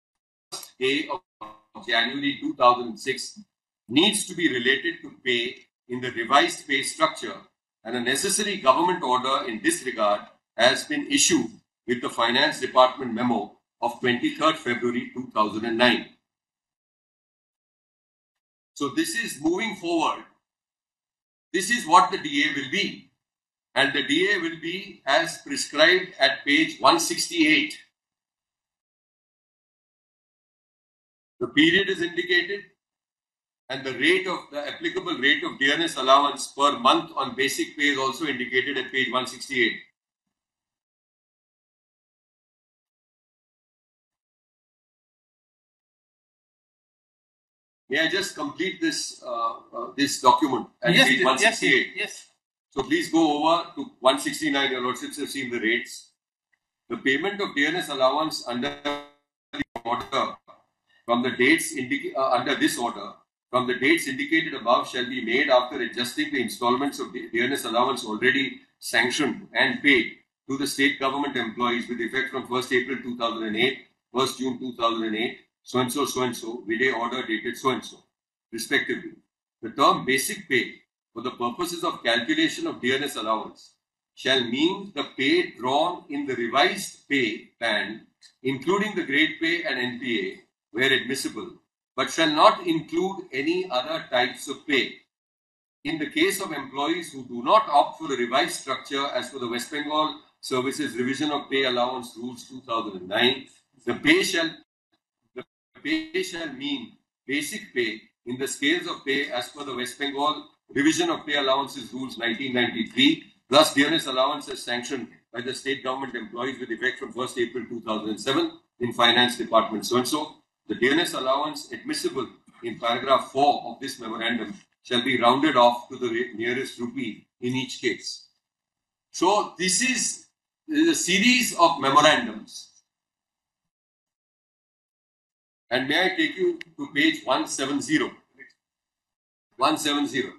G: day of January 2006 needs to be related to pay in the revised pay structure, and a necessary government order in this regard has been issued with the Finance Department memo of 23rd February 2009. So this is moving forward. This is what the DA will be. And the DA will be as prescribed at page 168. The period is indicated and the rate of the applicable rate of dearness allowance per month on basic pay is also indicated at page 168. May I just complete this this document at page 168?
E: Yes.
G: So please go over to 169. Your Lordships have seen the rates. The payment of dearness allowance under the order from the dates under this order from the dates indicated above shall be made after adjusting the installments of dearness allowance already sanctioned and paid to the state government employees with effect from 1st April 2008, 1st June 2008, so and so, Vide order dated so and so, respectively. The term basic pay for the purposes of calculation of dearness allowance shall mean the pay drawn in the revised pay band, including the grade pay and NPA, where admissible, but shall not include any other types of pay. In the case of employees who do not opt for the revised structure as per the West Bengal Services Revision of Pay Allowance Rules 2009, the pay shall mean basic pay in the scales of pay as per the West Bengal Revision of Pay Allowances Rules 1993, plus dearness allowance as sanctioned by the state government employees with effect from 1st April 2007 in Finance Department so and so. The dearness allowance admissible in paragraph 4 of this memorandum shall be rounded off to the nearest rupee in each case. So this is a series of memorandums. And may I take you to page 170? 170.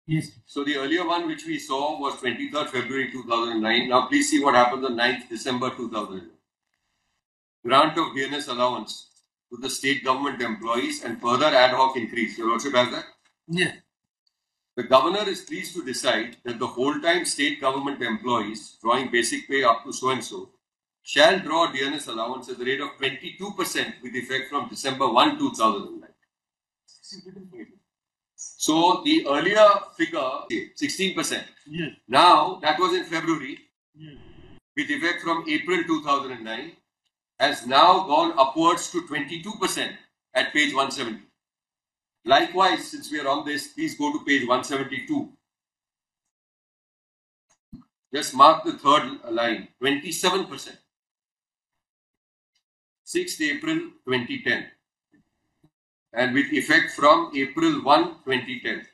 E: Yes.
G: So the earlier one which we saw was 23rd February 2009. Now please see what happened on 9th December 2009. Grant of dearness allowance to the state government employees and further ad hoc increase. Your Lordship has that?
E: Yeah.
G: The governor is pleased to decide that the whole-time state government employees drawing basic pay up to so and so shall draw dearness allowance at the rate of 22% with effect from December 1, 2009. So the earlier figure, 16%.
B: Yes.
G: Now, that was in February,
B: Yes.
G: with effect from April 2009, has now gone upwards to 22% at page 170. Likewise, since we are on this, please go to page 172. Just mark the third line, 27%. 6th April 2010. And with effect from April 1, 2010.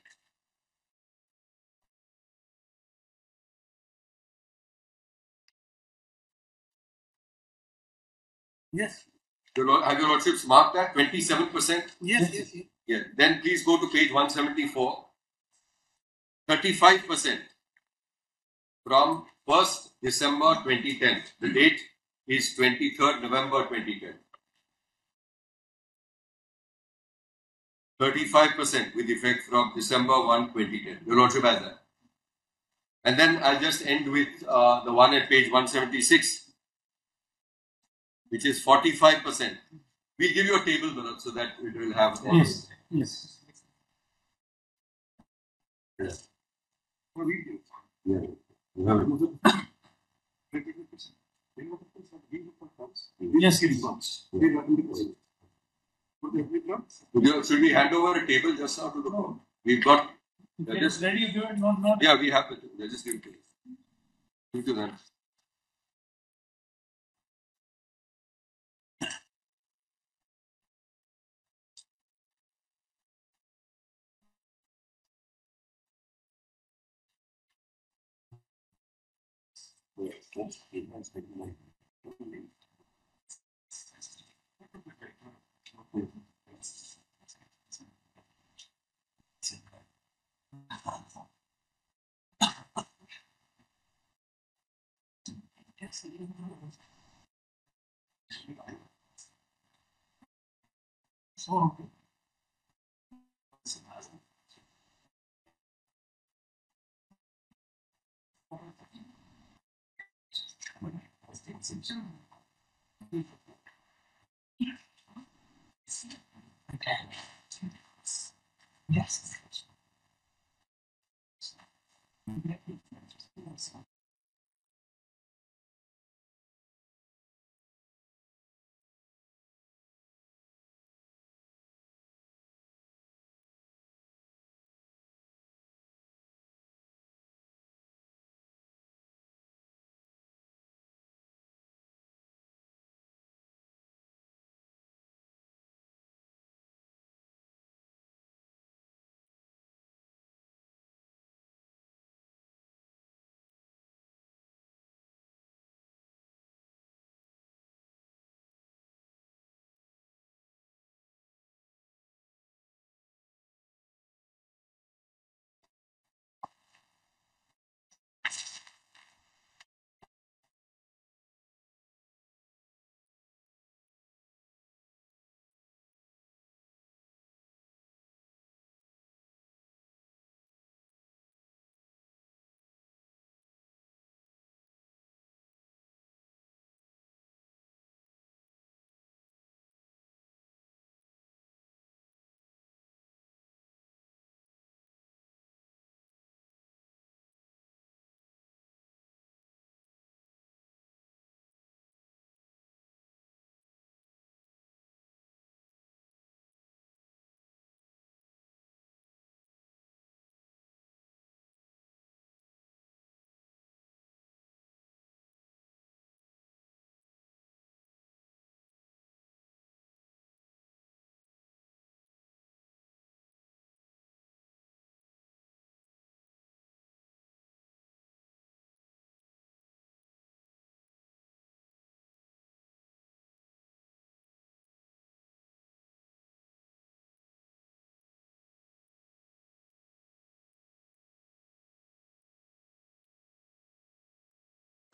E: Yes.
G: Have your Lordships marked that? 27%?
E: Yes.
G: Yeah. Then please go to page 174. 35% from 1st December 2010. The date is 23rd November 2010. 35% with effect from December 1, 2010. Your Lordship has that. And then I'll just end with the one at page 176, which is 45%. We'll give you a table, Manoj, so that it will have all
E: Yes. Yes.
G: Yeah. Yeah.
F: Just give response.
G: Should we hand over a table just now to the court? We've got.
F: Just ready, you do it, not.
G: Yeah, we have it. Let's just give it to you. Give it to them.
U: Yes.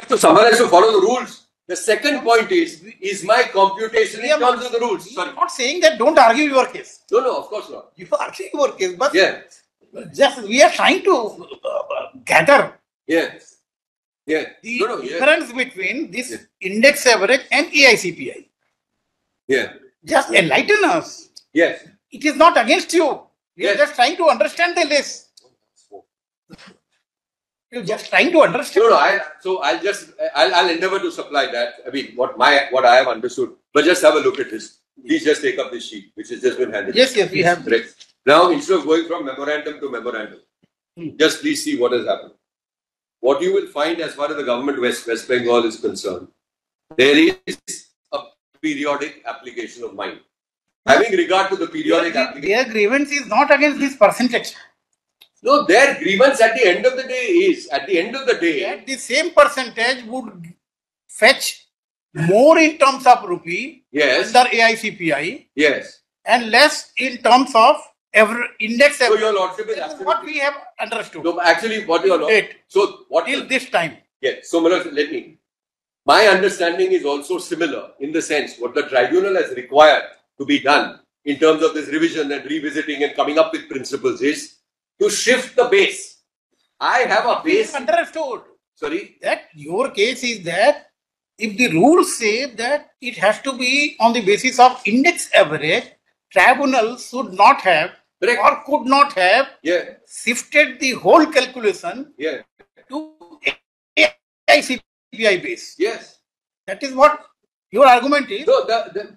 G: So someone has to follow the rules. The second point is my computation in terms of the rules.
E: Sorry. I'm not saying that don't argue your case.
G: No, of course not.
E: You are arguing your case, but
G: yeah.
E: Just we are trying to gather.
G: Yes. Yeah.
E: The difference between this index average and AICPI.
G: Yeah.
E: Just enlighten us.
G: Yes.
E: It is not against you. We are just trying to understand the list. You're just trying to understand.
G: No. I'll endeavor to supply that. I mean, what I have understood. But just have a look at this. Please just take up this sheet, which has just been handed.
E: Yes, we have.
G: Right. Now, instead of going from memorandum to memorandum, just please see what has happened. What you will find as far as the government West Bengal is concerned, there is a periodic application of mine. Having regard to the periodic application.
E: Their grievance is not against this percentage.
G: No, their grievance at the end of the day is, at the end of the day,
E: that the same percentage would fetch more in terms of rupee under AICPI.
G: Yes.
E: And less in terms of index.
G: So your lordship is absolutely
E: what we have understood.
G: No, actually, what your lordship. So what
E: till this time.
G: Yes. So let me. My understanding is also similar in the sense what the tribunal has required to be done in terms of this revision and revisiting and coming up with principles is to shift the base. I have a base.
E: Understood.
G: Sorry?
E: That your case is that if the rules say that it has to be on the basis of index average, tribunal should not have or could not have shifted the whole calculation to AICPI base.
G: Yes.
E: That is what Your argument is?
G: No,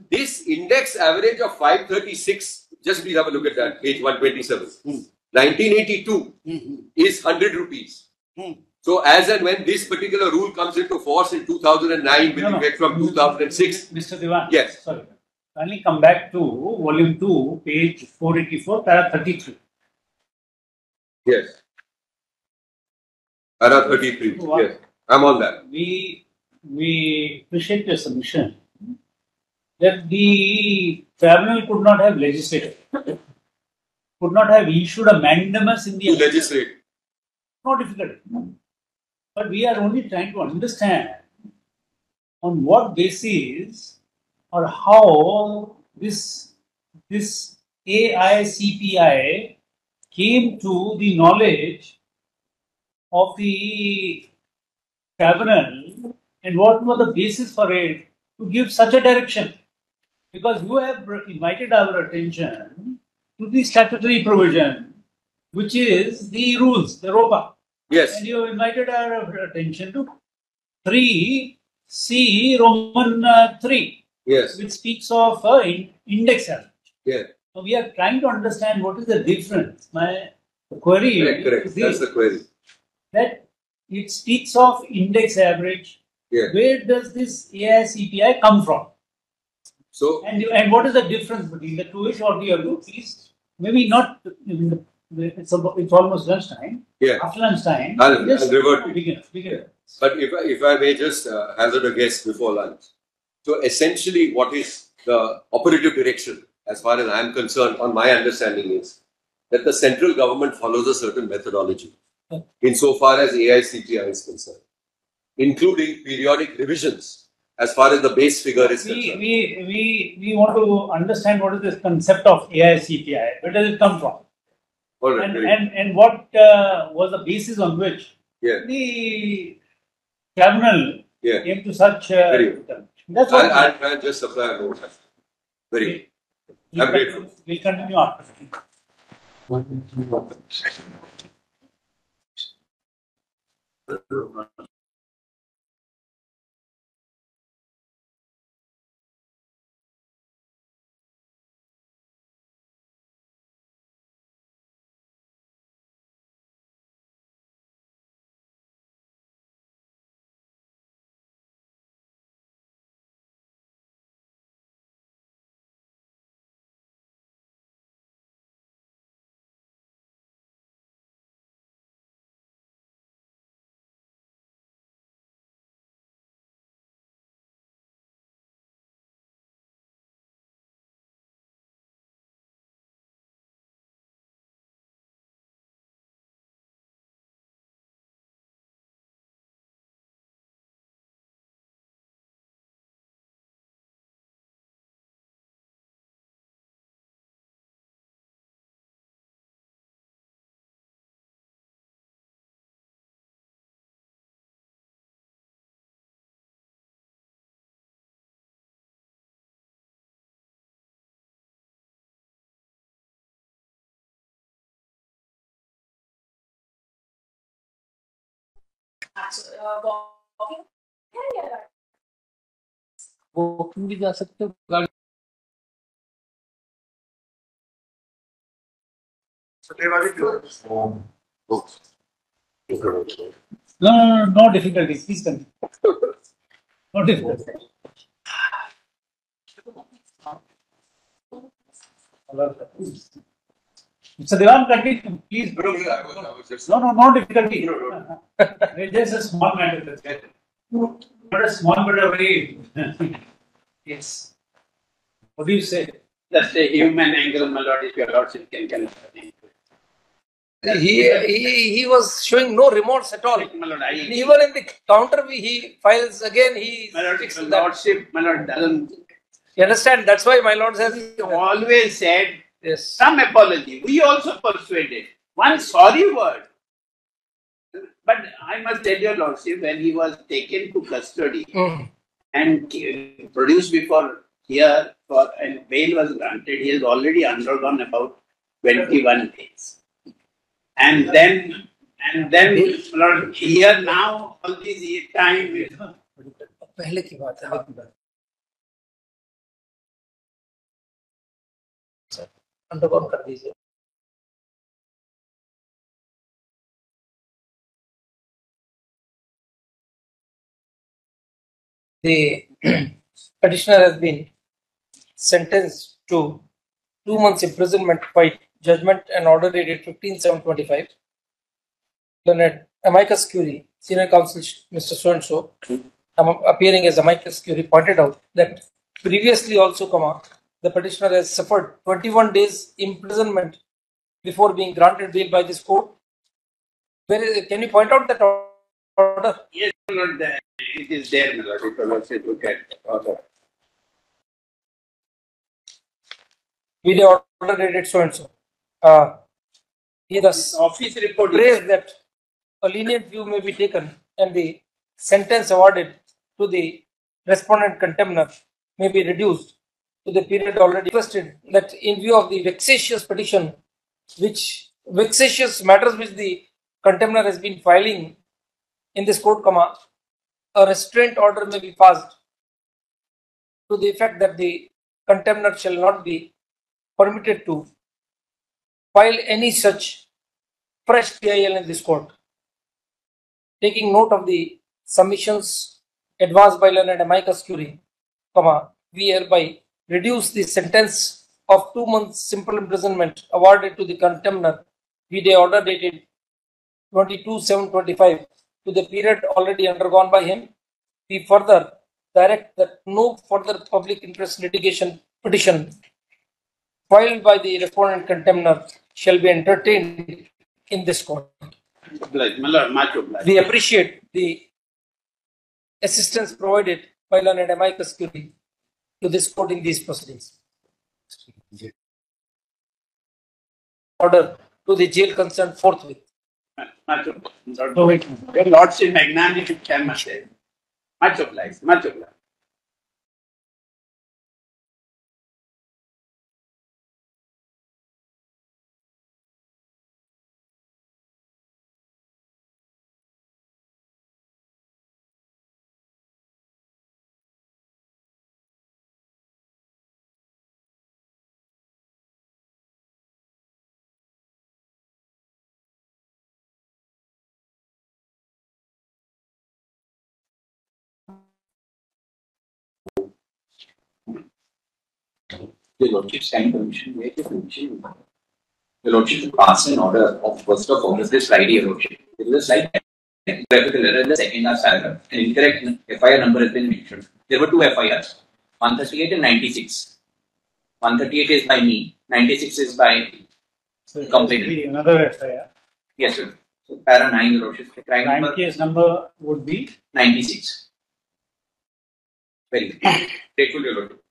G: this index average of 536, just please have a look at that, page 127. 1982 is 100 rupees. So as and when this particular rule comes into force in 2009, with effect from 2006.
F: Mr. Diwan,
G: yes.
F: Sorry. Kindly come back to volume 2, page 484, para 33.
G: Yes. Para 33. Yes. I'm on that.
F: We appreciate your submission that the tribunal could not have legislated, could not have issued a mandamus in the
G: legislate.
F: No difficulty. But we are only trying to understand on what basis or how this AICPI came to the knowledge of the tribunal and what was the basis for it to give such a direction. Because you have invited our attention to the statutory provision, which is the rules, the ROPA.
G: Yes.
F: And you have invited our attention to 3C Roman 3.
G: Yes.
F: Which speaks of index average.
G: Yes.
F: So we are trying to understand what is the difference. My query
G: correct.
F: is
G: That's the query.
F: That it speaks of index average.
G: Yes.
F: Where does this AICPI come from?
G: So
F: and what is the difference between the two? Is what we have to please maybe not. It's almost lunchtime.
G: Yeah.
F: After lunchtime.
G: I'll
F: just
G: revert.
F: Begin.
G: But if I may just hazard a guess before lunch. So essentially, what is the operative direction, as far as I am concerned, on my understanding is that the central government follows a certain methodology insofar as AICPI is concerned, including periodic revisions as far as the base figure is concerned.
F: We want to understand what is this concept of AICPI. Where does it come from?
G: All right,
F: and what was the basis on which the tribunal came to such that's what
G: I'll try and just supply a note. Very good. I'm grateful.
F: We'll continue after.
E: Walking भी जा सकते हो गाड़ी
F: No difficulties. Please continue. No difficulties. Mr. Devan, continue, please. No difficulty. It's just a small matter. Not a small, but a very. Yes. What do you say?
P: Just a human angle, my lord, if your lordship can confirm.
E: He was showing no remorse at all.
P: My lord,
E: Even in the counter, he files again.
P: My lord, the lordship, my lord, doesn't.
E: You understand? That's why my lord says.
P: He always said
E: yes.
P: Some apology. We also persuaded. One sorry word. But I must tell your lordship, when he was taken to custody and produced before here and bail was granted, he has already undergone about 21 days. And then Lord, here now all this time.
E: पहले की बात है
L: undergone कर दीजिए. The petitioner has been sentenced to 2 months imprisonment by judgment and order dated 15/7/25. Learned amicus curiae, senior counsel Mr. So and so, appearing as amicus curiae, pointed out that previously also, the petitioner has suffered 21 days imprisonment before being granted bail by this court. Can you point out that order?
P: Yes, not there. It is there, my lord. If I was to look at order.
L: With the order dated so and so. He thus
P: office report
L: praised that a lenient view may be taken and the sentence awarded to the respondent contemner may be reduced to the period already requested, that in view of the vexatious petition, vexatious matters which the contemner has been filing in this court, a restraint order may be passed to the effect that the contemner shall not be permitted to file any such fresh PIL in this court. Taking note of the submissions advanced by learned amicus curiae, we hereby reduce the sentence of 2 months simple imprisonment awarded to the contemner with the order dated 22/7/25 to the period already undergone by him. We further direct that no further public interest litigation petition filed by the respondent contemner shall be entertained in this court. We appreciate the assistance provided by learned amicus curiae to this court in these proceedings. Order to the jail concerned forthwith.
P: Your lordship magnanimity can say. Much obliged, much obliged.
V: Your Lordship's kind permission, make a permission. Your Lordship should pass an order of 1st of August this Friday, Your Lordship. There is a slight graphical error in the second last paragraph. An incorrect FIR number has been mentioned. There were two FIRs, 138 and 96. 138 is by me, 96 is by complainant.
F: Another FIR.
V: Yes, sir. So, para 9, Your Lordship. Crime
F: Crime
V: number
F: case number would be
V: 96. Very good. Grateful, Your Lordship.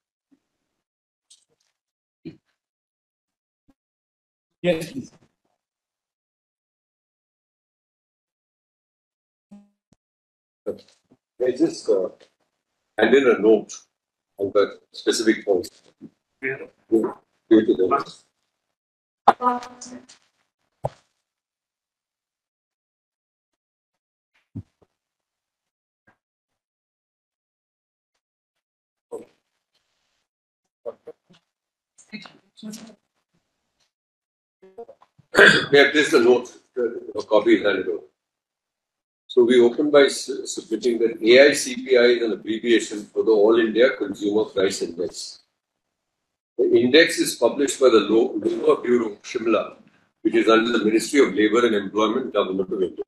F: Yes, please.
G: I just add in a note on the specific point. Give it to them. Yeah, there's the note. A copy is handed over. So we open by submitting that AICPI is an abbreviation for the All India Consumer Price Index. The index is published by the Labour Bureau, Shimla, which is under the Ministry of Labour and Employment, Government of India.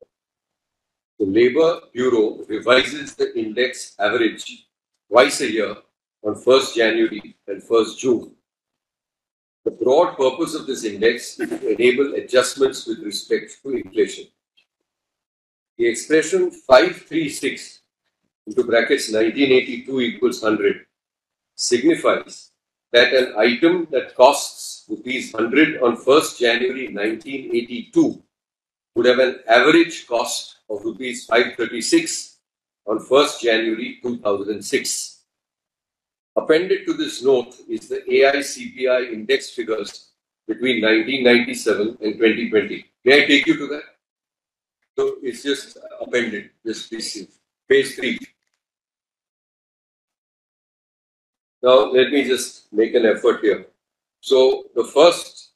G: The Labour Bureau revises the index average twice a year on 1st January and 1st June. The broad purpose of this index is to enable adjustments with respect to inflation. The expression 536 into brackets 1982 equals 100 signifies that an item that costs rupees 100 on 1st January 1982 would have an average cost of rupees 536 on 1st January 2006. Appended to this note is the AICPI index figures between 1997 and 2020. May I take you to that? So it's just appended, just page 3. Now let me just make an effort here. So the first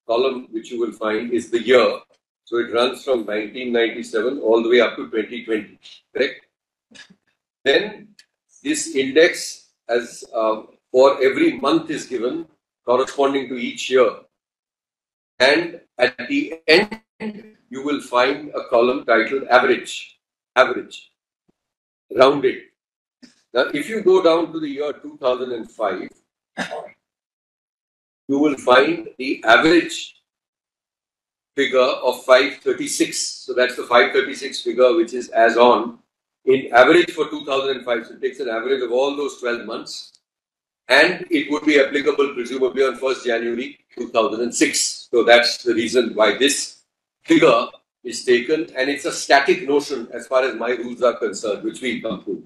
G: column which you will find is the year. So it runs from 1997 all the way up to 2020, correct? Then this index as for every month is given corresponding to each year. And at the end, you will find a column titled average, rounded. Now, if you go down to the year 2005, you will find the average figure of 536. So that's the 536 figure which is as on in average for 2005. So it takes an average of all those 12 months. And it would be applicable presumably on 1st January 2006. So that's the reason why this figure is taken, and it's a static notion as far as my rules are concerned, which we come through.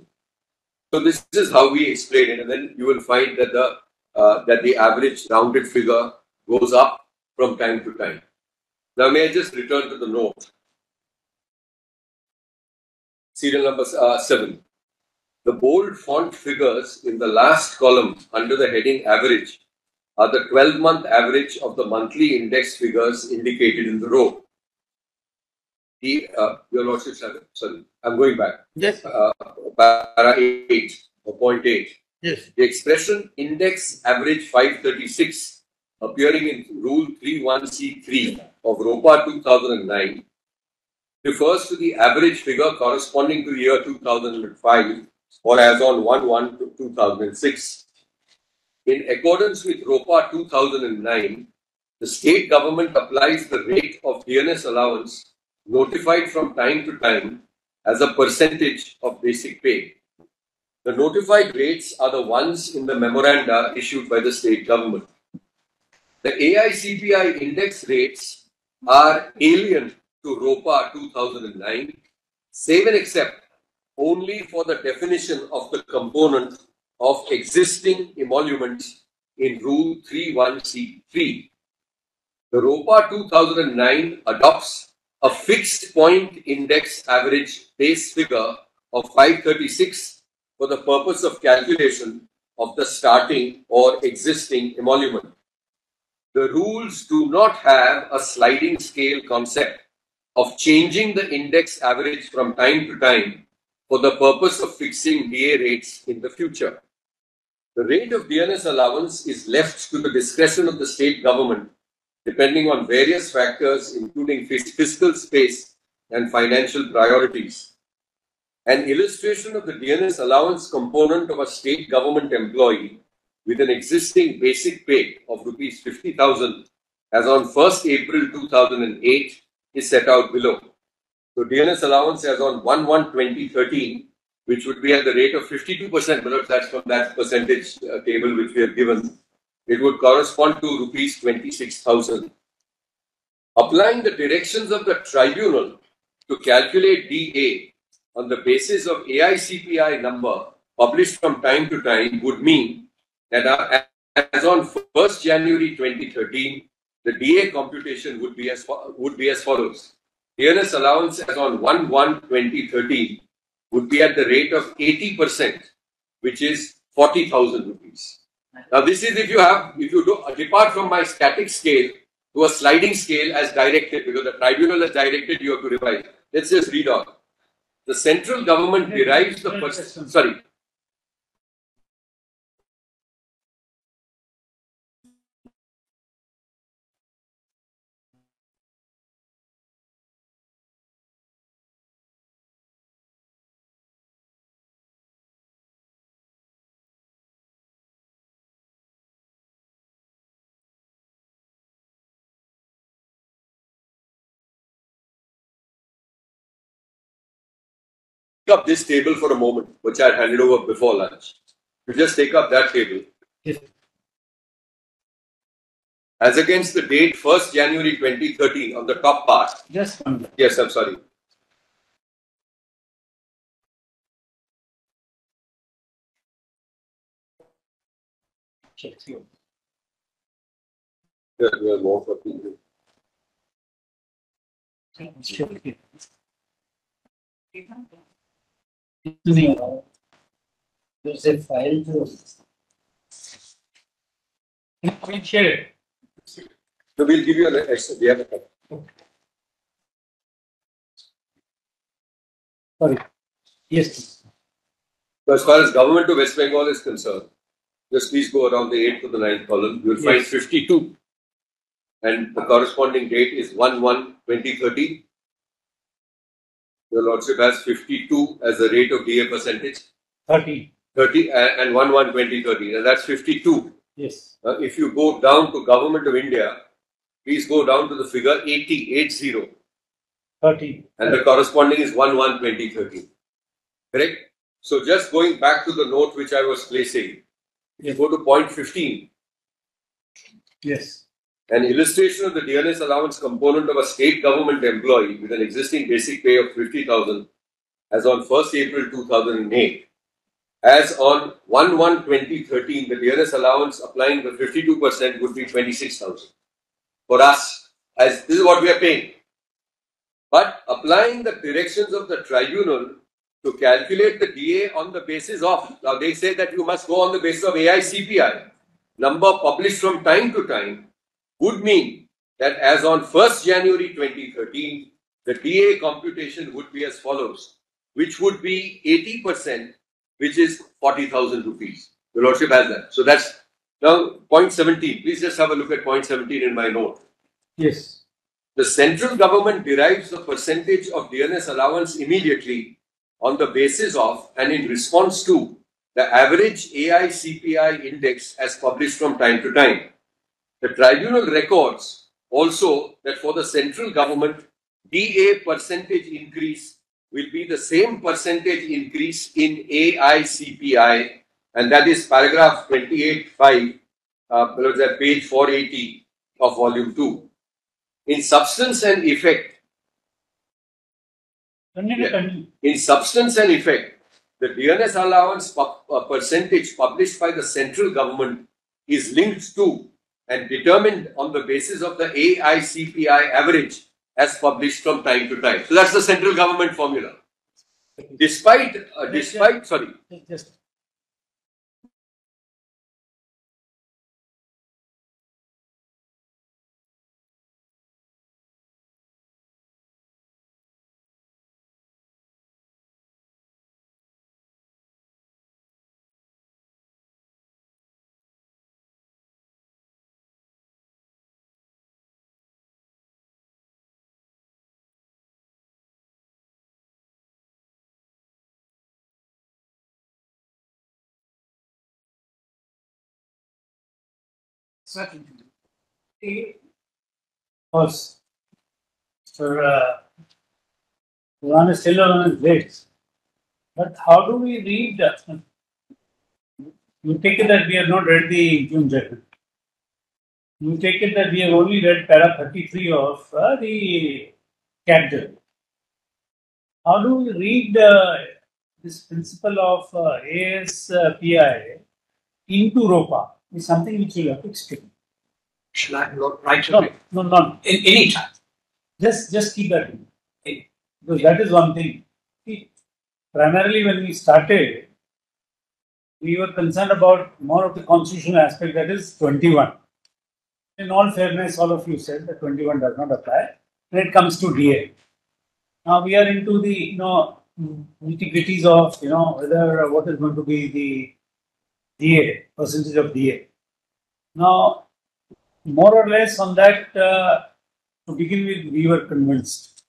G: So this is how we explain it, and then you will find that the average rounded figure goes up from time to time. Now, may I just return to the note? Serial number 7. The bold font figures in the last column under the heading average are the 12-month average of the monthly index figures indicated in the row. Your Lordship, sorry, I'm going back.
E: Yes.
G: Para 8 or point 8.
E: Yes.
G: The expression index average 536 appearing in Rule 31C3 of ROPA 2009 refers to the average figure corresponding to year 2005 or as on 1/1/2006. In accordance with ROPA 2009, the state government applies the rate of DNS allowance notified from time to time as a percentage of basic pay. The notified rates are the ones in the memoranda issued by the state government. The AICPI index rates are alien to ROPA 2009, save and except only for the definition of the component of existing emoluments in Rule 31C3. The ROPA 2009 adopts a fixed point index average base figure of 536 for the purpose of calculation of the starting or existing emolument. The rules do not have a sliding scale concept of changing the index average from time to time for the purpose of fixing DA rates in the future. The rate of DNS allowance is left to the discretion of the state government depending on various factors including fiscal space and financial priorities. An illustration of the DNS allowance component of a state government employee with an existing basic pay of rupees 50,000 as on 1st April 2008 is set out below. So DNS allowance as on 1/1/2013, which would be at the rate of 52%, but that's from that percentage table which we have given, it would correspond to rupees 26,000. Applying the directions of the tribunal to calculate DA on the basis of AICPI number published from time to time would mean that as on 1st January 2013, the DA computation would be as follows. DNS allowance as on 1/1/2013 would be at the rate of 80%, which is 40,000 rupees. Now, this is if you depart from my static scale to a sliding scale as directed, because the tribunal has directed you have to revise. Let's just read on. The central government derives the sorry. Up this table for a moment, which I handed over before lunch. You just take up that table.
E: Yes.
G: As against the date 1st January 2013 on the top part.
E: Yes.
G: Yes, I'm sorry. There are more for people.
L: There's a file We'll share it.
G: So we'll give you an extra. We have a copy.
L: Sorry. Yes.
G: So as far as government of West Bengal is concerned, just please go around the 8th to the 9th column. You will find 52. And the corresponding date is 1/1/2013. Your Lordship has 52 as the rate of DA percentage.
L: 30.
G: 30 and 1/1/2013. And that's 52.
L: Yes.
G: If you go down to Government of India, please go down to the figure 80.
L: 30.
G: And the corresponding is 1/1/2013. Correct? So just going back to the note which I was placing, if you go to point 15,
L: Yes.
G: an illustration of the dearness allowance component of a state government employee with an existing basic pay of 50,000 as on 1st April 2008. As on 1/1/2013, the dearness allowance applying the 52% would be 26,000. For us, as this is what we are paying. But applying the directions of the tribunal to calculate the DA on the basis of, now they say that you must go on the basis of AI-CPI, number published from time to time, would mean that as on 1st January 2013, the DA computation would be as follows, which would be 80%, which is 40,000 rupees. The Lordship has that. So that's now point 17. Please just have a look at point 17 in my note.
L: Yes.
G: The central government derives the percentage of dearness allowance immediately on the basis of and in response to the average AI-CPI index as published from time to time. The tribunal records also that for the central government, DA percentage increase will be the same percentage increase in AI-CPI, and that is paragraph 28.5, page 480 of volume 2. In substance and effect, the dearness allowance percentage published by the central government is linked to and determined on the basis of the AI-CPI average as published from time to time. So that's the central government formula. Sorry.
L: Certainly. First, for one is still on his legs. But how do we read? You take it that we have not read the June judgment. You take it that we have only read para 33 of the CAT judgment. How do we read this principle of ASPI into ROPA? Is something which you have to explain.
U: Shall I write
L: No, no.
U: In any time.
L: Just keep that in. Because that is one thing. See, primarily when we started, we were concerned about more of the constitutional aspect, that is 21. In all fairness, all of you said that 21 does not apply when it comes to DA. Now we are into the nitty-gritties of whether what is going to be the DA, percentage of DA. Now, more or less on that, to begin with, we were convinced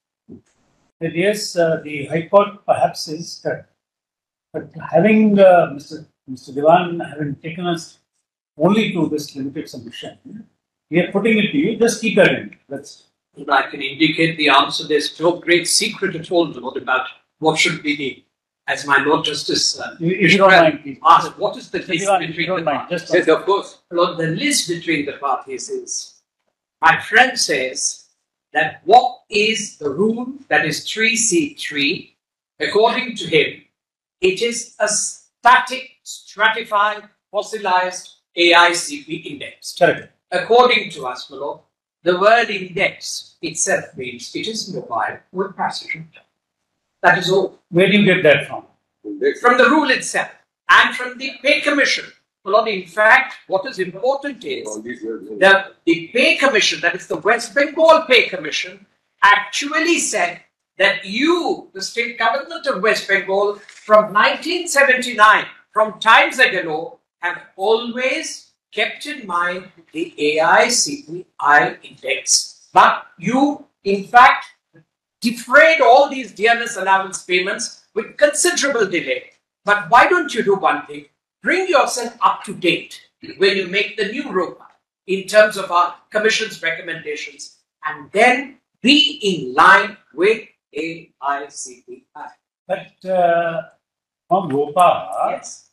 L: that yes, the High Court perhaps is that. But having Mr. Devan having taken us only to this limited submission, we are putting it to you. Just keep that in.
U: I can indicate the answer. There's no great secret at all, Lord, about what should be the, as my Lord Justice
L: if you don't mind, please.
U: asked, what is the list between the parties?
G: Yes, of course.
U: Lord, the list between the parties is, my friend says that what is the rule that is 3C3, according to him, it is a static, stratified, fossilized AICP index.
L: Correct.
U: According to us, my Lord, the word index itself means it is mobile with passage of time. That is all.
L: Where do you get that from?
U: From the rule itself and from the pay commission
D: Lord, in fact, what is important is the Pay Commission, that is the West Bengal Pay Commission, actually said that you, the state government of West Bengal, from 1979, from times ago, have always kept in mind the AI-CPI index. But you, in fact, defrayed all these dearness allowance payments with considerable delay. But why don't you do one thing? Bring yourself up to date when you make the new ROPA in terms of our Commission's recommendations, and then be in line with AI-CPI.
F: But on ROPA,
D: yes.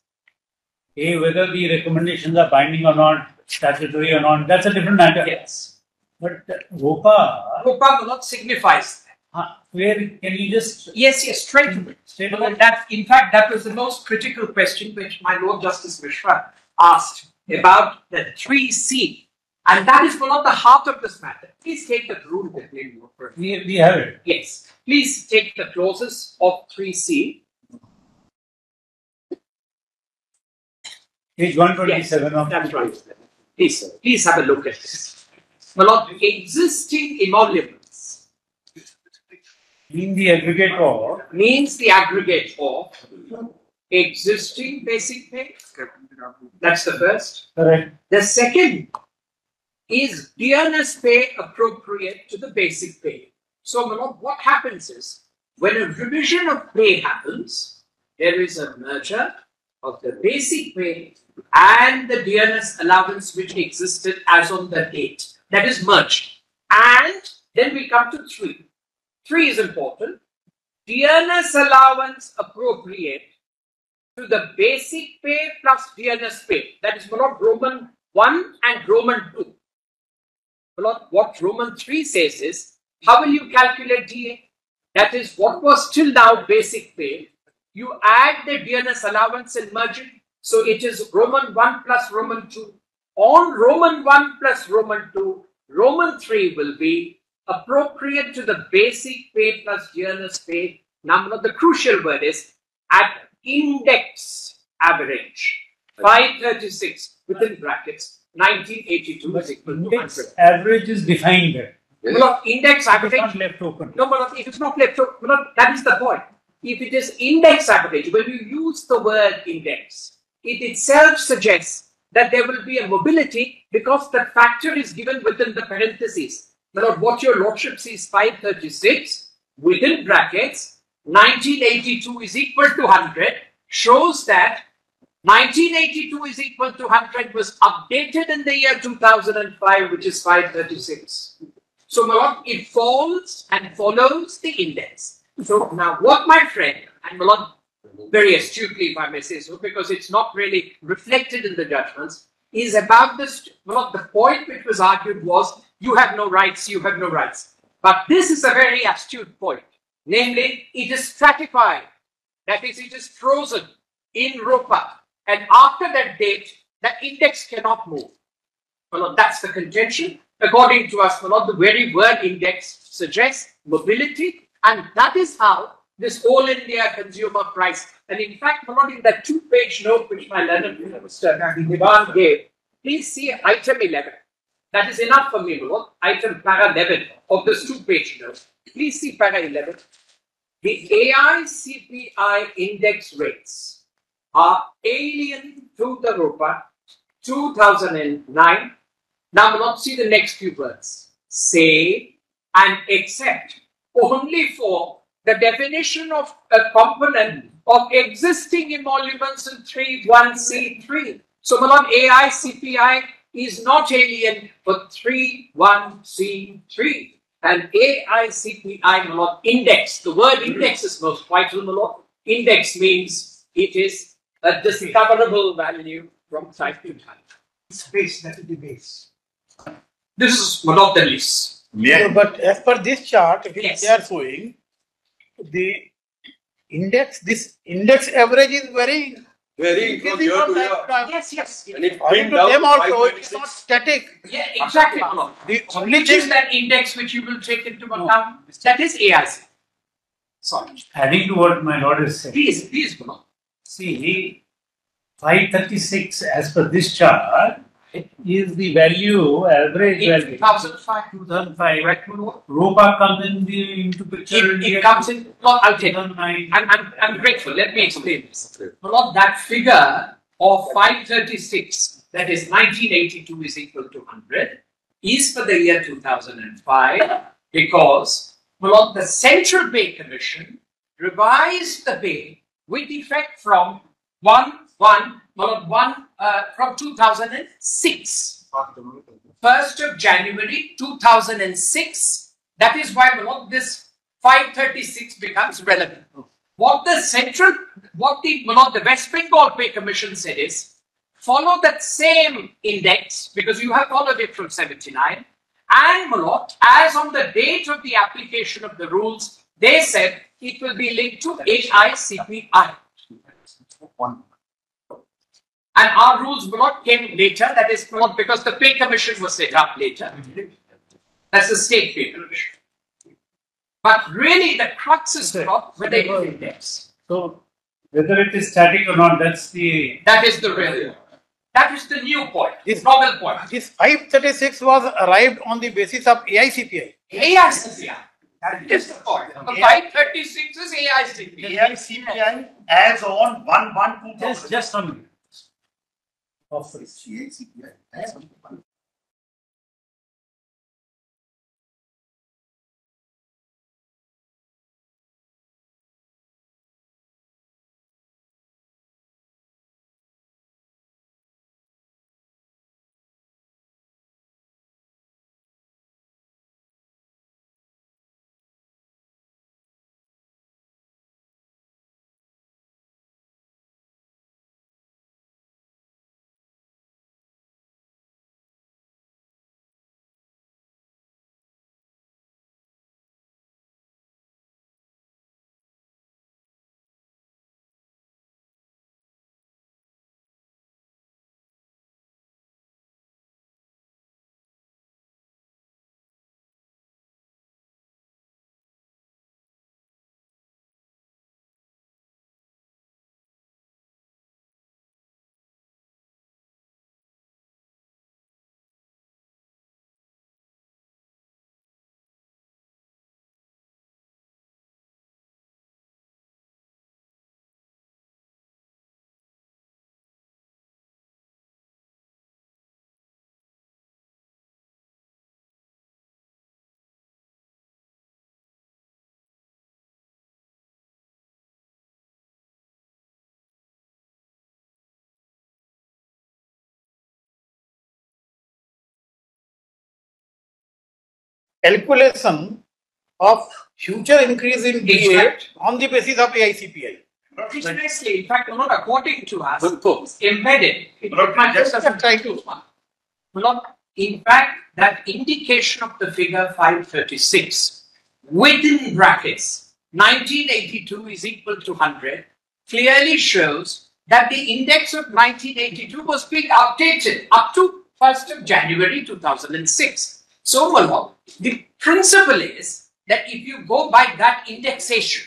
F: Whether the recommendations are binding or not, statutory or not, that's a different matter.
D: Yes.
F: But ROPA
D: will not signifies
F: that. Where can you just...
D: Yes, straight away. That, in fact, that was the most critical question which my Lord Justice Mishra asked about the 3C. And that is not the heart of this matter. Please take the rule that
F: we have it.
D: Yes. Please take the clauses of 3C.
F: Page 127 of...
D: That's right. Please, sir. Please have a look at this. My Lord, existing emoluments
F: means the
D: aggregate of existing basic pay. That's the first.
F: Correct.
D: The second is dearness pay appropriate to the basic pay. So, my Lord, what happens is, when a revision of pay happens, there is a merger of the basic pay and the dearness allowance which existed as on the date. That is merged. And then we come to 3. 3 is important. Dearness allowance appropriate to the basic pay plus dearness pay. That is Roman 1 and Roman 2. What Roman 3 says is, how will you calculate DA? That is what was till now basic pay. You add the dearness allowance and merge it. So it is Roman 1 plus Roman 2. On Roman 1 plus Roman 2, Roman 3 will be appropriate to the basic pay plus dearness pay. Now, the crucial word is at index average. 536 within brackets. 1982 is equal to 100.
F: Average is defined there.
D: Index average.
F: It is not left open.
D: No, it is not left open. That is the point. If it is index average, when you use the word index, it itself suggests that there will be a mobility because the factor is given within the parentheses. Now, what your lordship sees 536 within brackets, 1982 is equal to 100, shows that 1982 is equal to 100 was updated in the year 2005, which is 536. So, my lord, it falls and follows the index. So, now what my friend, and my lord, very astutely, if I may say so, because it's not really reflected in the judgments, is about this. Well, the point which was argued was, you have no rights, you have no rights. But this is a very astute point. Namely, it is stratified. That is, it is frozen in ROPA. And after that date, the index cannot move. Well, that's the contention. According to us, well, the very word index suggests mobility. And that is how this whole India consumer price, and in fact, not in that 2-page note which my learned Mr. Divan gave, please see item 11. That is enough for me, Lord. Item para 11 of this 2-page note. Please see para 11. The AI-CPI index rates are alien to the ROPA 2009. Now, we'll not see the next few words. Say and except only for the definition of a component of existing emoluments in 3.1c3. So, Malon, AI-CPI is not alien for 3.1c3. And AI-CPI, Malon, index. The word index is most vital, Malon. Index means it is a discoverable value from time to time.
S: Space, that is the base.
D: This is one of the lists.
E: Yeah. But as per this chart,
D: yes,
E: they are showing the index, this index average is very
G: from year to year.
D: Yes, yes.
G: And it's
E: according to them also, it's not static.
D: Yeah, exactly.
E: The
D: only thing is that index which you will take into account, that is AIC. Sorry.
F: Adding to what my lord is saying.
D: Please, please, Bruno.
F: See, 536 as per this chart is the value, average value.
D: 2005.
F: 2005. ROPA comes into picture.
D: It comes in, well, I'll take it. I'm grateful. Let me explain this. Well, that figure of 536, that is 1982 is equal to 100, is for the year 2005 because, well, the Central Pay Commission revised the pay with effect from from 2006. 1st of January 2006. That is why this 536 becomes relevant. What the West Bengal Pay Commission said is, follow that same index because you have followed it from 79, and as on the date of the application of the rules, they said it will be linked to AICPI. And our rules came later, that is because the Pay Commission was set up later. That's the State Pay Commission. But really the crux is whether it is index.
F: So whether it is static or not, that is the
D: real. That is the new point, this novel point.
E: This 536 was arrived on the basis of AICPI.
D: AICPI. That is the point. The 536 is AICPI.
H: AICPI as on 1/1/2000.
F: Just a minute.
E: Calculation of future increase in DA on the basis of AICPI.
D: Precisely. In fact, according to us, it's embedded. In fact, that indication of the figure 536 within brackets 1982 is equal to 100 clearly shows that the index of 1982 was being updated up to 1st of January 2006. So, the principle is that if you go by that indexation,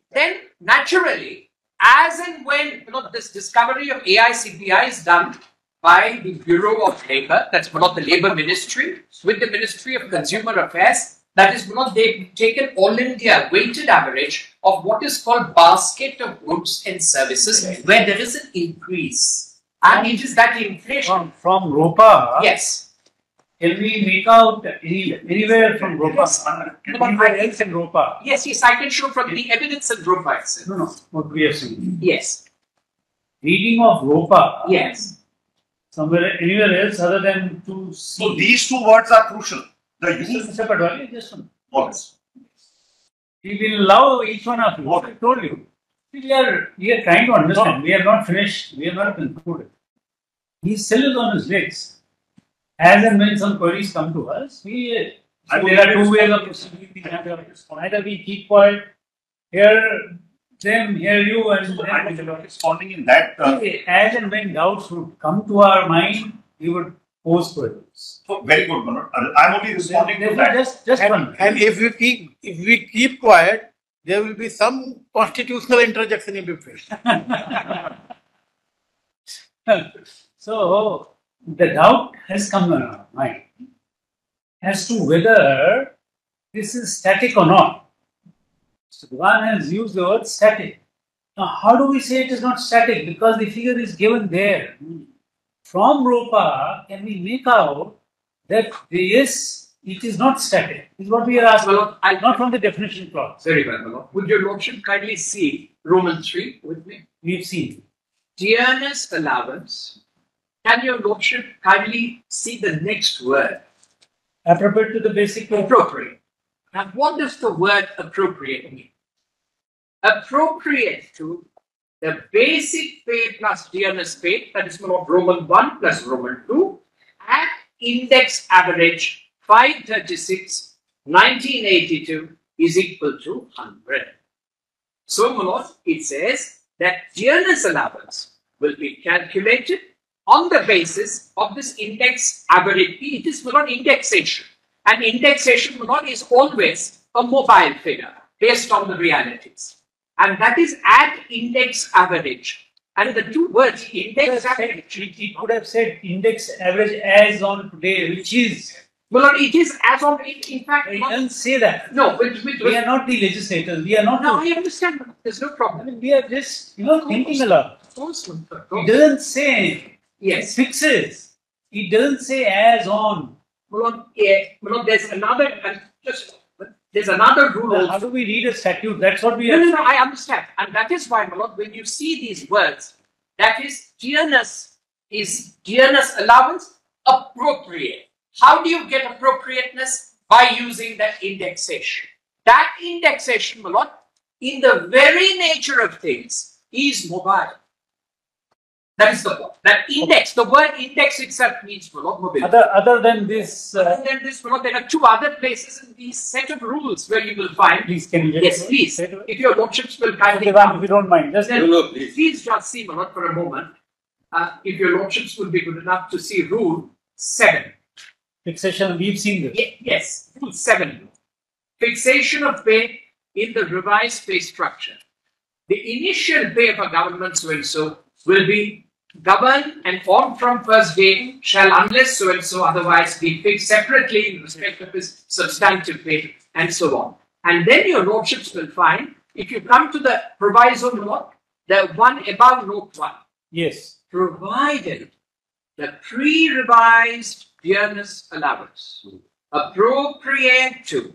D: then naturally, as and when this discovery of AICPI is done by the Bureau of Labour, that's the Labour Ministry, with the Ministry of Consumer Affairs, that is they've taken all India weighted average of what is called basket of goods and services, where there is an increase. And it is that inflation.
F: From ROPA?
D: Yes.
F: Can we make out anywhere from ROPA? Anywhere else in ROPA?
D: Yes, I can show from the evidence in ROPA itself.
F: No, what we are saying.
D: Yes.
F: Reading of ROPA.
D: Yes.
F: Somewhere, anywhere else other than to see.
H: So these two words are crucial. The use.
F: Just one. We will allow each one of you. What I told you. We are trying to understand. We are not finished. We are not concluded. He still is on his legs. As and when some queries come to us, there are two ways of proceeding. Either we keep quiet, hear them, hear you, and then
H: responding in that.
F: As and when doubts would come to our mind, we would pose queries.
H: So very good, Manoj. I'm only responding to that.
F: Just one.
E: And if we keep quiet, there will be some constitutional interjection in between.
F: So the doubt has come in our mind as to whether this is static or not. So one has used the word static. Now, how do we say it is not static? Because the figure is given there. From ROPA, can we make out that yes, it is not static? Is what we are asking. Not from the definition clause.
D: Very well, my lord. Would your lordship kindly see Roman 3 with me?
F: We've seen.
D: Dearness allowance. Can your lordship kindly see the next word?
F: Appropriate to the basic law.
D: Appropriate. Now, what does the word appropriate mean? Appropriate to the basic pay plus dearness pay, that is Roman 1 plus Roman 2, at index average 536, 1982 is equal to 100. So, my lord, it says that dearness allowance will be calculated on the basis of this index average. It is not indexation. And indexation, my lord, is always a mobile figure based on the realities. And that is at index average. And the two words, index average.
F: It could have said index average as on today, which is.
D: Well, it is as on, in fact.
F: It doesn't say that.
D: No,
F: we are not the legislators. We are not.
D: No, I understand. There's no problem.
F: I mean, we are just, thinking a lot. It doesn't say.
D: Yes.
F: It fixes. It doesn't say as on.
D: Well, there's another, there's another rule.
F: Well, how do we read a statute? That's what we are.
D: No, I understand. And that is why, my lord, when you see these words, that is dearness allowance appropriate. How do you get appropriateness? By using that indexation. That indexation, my lord, in the very nature of things, is mobile. That is the point. That index, the word index itself means mobility.
F: Other than this,
D: there are two other places in these set of rules where you will find.
F: Please, can you
D: yes, please. If your lordships will kindly
F: if you don't mind, just
D: please just see, my lord, for a moment. If your lordships will be good enough to see rule 7.
F: Fixation. We've seen this.
D: Yes, rule 7. Fixation of pay in the revised pay structure. The initial pay of a government so and so will be governed and formed from first day shall unless so and so otherwise be fixed separately in respect of his substantive pay and so on. And then your lordships will find, if you come to the proviso note, the one above note 1.
F: Yes.
D: Provided the pre-revised dearness allowance appropriate to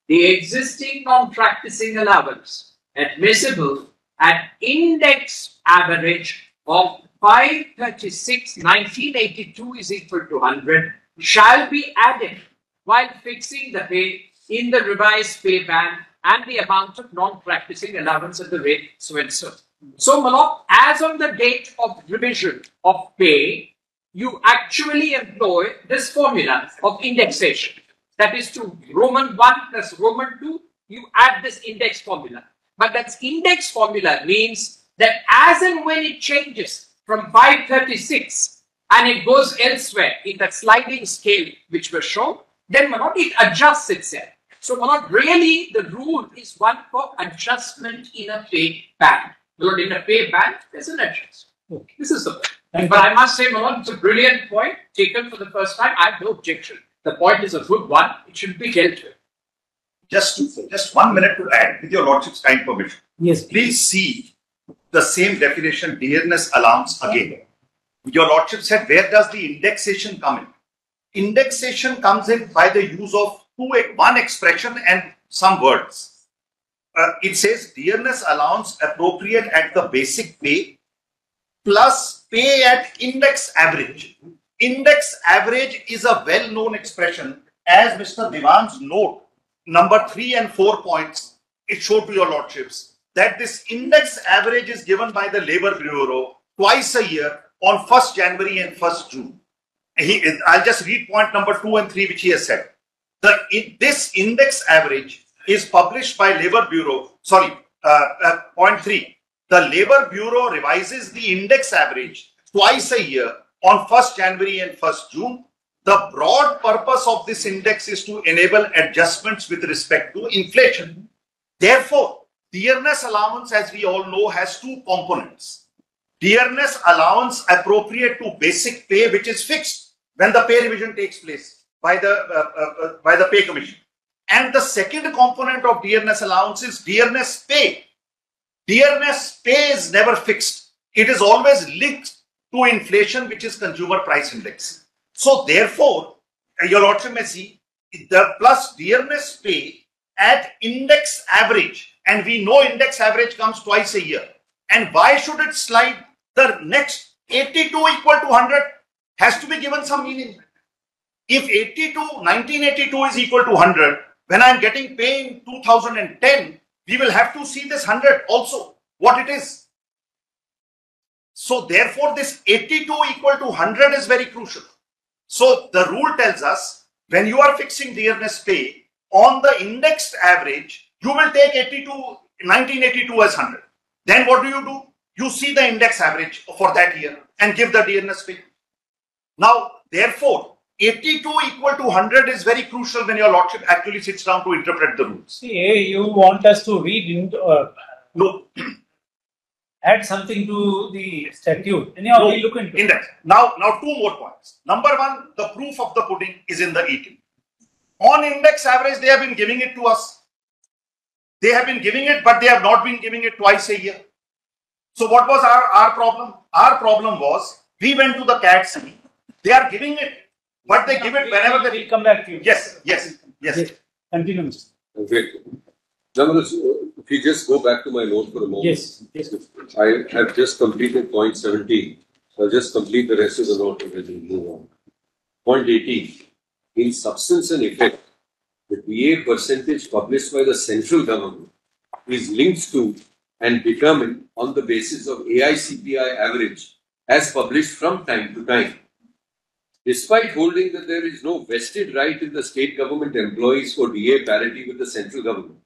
D: the existing non-practicing allowance admissible at index average of 536, 1982 is equal to 100 shall be added while fixing the pay in the revised pay band and the amount of non-practicing allowance at the rate so and so. So, my lord, as on the date of revision of pay, you actually employ this formula of indexation. That is to Roman 1 plus Roman 2, you add this index formula. But that index formula means that as and when it changes from 536 and it goes elsewhere in that sliding scale which was shown, then my lord, it adjusts itself. So, my lord, really the rule is one for adjustment in a pay band. My lord, in a pay band, there's an adjustment.
F: Okay.
D: This is the point. But I must say, my lord, it's a brilliant point taken for the first time. I have no objection. The point is a good one. It should be dealt with.
H: Just 1 minute to add, with your lordship's kind permission.
F: Yes.
H: Please see the same definition, dearness allowance again. Your lordship said, where does the indexation come in? Indexation comes in by the use of one expression and some words. It says dearness allowance appropriate at the basic pay plus pay at index average. Index average is a well-known expression, as Mr. Diwan's note number 3 and 4 points, it showed to your lordships that this index average is given by the Labour Bureau twice a year on 1st January and 1st June. I'll just read point number 2 and 3 which he has said. This index average is published by Labour Bureau, point 3. The Labour Bureau revises the index average twice a year on 1st January and 1st June. The broad purpose of this index is to enable adjustments with respect to inflation. Therefore, dearness allowance, as we all know, has two components.
I: dearness allowance appropriate to basic pay, which is fixed when the pay revision takes place by the pay commission. And the second component of dearness allowance is dearness pay. Dearness pay is never fixed. It is always linked to inflation, which is consumer price index. So therefore, your lordship may see the plus dearness pay at index average, and we know index average comes twice a year. And why should it slide? The next 82 equal to 100 has to be given some meaning. If 1982 is equal to 100, when I am getting pay in 2010, we will have to see this 100 also, what it is. So therefore, this 82 equal to 100 is very crucial. So the rule tells us, when you are fixing dearness pay on the indexed average, you will take 1982 as 100. Then what do? You see the index average for that year and give the dearness pay. Now, therefore, 82 equal to 100 is very crucial when your lordship actually sits down to interpret the rules.
F: See, you want us to read into
I: no.
F: Add something to the statute. Anyhow,
I: No,
F: we look into
I: index. Now, two more points. Number one, the proof of the pudding is in the eating. On index average, they have been giving it to us. They have been giving it, but they have not been giving it twice a year. So what was our problem? Our problem was, we went to the CAT-C. They are giving it, but they give it whenever they...
F: We'll come back to you.
I: Yes.
F: Continue.
G: Okay. Now, if you just go back to my note for a moment.
F: Yes.
G: I have just completed point 17. So I'll just complete the rest of the note and then move on. Point 18. In substance and effect, the DA percentage published by the central government is linked to and determined on the basis of AICPI average as published from time to time. Despite holding that there is no vested right in the state government employees for DA parity with the central government,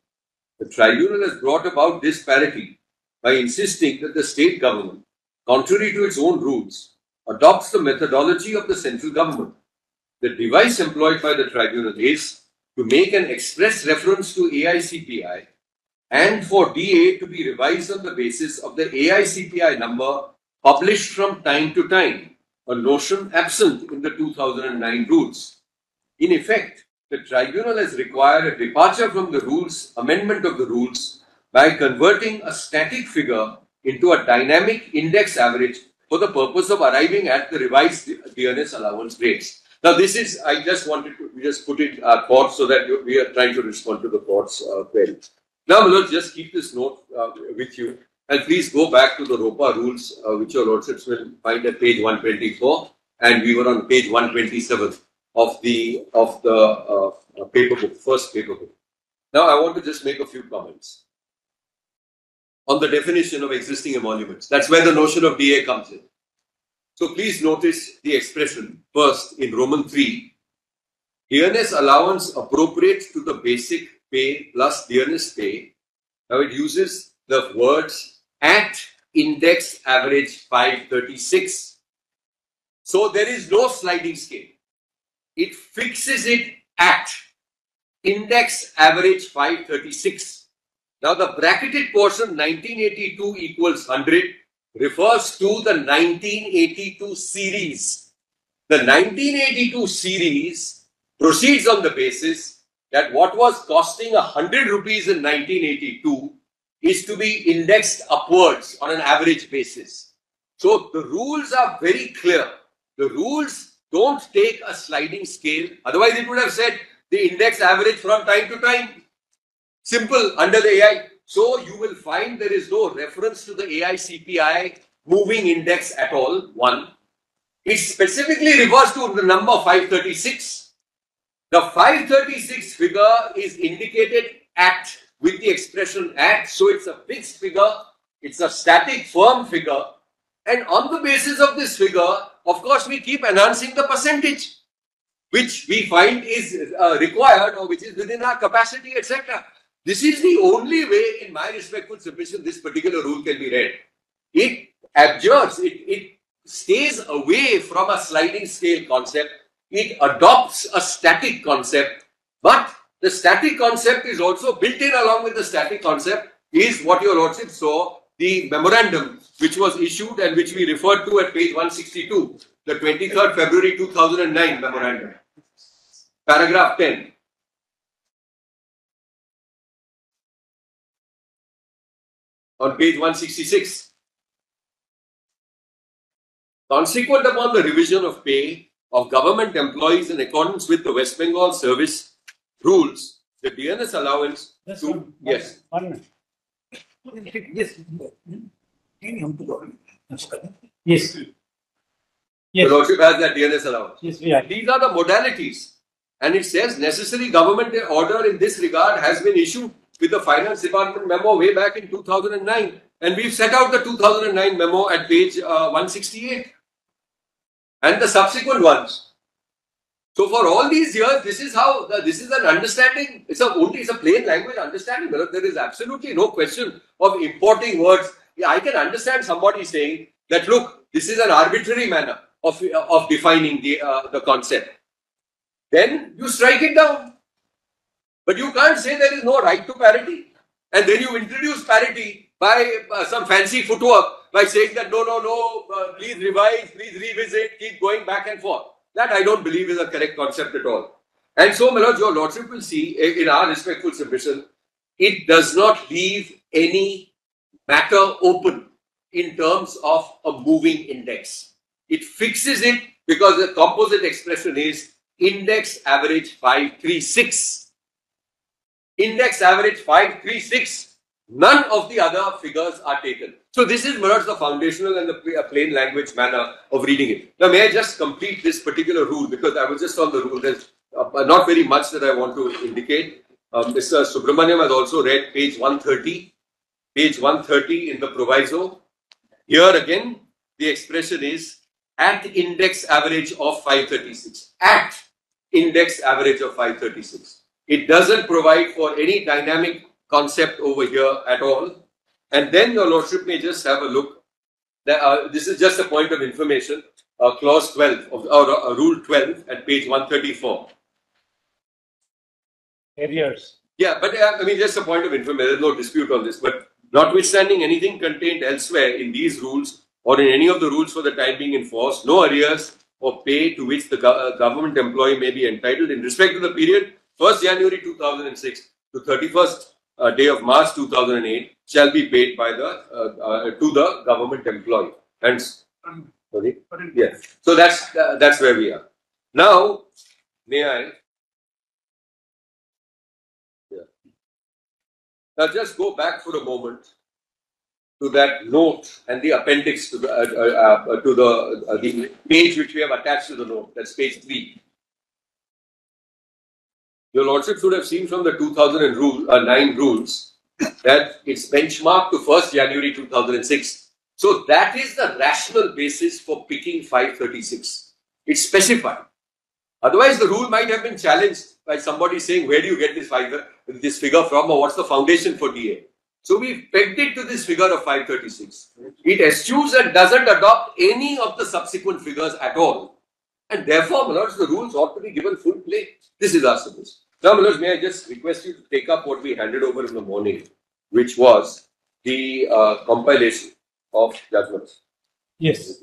G: the tribunal has brought about this parity by insisting that the state government, contrary to its own rules, adopts the methodology of the central government. The device employed by the tribunal is to make an express reference to AICPI and for DA to be revised on the basis of the AICPI number published from time to time, a notion absent in the 2009 rules. In effect, the tribunal has required a departure from the rules, amendment of the rules, by converting a static figure into a dynamic index average for the purpose of arriving at the revised dearness allowance rates. Now, this is, I just wanted to just put it court so that we are trying to respond to the court's queries. Now, Lord, just keep this note with you. And please go back to the ROPA rules, which your lordships will find at page 124, and we were on page 127 of the paper book, first paper book. Now, I want to just make a few comments on the definition of existing emoluments. That's where the notion of DA comes in. So please notice the expression first in Roman 3, dearness allowance appropriate to the basic pay plus dearness pay. Now it uses the words at index average 536. So there is no sliding scale. It fixes it at index average 536. Now the bracketed portion 1982 equals 100 refers to the 1982 series. The 1982 series proceeds on the basis that what was costing 100 rupees in 1982 is to be indexed upwards on an average basis. So the rules are very clear. The rules don't take a sliding scale. Otherwise, it would have said the index average from time to time. Simple under the AI. So you will find there is no reference to the AICPI moving index at all. One. It specifically refers to the number 536. The 536 figure is indicated at with the expression at, so it's a fixed figure, it's a static firm figure, and on the basis of this figure, of course, we keep enhancing the percentage, which we find is required or which is within our capacity, etc. This is the only way, in my respectful submission, this particular rule can be read. It abjures, it stays away from a sliding scale concept, it adopts a static concept, but the static concept is also built in along with the static concept is what your lordship saw the memorandum which was issued and which we referred to at page 162, the 23rd February 2009 memorandum. Paragraph 10. On page 166. Consequent upon the revision of pay of government employees in accordance with the West Bengal service rules, the DNS allowance to... Yes.
F: Yes.
G: Yes. The Lordship has that DNS allowance.
F: Yes, we are.
G: These are the modalities. And it says necessary government order in this regard has been issued with the Finance Department memo way back in 2009. And we've set out the 2009 memo at page 168. And the subsequent ones. So for all these years, this is how, this is an understanding, it's a plain language understanding. There is absolutely no question of importing words. I can understand somebody saying that, look, this is an arbitrary manner of defining the concept. Then you strike it down. But you can't say there is no right to parity. And then you introduce parity by some fancy footwork by saying that no, please revise, please revisit, keep going back and forth. That I don't believe is a correct concept at all. And so, my Lord, your Lordship will see in our respectful submission, it does not leave any matter open in terms of a moving index. It fixes it because the composite expression is index average 536. Index average 536. None of the other figures are taken. So this is, my Lord, the foundational and the plain language manner of reading it. Now, may I just complete this particular rule because I was just on the rule. There's not very much that I want to indicate. Mr. Subramaniam has also read page 130. Page 130 in the proviso. Here again, the expression is at index average of 536. At index average of 536. It doesn't provide for any dynamic concept over here at all. And then your Lordship may just have a look. This is just a point of information. Clause 12 of Rule 12 at page 134.
F: Areas.
G: Yeah, but I mean, just a point of information. There's no dispute on this. But notwithstanding anything contained elsewhere in these rules or in any of the rules for the time being enforced, no arrears or pay to which the government employee may be entitled in respect to the period 1st January 2006 to 31st day of March 2008 shall be paid by the to the government employee. And sorry, yes. So that's where we are. Now, may I? Yeah. Now just go back for a moment to that note and the appendix to the page which we have attached to the note. That's page 3. Your Lordship should have seen from the 2009 rules that it's benchmarked to 1st January 2006. So that is the rational basis for picking 536. It's specified. Otherwise, the rule might have been challenged by somebody saying, where do you get this figure from, or what's the foundation for DA? So we've pegged it to this figure of 536. It eschews and doesn't adopt any of the subsequent figures at all. And therefore, my lords, the rules ought to be given full play. This is our submission. Now, my lords, may I just request you to take up what we handed over in the morning, which was the compilation of judgments.
F: Yes.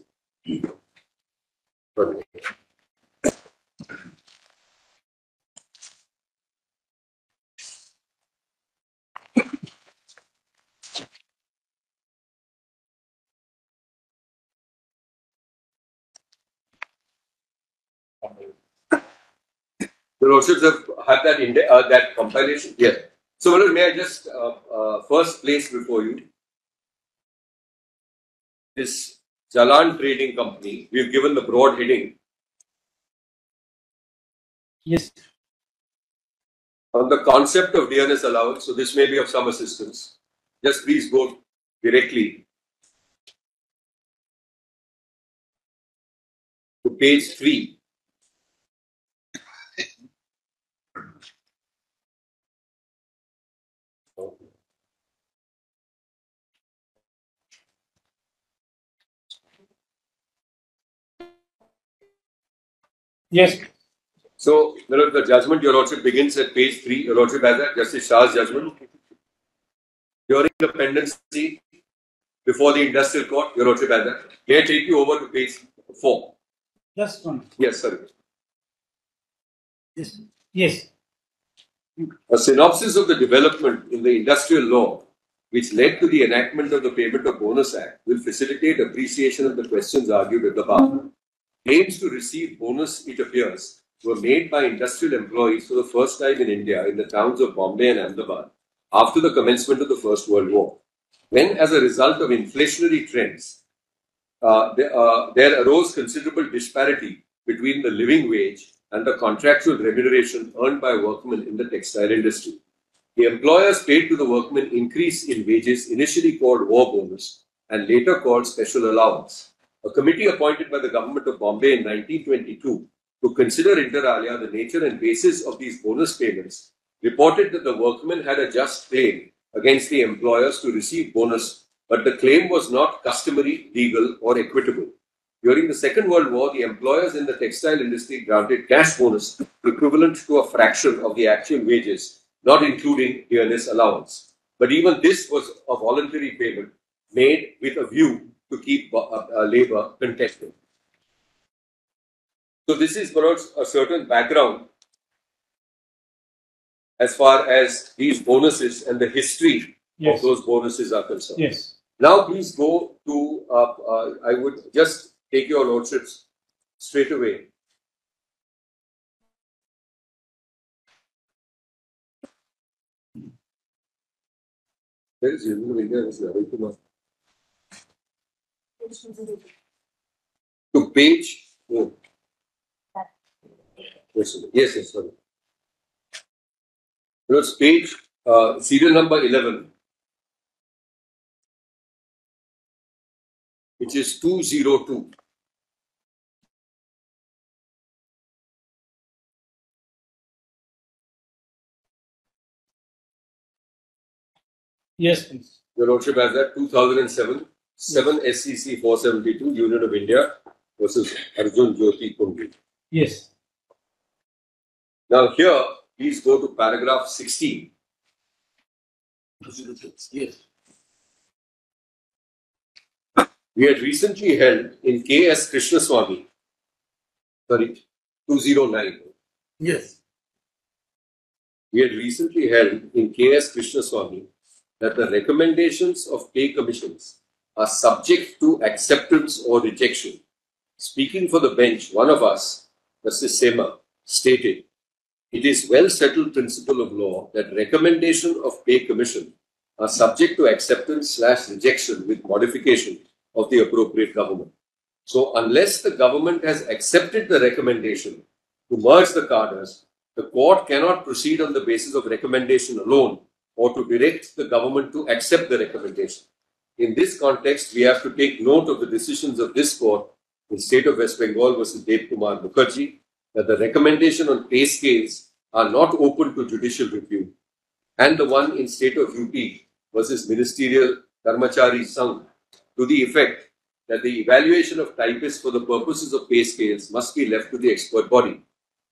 G: The lordships have had that compilation. Yes. So, my lord, may I just first place before you this Jalan Trading Company. We've given the broad heading.
F: Yes.
G: On the concept of DNS allowance. So, this may be of some assistance. Just please go directly to page 3.
F: Yes.
G: So, my lord, the judgment, your lordship, begins at page 3. Your lordship has that, Justice Shah's judgment. During the pendency before the industrial court, Your Lordship, has that. May I take you over to page 4?
F: Just one.
G: Yes, sorry.
F: Yes. Yes.
G: A synopsis of the development in the industrial law which led to the enactment of the Payment of Bonus Act will facilitate appreciation of the questions argued at the bar. Claims to receive bonus, it appears, were made by industrial employees for the first time in India in the towns of Bombay and Ahmedabad after the commencement of the First World War. When, as a result of inflationary trends, there arose considerable disparity between the living wage and the contractual remuneration earned by workmen in the textile industry. The employers paid to the workmen increase in wages initially called war bonus and later called special allowance. A committee appointed by the government of Bombay in 1922 to consider inter alia the nature and basis of these bonus payments reported that the workmen had a just claim against the employers to receive bonus, but the claim was not customary, legal or equitable. During the Second World War, the employers in the textile industry granted cash bonus equivalent to a fraction of the actual wages, not including dearness allowance. But even this was a voluntary payment made with a view to keep labour contented. So this is perhaps a certain background as far as these bonuses and the history of those bonuses are concerned.
F: Yes.
G: Now please go to, I would just take your lordships straight away. Where is Union of India? To page, yes, sorry. It's page, serial number 11, which is 202.
F: Yes, please.
G: Your Lordship has that 2007, 7 SCC 472, Union of India versus Arjun Jyoti Kundi.
F: Yes.
G: Now here, please go to paragraph 16.
F: Yes.
G: We had recently held in K.S. Krishnaswamy, 209.
F: Yes.
G: We had recently held in K.S. Krishnaswamy that the recommendations of pay commissions are subject to acceptance or rejection. Speaking for the bench, one of us, Justice Sema, stated, "It is well settled principle of law that recommendation of pay commission are subject to acceptance/rejection with modification of the appropriate government. So unless the government has accepted the recommendation to merge the cadres, the court cannot proceed on the basis of recommendation alone or to direct the government to accept the recommendation. In this context, we have to take note of the decisions of this court in State of West Bengal versus Dev Kumar Mukherjee that the recommendation on pay scales are not open to judicial review, and the one in State of UP versus Ministerial Karmachari Sangh to the effect that the evaluation of typists for the purposes of pay scales must be left to the expert body.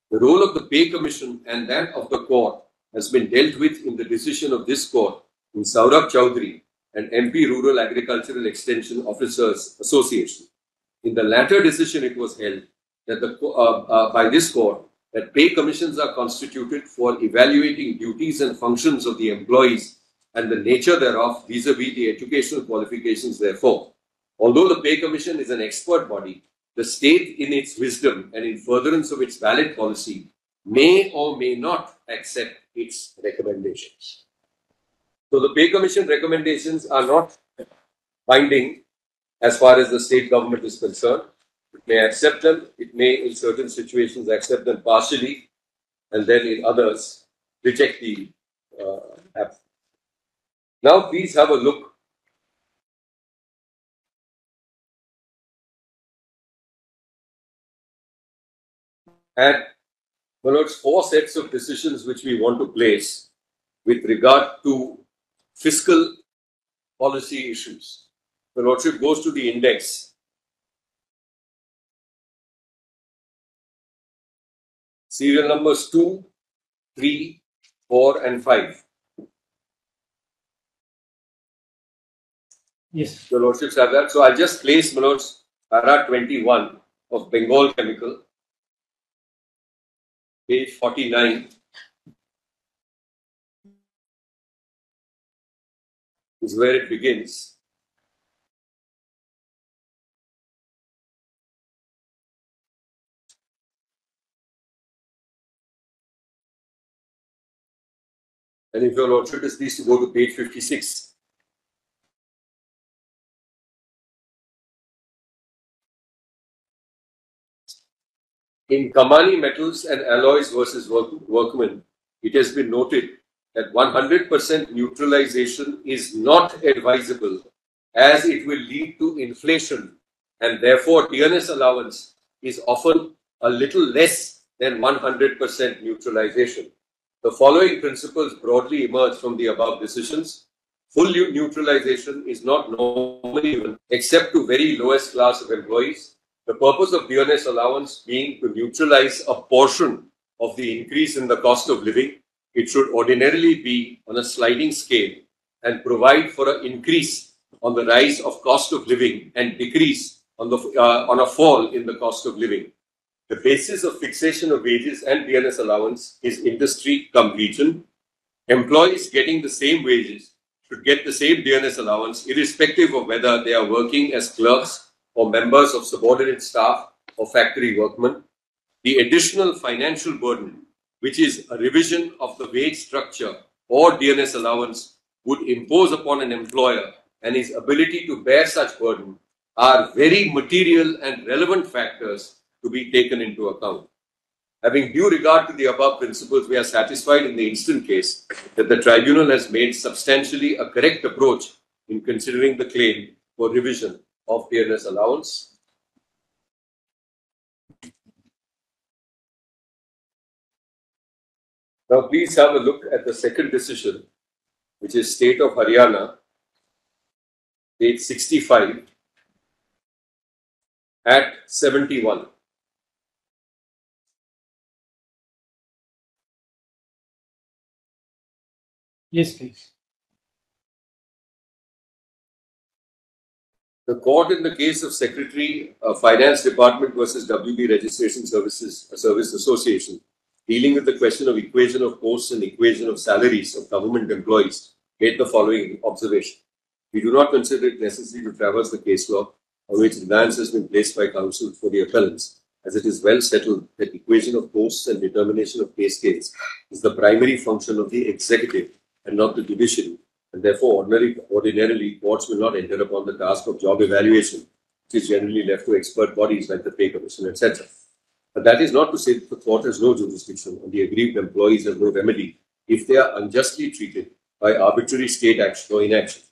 G: The role of the pay commission and that of the court has been dealt with in the decision of this court in Saurabh Chowdhury and MP Rural Agricultural Extension Officers Association. In the latter decision, it was held that by this court that pay commissions are constituted for evaluating duties and functions of the employees and the nature thereof vis-a-vis the educational qualifications therefore. Although the pay commission is an expert body, the state in its wisdom and in furtherance of its valid policy may or may not accept its recommendations. So the pay commission recommendations are not binding as far as the state government is concerned. It may accept them, it may in certain situations accept them partially, and then in others reject the app. Now please have a look at four sets of decisions which we want to place with regard to fiscal policy issues. The Lordship goes to the index. Serial numbers 2, 3, 4 and 5.
F: Yes.
G: Your Lordships have that. So I'll just place, my Lords, para 21 of Bengal Chemical, page 49, is where it begins. And if your Lordship is pleased to go to page 56. In Kamani Metals and Alloys versus Workmen, it has been noted that 100% neutralization is not advisable as it will lead to inflation, and therefore DNS allowance is often a little less than 100% neutralization. The following principles broadly emerge from the above decisions. Full neutralization is not normally given except to very lowest class of employees. The purpose of DNS allowance being to neutralize a portion of the increase in the cost of living. It should ordinarily be on a sliding scale and provide for an increase on the rise of cost of living and decrease on a fall in the cost of living. The basis of fixation of wages and DNS allowance is industry cum region. Employees getting the same wages should get the same DNS allowance irrespective of whether they are working as clerks or members of subordinate staff or factory workmen. The additional financial burden, which is a revision of the wage structure or DNS allowance, would impose upon an employer and his ability to bear such burden are very material and relevant factors to be taken into account. Having due regard to the above principles, we are satisfied in the instant case that the tribunal has made substantially a correct approach in considering the claim for revision of DNS allowance. Now, please have a look at the second decision, which is State of Haryana, page 65 at 71.
F: Yes, please.
G: The court in the case of Secretary Finance Department versus WB Registration Services Service Association, dealing with the question of equation of posts and equation of salaries of government employees, made the following observation. We do not consider it necessary to traverse the case law on which reliance has been placed by counsel for the appellants, as it is well settled that equation of posts and determination of pay scales is the primary function of the executive and not the judiciary, and therefore ordinarily courts will not enter upon the task of job evaluation, which is generally left to expert bodies like the pay commission, etc. But that is not to say that the court has no jurisdiction and the aggrieved employees have no remedy if they are unjustly treated by arbitrary state action or inaction.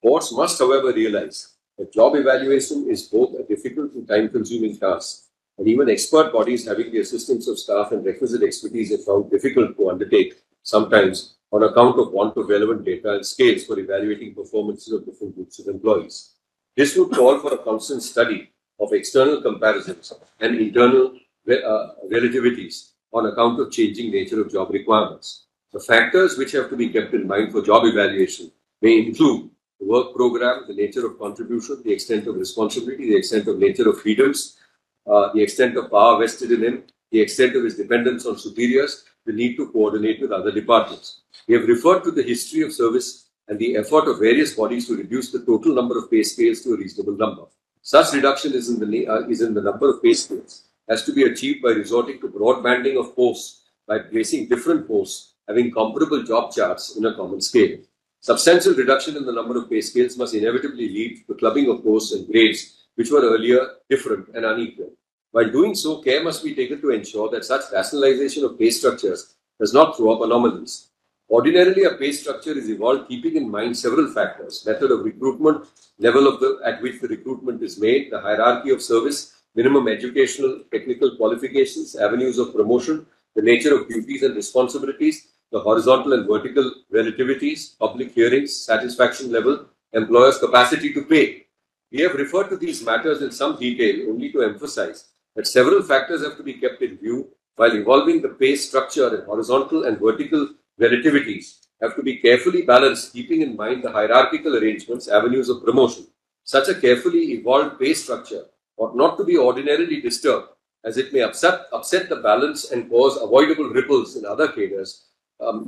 G: Courts must, however, realize that job evaluation is both a difficult and time-consuming task, and even expert bodies having the assistance of staff and requisite expertise are found difficult to undertake, sometimes on account of want of relevant data and scales for evaluating performances of different groups of employees. This would call for a constant study of external comparisons and internal relativities on account of changing nature of job requirements. The factors which have to be kept in mind for job evaluation may include the work program, the nature of contribution, the extent of responsibility, the extent of nature of freedoms, the extent of power vested in him, the extent of his dependence on superiors, the need to coordinate with other departments. We have referred to the history of service and the effort of various bodies to reduce the total number of pay scales to a reasonable number. Such reduction is in the number of pay scales has to be achieved by resorting to broad banding of posts by placing different posts having comparable job charts in a common scale. Substantial reduction in the number of pay scales must inevitably lead to the clubbing of posts and grades which were earlier different and unequal. While doing so, care must be taken to ensure that such rationalization of pay structures does not throw up anomalies. Ordinarily, a pay structure is evolved keeping in mind several factors: method of recruitment, level at which the recruitment is made, the hierarchy of service, minimum educational, technical qualifications, avenues of promotion, the nature of duties and responsibilities, the horizontal and vertical relativities, public hearings, satisfaction level, employer's capacity to pay. We have referred to these matters in some detail only to emphasize that several factors have to be kept in view while evolving the pay structure and horizontal and vertical relativities have to be carefully balanced, keeping in mind the hierarchical arrangements, avenues of promotion. Such a carefully evolved pay structure ought not to be ordinarily disturbed, as it may upset the balance and cause avoidable ripples in other cadres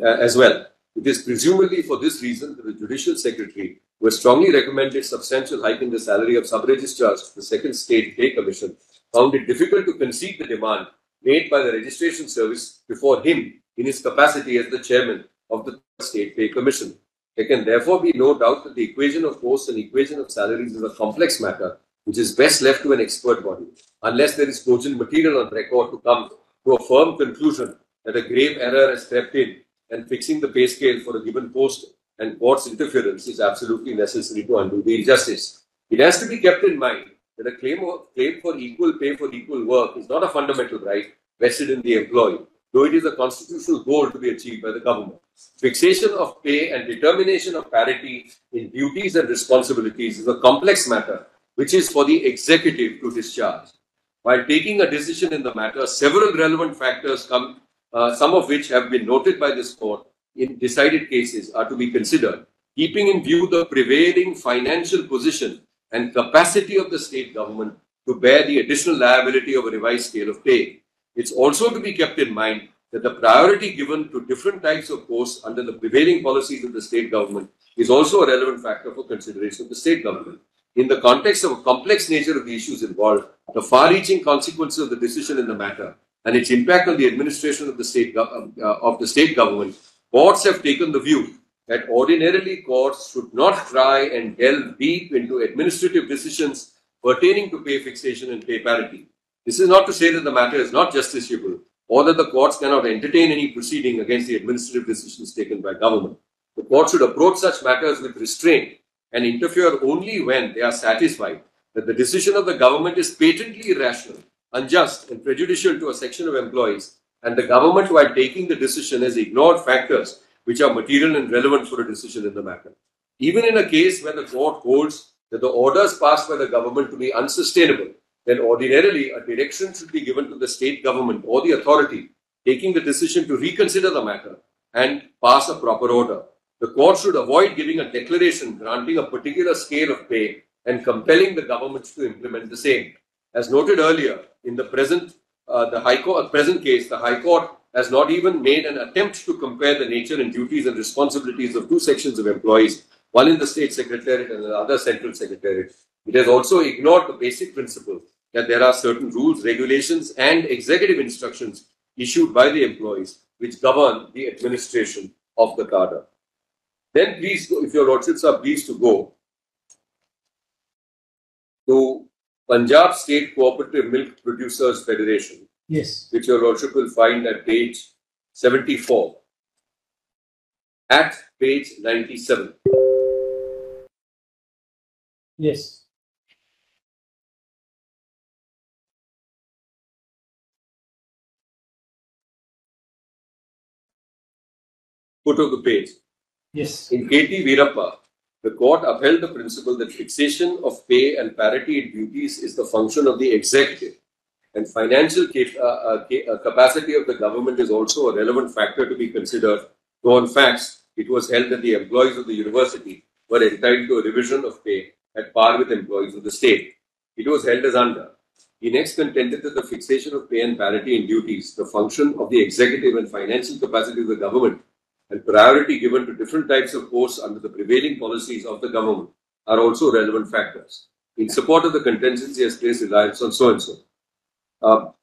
G: as well. It is presumably for this reason that the Judicial Secretary, who has strongly recommended substantial hike in the salary of sub-registrars to the Second State Pay Commission, found it difficult to concede the demand made by the Registration Service before him in his capacity as the chairman of the State Pay Commission. There can therefore be no doubt that the equation of posts and equation of salaries is a complex matter which is best left to an expert body, unless there is cogent material on record to come to a firm conclusion that a grave error has crept in and fixing the pay scale for a given post and court's interference is absolutely necessary to undo the injustice. It has to be kept in mind that a claim for equal pay for equal work is not a fundamental right vested in the employee, though it is a constitutional goal to be achieved by the government. Fixation of pay and determination of parity in duties and responsibilities is a complex matter which is for the executive to discharge. While taking a decision in the matter, several relevant factors come, some of which have been noted by this court in decided cases, are to be considered, keeping in view the prevailing financial position and capacity of the state government to bear the additional liability of a revised scale of pay. It's also to be kept in mind that the priority given to different types of posts under the prevailing policies of the state government is also a relevant factor for consideration of the state government. In the context of a complex nature of the issues involved, the far-reaching consequences of the decision in the matter and its impact on the administration of the state government, courts have taken the view that ordinarily courts should not try and delve deep into administrative decisions pertaining to pay fixation and pay parity. This is not to say that the matter is not justiciable or that the courts cannot entertain any proceeding against the administrative decisions taken by government. The court should approach such matters with restraint and interfere only when they are satisfied that the decision of the government is patently irrational, unjust, and prejudicial to a section of employees, and the government, while taking the decision, has ignored factors which are material and relevant for a decision in the matter. Even in a case where the court holds that the orders passed by the government to be unsustainable, then ordinarily a direction should be given to the state government or the authority taking the decision to reconsider the matter and pass a proper order. The court should avoid giving a declaration granting a particular scale of pay and compelling the government to implement the same. As noted earlier, in the present case, the High Court has not even made an attempt to compare the nature and duties and responsibilities of two sections of employees, one in the State Secretariat and the other Central Secretariat. It has also ignored the basic principle that there are certain rules, regulations, and executive instructions issued by the employees which govern the administration of the cadre. Then please, if your lordships are pleased to go to Punjab State Cooperative Milk Producers Federation,
U: Yes.
G: which your lordship will find at page 74, at page 97.
U: Yes.
G: Foot of the page.
U: Yes.
G: In K.T. Veerappa, the court upheld the principle that fixation of pay and parity in duties is the function of the executive, and financial capacity of the government is also a relevant factor to be considered, though in fact it was held that the employees of the university were entitled to a revision of pay at par with employees of the state. It was held as under. He next contended that the fixation of pay and parity in duties, the function of the executive and financial capacity of the government, and priority given to different types of posts under the prevailing policies of the government are also relevant factors. In support of the contentions, he has placed reliance on so-and-so.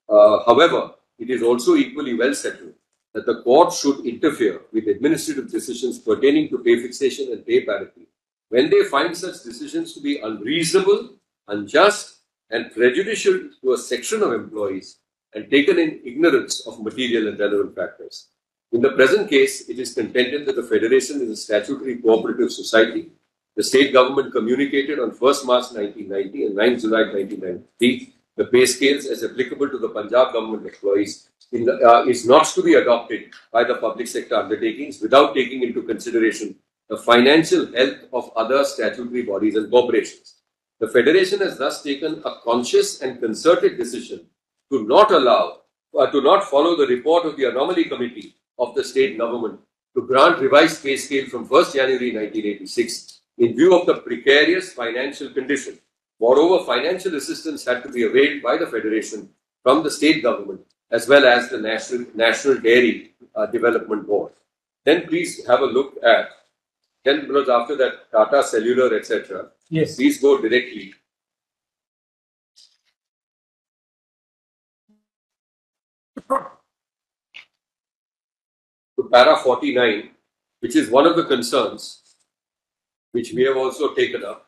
G: However, it is also equally well settled that the court should interfere with administrative decisions pertaining to pay fixation and pay parity when they find such decisions to be unreasonable, unjust, and prejudicial to a section of employees and taken in ignorance of material and relevant factors. In the present case, it is contended that the Federation is a statutory cooperative society. The state government communicated on 1st March 1990 and 9th July 1993 the pay scales as applicable to the Punjab government employees is not to be adopted by the public sector undertakings without taking into consideration the financial health of other statutory bodies and corporations. The Federation has thus taken a conscious and concerted decision to not follow the report of the Anomaly Committee of the state government to grant revised pay scale from 1st January 1986 in view of the precarious financial condition. Moreover, financial assistance had to be availed by the Federation from the state government as well as the National Dairy Development Board. Then please have a look at, then after that, Tata Cellular, etc.
F: Yes.
G: Please go directly. To para 49, which is one of the concerns which we have also taken up.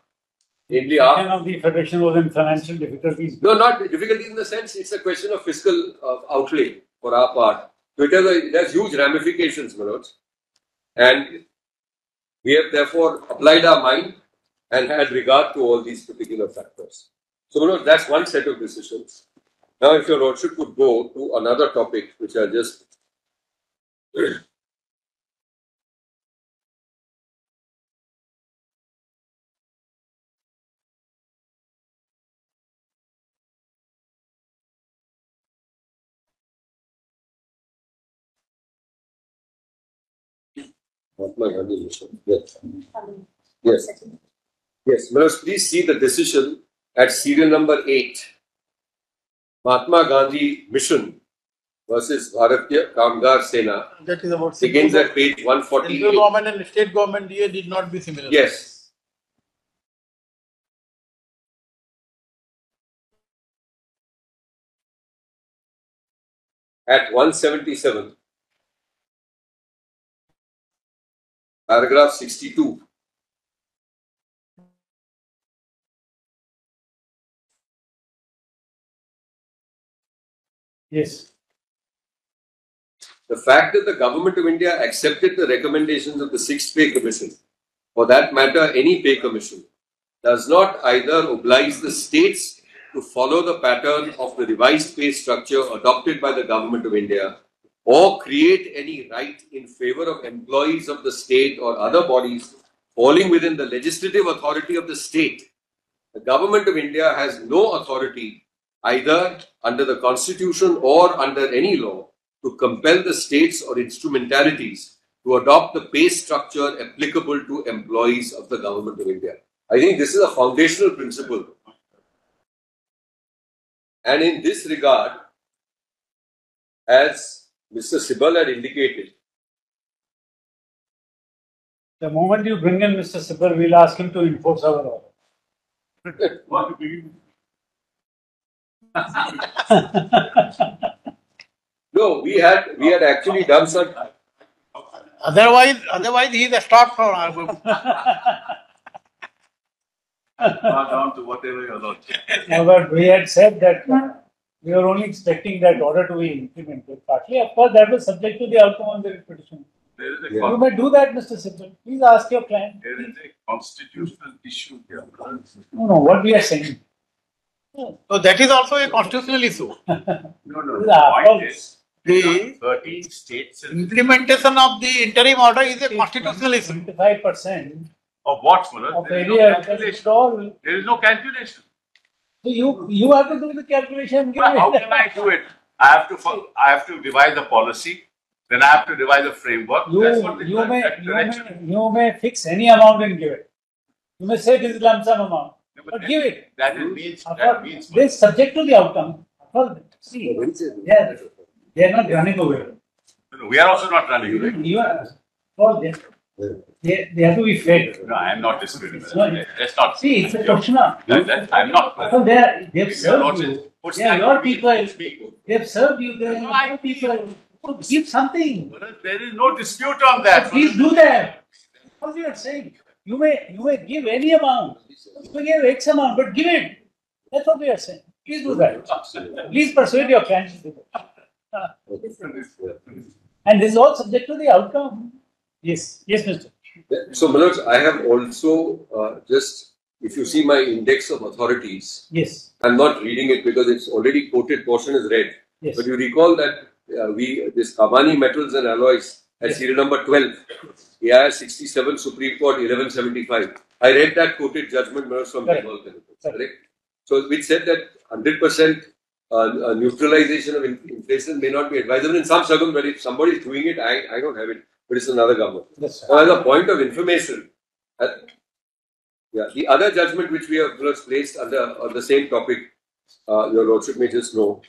G: Namely,
F: of the Federation was in financial difficulties.
G: No, not difficulty in the sense it's a question of fiscal outlay for our part. So it has huge ramifications, Manoj. And we have therefore applied our mind and had regard to all these particular factors. So, Manoj, that's one set of decisions. Now, if your Lordship could go to another topic, which I just Yes. Yes. Yes. Manoj, please see the decision at serial number 8. Mahatma Gandhi Mission versus Bharatiya Kamgar Sena.
E: That is about
G: begins at page 148.
E: Central government and state government here did not be similar.
G: Yes. At 177, paragraph 62.
F: Yes.
G: The fact that the Government of India accepted the recommendations of the 6th Pay Commission, for that matter any pay commission, does not either oblige the states to follow the pattern of the revised pay structure adopted by the Government of India or create any right in favor of employees of the state or other bodies falling within the legislative authority of the state. The Government of India has no authority either under the Constitution or under any law to compel the states or instrumentalities to adopt the pay structure applicable to employees of the Government of India. I think this is a foundational principle. And in this regard, as Mr. Sibal had indicated,
F: the moment you bring in Mr. Sibal, we'll ask him to enforce our law.
G: No, we had actually done some.
E: Otherwise he is a stock for our group.
H: Down to whatever your lordship.
F: No, but we had said that we were only expecting that order to be implemented. Partly, of course, that was subject to the outcome of the petition. You may do that, Mr. Sibal. Please ask your client.
H: There is a constitutional issue here.
F: No, what we are saying.
E: So that is also a constitutional issue.
H: No. The point is,
E: the
H: 13 states.
E: Implementation of the interim order is a constitutional issue.
F: 25%.
H: Of what, Manoj? There is no calculation. There is no calculation.
F: So you have to do the calculation.
H: Well, how can I do it? I have to devise a policy. Then I have to devise a framework.
F: You may fix any amount and give it. You may say this is lump sum amount, but give it.
H: That means
F: this subject to the outcome. See, they are not running away.
H: No, we are also not running away.
F: They have to be fed.
H: No, I am not disputing that.
F: No,
H: That's not.
F: See, it's a question of.
H: I am not.
F: So they have served you. They are your people. They have served you. They are your people. So give something.
H: There is no dispute on that.
F: Please do that. What you are saying? You may give any amount. You may give X amount, but give it. That's what we are saying. Please do that. Please persuade your clients to do that. And this is all subject to the outcome. Yes, Mr.
G: So, Manoj, I have also just, if you see my index of authorities,
F: yes,
G: I'm not reading it because it's already quoted portion is read.
F: Yes.
G: But you recall that this Kamani Metals and Alloys at serial number 12, AIR 67, Supreme Court 1175. I read that quoted judgment, Manoj, from Bengal. Correct? So, which said that 100% neutralization of inflation may not be advisable in some circumstances. If somebody is doing it, I don't have it. but it's another government.
F: Yes,
G: Now, as a point of information, the other judgment which we have placed on the same topic, your Lordship may just know,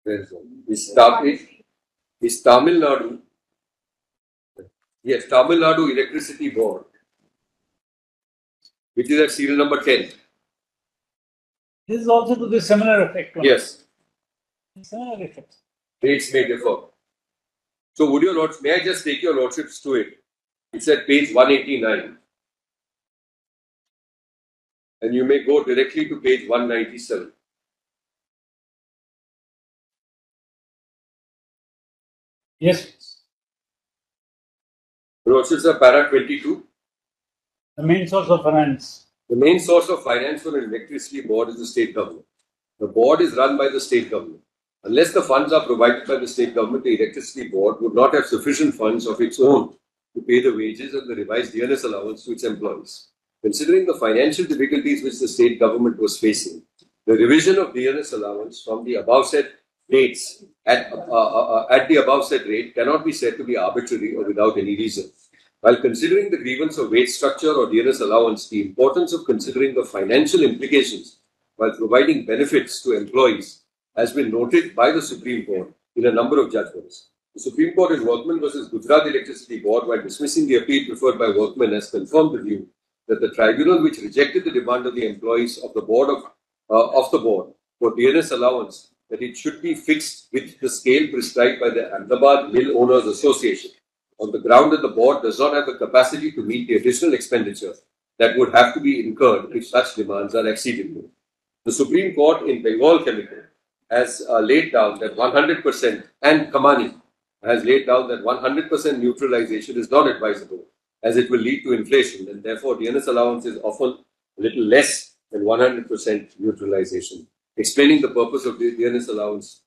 G: is Tamil Nadu. Yes, Tamil Nadu Electricity Board, which is at serial number 10.
F: This is also to the similar effect.
G: Yes.
F: Similar effect.
G: Rates may differ. So, would your Lords, may I just take your Lordships to it? It's at page 189. And you may go directly to page 197.
F: Yes.
G: Lordships are para 22.
F: The main source of finance.
G: The main source of finance for an electricity board is the state government. The board is run by the state government. Unless the funds are provided by the state government, the electricity board would not have sufficient funds of its own to pay the wages and the revised dearness allowance to its employees. Considering the financial difficulties which the state government was facing, the revision of dearness allowance from the above said rates at the above said rate cannot be said to be arbitrary or without any reason. While considering the grievance of wage structure or dearness allowance, the importance of considering the financial implications while providing benefits to employees has been noted by the Supreme Court in a number of judgments. The Supreme Court in Workman versus Gujarat Electricity Board, while dismissing the appeal preferred by Workman, has confirmed the view that the tribunal which rejected the demand of the employees of the board for dearness allowance, that it should be fixed with the scale prescribed by the Ahmedabad Mill Owners Association, on the ground that the board does not have the capacity to meet the additional expenditure that would have to be incurred if such demands are exceeded. The Supreme Court in Bengal Chemical has laid down that 100%, and Kamani has laid down that 100% neutralization is not advisable, as it will lead to inflation, and therefore dearness allowance is often a little less than 100% neutralization. Explaining the purpose of the dearness allowance,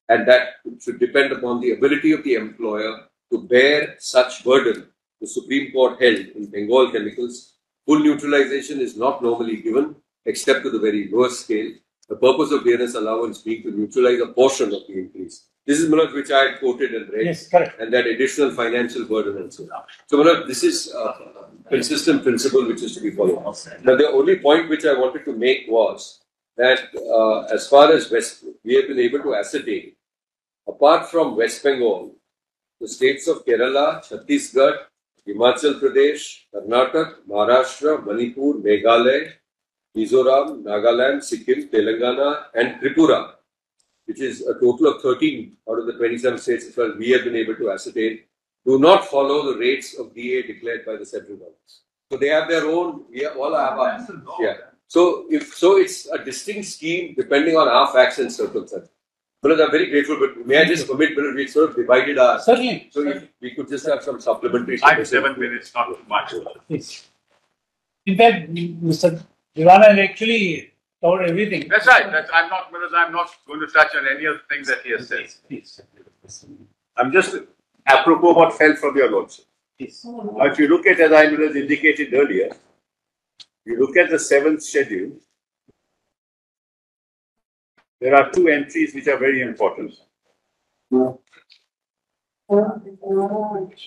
G: and that should depend upon the ability of the employer to bear such burden. The Supreme Court held in Bengal Chemicals, full neutralization is not normally given except to the very lowest scale. The purpose of dearness allowance being to neutralize a portion of the increase. This is Manoj, which I had quoted and read.
F: Yes, correct.
G: And that additional financial burden also. So Manoj, this is a consistent principle which is to be followed. Now the only point which I wanted to make was that as far as we have been able to ascertain, apart from West Bengal, the states of Kerala, Chhattisgarh, Himachal Pradesh, Karnataka, Maharashtra, Manipur, Meghalaya, Mizoram, Nagaland, Sikkim, Telangana, and Tripura, which is a total of 13 out of the 27 states as well, we have been able to ascertain, do not follow the rates of DA declared by the central government. So they have their own, we all have our, yeah. So it's a distinct scheme depending on our facts and circumstances. But I'm very grateful, but may I just commit, but we sort of divided our...
F: Certainly.
G: So if we could just have some supplementary...
I: 7 minutes, not too much.
F: Yes. In fact, Mr. Divana actually covered everything.
I: That's right. I'm not going to touch on any of the things that he has said.
F: Please.
I: I'm just apropos what fell from your lordship.
F: Yes.
I: Now, if you look at, as I was indicated earlier, you look at the 7th schedule, there are 2 entries which are very important.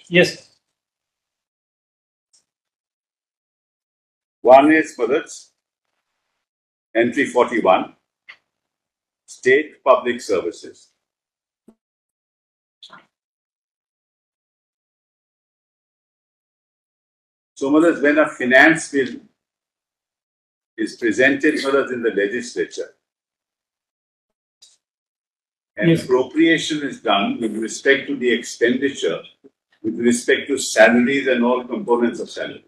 F: Yes.
I: One is for this, entry 41, State Public Services. So, when a finance bill is presented in the legislature, and appropriation is done with respect to the expenditure, with respect to salaries and all components of salary.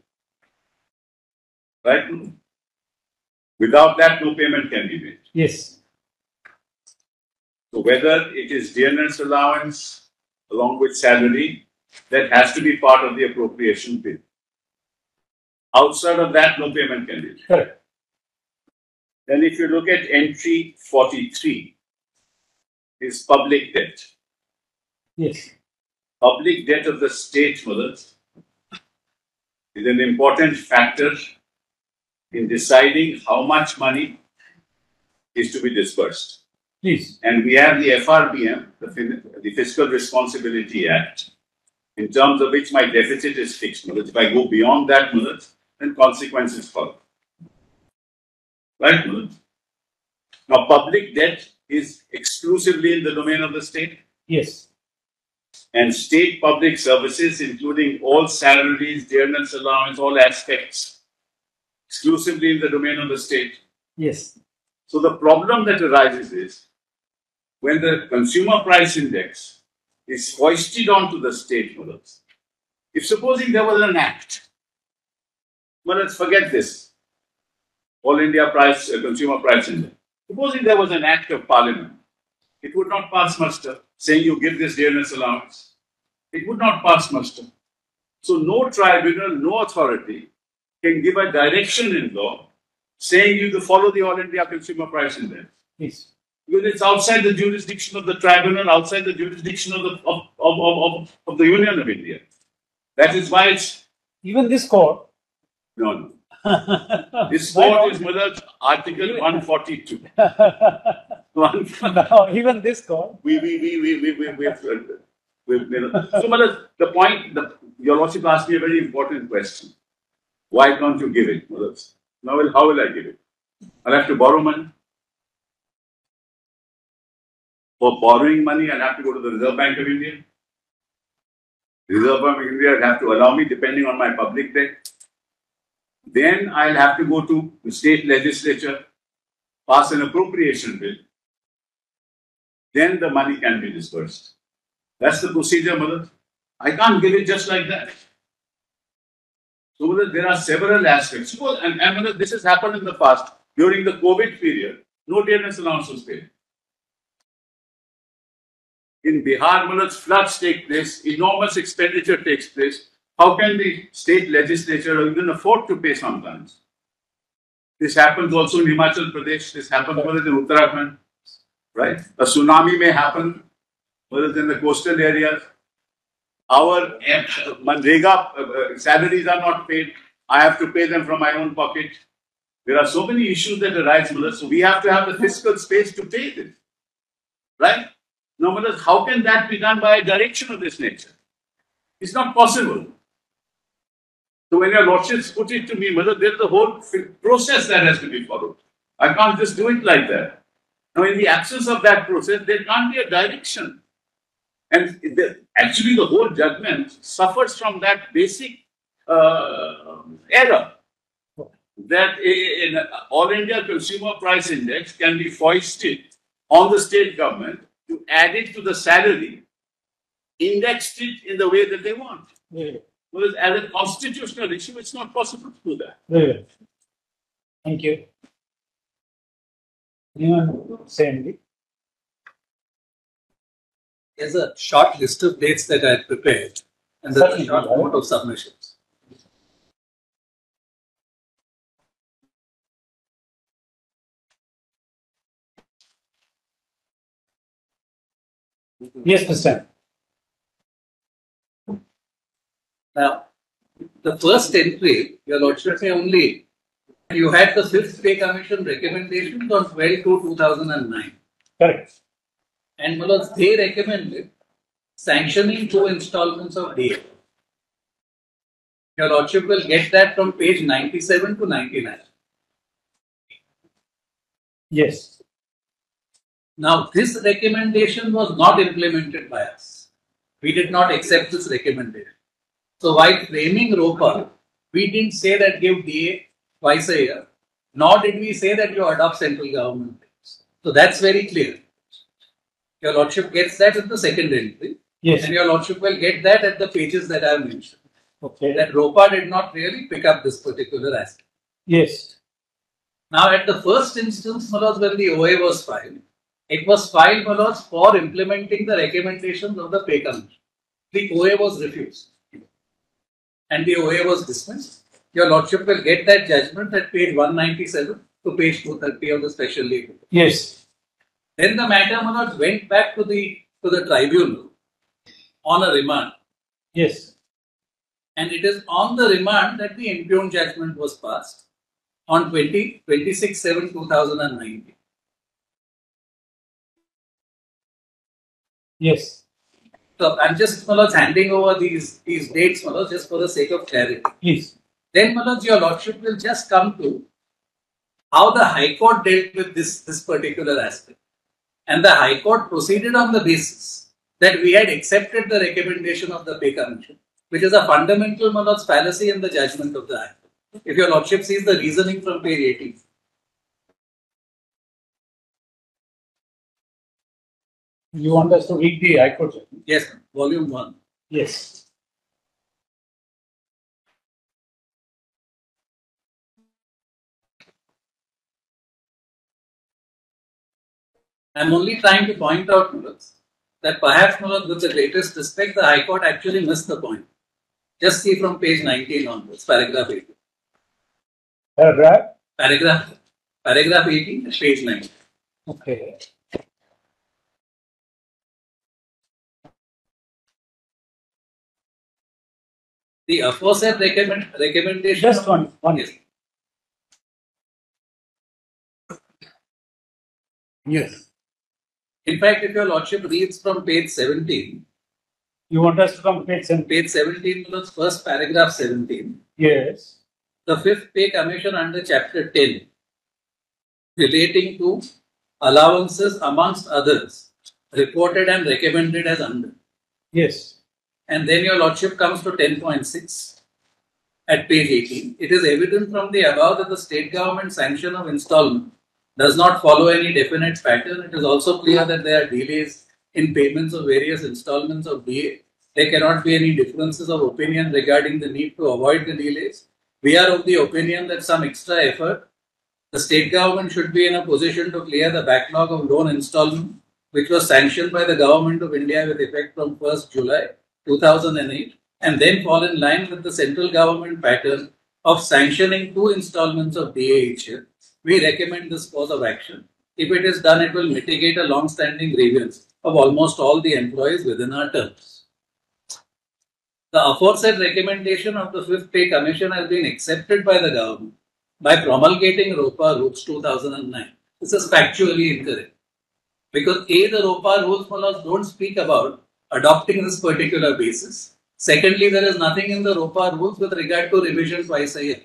I: Right? Without that, no payment can be made.
F: Yes.
I: So whether it is dearness allowance along with salary, that has to be part of the appropriation bill. Outside of that, no payment can be made.
F: Correct.
I: Then if you look at entry 43, is public debt.
F: Yes.
I: Public debt of the state, mothers, is an important factor in deciding how much money is to be disbursed.
F: Please.
H: And we have the FRBM, the Fiscal Responsibility Act, in terms of which my deficit is fixed. If I go beyond that, then consequences follow. Right? Now, public debt is exclusively in the domain of the state.
F: Yes.
H: And state public services, including all salaries, dearness allowance, all aspects, exclusively in the domain of the state.
F: Yes.
H: So the problem that arises is when the consumer price index is foisted onto the state models. If supposing there was an act, well, let's forget this, All India price, consumer price index. Supposing there was an act of parliament, it would not pass muster, saying you give this dearness allowance. It would not pass muster. So no tribunal, no authority can give a direction in law saying you to follow the All India consumer price index.
F: Yes.
H: Because it's outside the jurisdiction of the tribunal, outside the jurisdiction of the Union of India. That is why it's...
F: Even this court?
H: No. This court is Article 142.
F: No, even this court?
H: So, the point, your Lordship asked me a very important question. Why can't you give it? Now, how will I give it? I'll have to borrow money. For borrowing money, I'll have to go to the Reserve Bank of India. Reserve Bank of India will have to allow me depending on my public debt. Then I'll have to go to the state legislature, pass an appropriation bill. Then the money can be disbursed. That's the procedure, Mother. I can't give it just like that. So, Mother, there are several aspects. And Mother, this has happened in the past. During the COVID period, no dearness allowance was paid. In Bihar, Mother, floods take place, enormous expenditure takes place. How can the state legislature even afford to pay sometimes? This happens also in Himachal Pradesh. This happens in Uttarakhand. Right? A tsunami may happen in the coastal areas. Our Manrega salaries are not paid. I have to pay them from my own pocket. There are so many issues that arise, Mother. So we have to have the fiscal space to pay this. Right? Now, Mother, how can that be done by a direction of this nature? It's not possible. So when your Lordships put it to me, Mother, there is a whole process that has to be followed. I can't just do it like that. Now, in the absence of that process, there can't be a direction. And actually, the whole judgment suffers from that basic error. That an All India Consumer Price Index can be foisted on the state government to add it to the salary, indexed it in the way that they want.
F: Yeah.
H: Whereas as a constitutional issue, it's not possible to do that.
F: Yeah. Thank you. Anyone say anything?
C: There's a short list of dates that I prepared, and there's a short note of submissions.
F: Yes, Mr.
C: Now, the first entry, your Lordship say only, you had the 5th Pay Commission recommendations on 12/2/2009.
F: Correct.
C: And my lords, they recommended sanctioning 2 installments of DA. Your Lordship will get that from page 97 to 99.
F: Yes.
C: Now, this recommendation was not implemented by us. We did not accept this recommendation. So, while framing ROPA, we didn't say that give DA twice a year, nor did we say that you adopt central government things. So, that's very clear. Your Lordship gets that in the second entry.
F: Yes.
C: And your Lordship will get that at the pages that I have mentioned.
F: Okay.
C: That ROPA did not really pick up this particular aspect.
F: Yes.
C: Now, at the first instance, my lords, when the OA was filed, it was filed, my lords, for implementing the recommendations of the Pay Commission. The OA was refused. And the OA was dismissed. Your Lordship will get that judgment at page 197 to page 230 of the special legal.
F: Yes.
C: Then the matter, my lords, went back to the tribunal on a remand.
F: Yes.
C: And it is on the remand that the impugned judgment was passed on 26/7/2019.
F: Yes.
C: So I'm just handing over these dates, just for the sake of clarity.
F: Please.
C: Then, your Lordship will just come to how the High Court dealt with this particular aspect. And the High Court proceeded on the basis that we had accepted the recommendation of the Pay Commission, which is a fundamental fallacy in the judgment of the High Court. If your Lordship sees the reasoning from page 18.
F: You want us to read the High Court judgment?
C: Yes, volume 1.
F: Yes.
C: I'm only trying to point out, that perhaps, with the greatest respect, the High Court actually missed the point. Just see from page 19 onwards, paragraph 18. Paragraph 18, page 19.
F: Okay.
C: The aforesaid recommendation.
F: Just one. Yes.
C: In fact, if your Lordship reads from page 17.
F: You want us to come to page 17?
C: Page 17, first paragraph 17.
F: Yes.
C: The Fifth Pay Commission under Chapter 10, relating to allowances amongst others, reported and recommended as under.
F: Yes.
C: And then your Lordship comes to 10.6 at page 18. It is evident from the above that the state government sanction of installment does not follow any definite pattern. It is also clear that there are delays in payments of various installments of DA. There cannot be any differences of opinion regarding the need to avoid the delays. We are of the opinion that some extra effort, the state government should be in a position to clear the backlog of loan installment, which was sanctioned by the Government of India with effect from 1st July 2008, and then fall in line with the central government pattern of sanctioning 2 installments of DA each year. We recommend this course of action. If it is done, it will mitigate a long-standing grievance of almost all the employees within our terms. The aforesaid recommendation of the Fifth Pay Commission has been accepted by the government by promulgating ROPA Rules 2009. This is factually incorrect. Because A, the ROPA rules don't speak about adopting this particular basis. Secondly, there is nothing in the ROPA rules with regard to revision twice a year.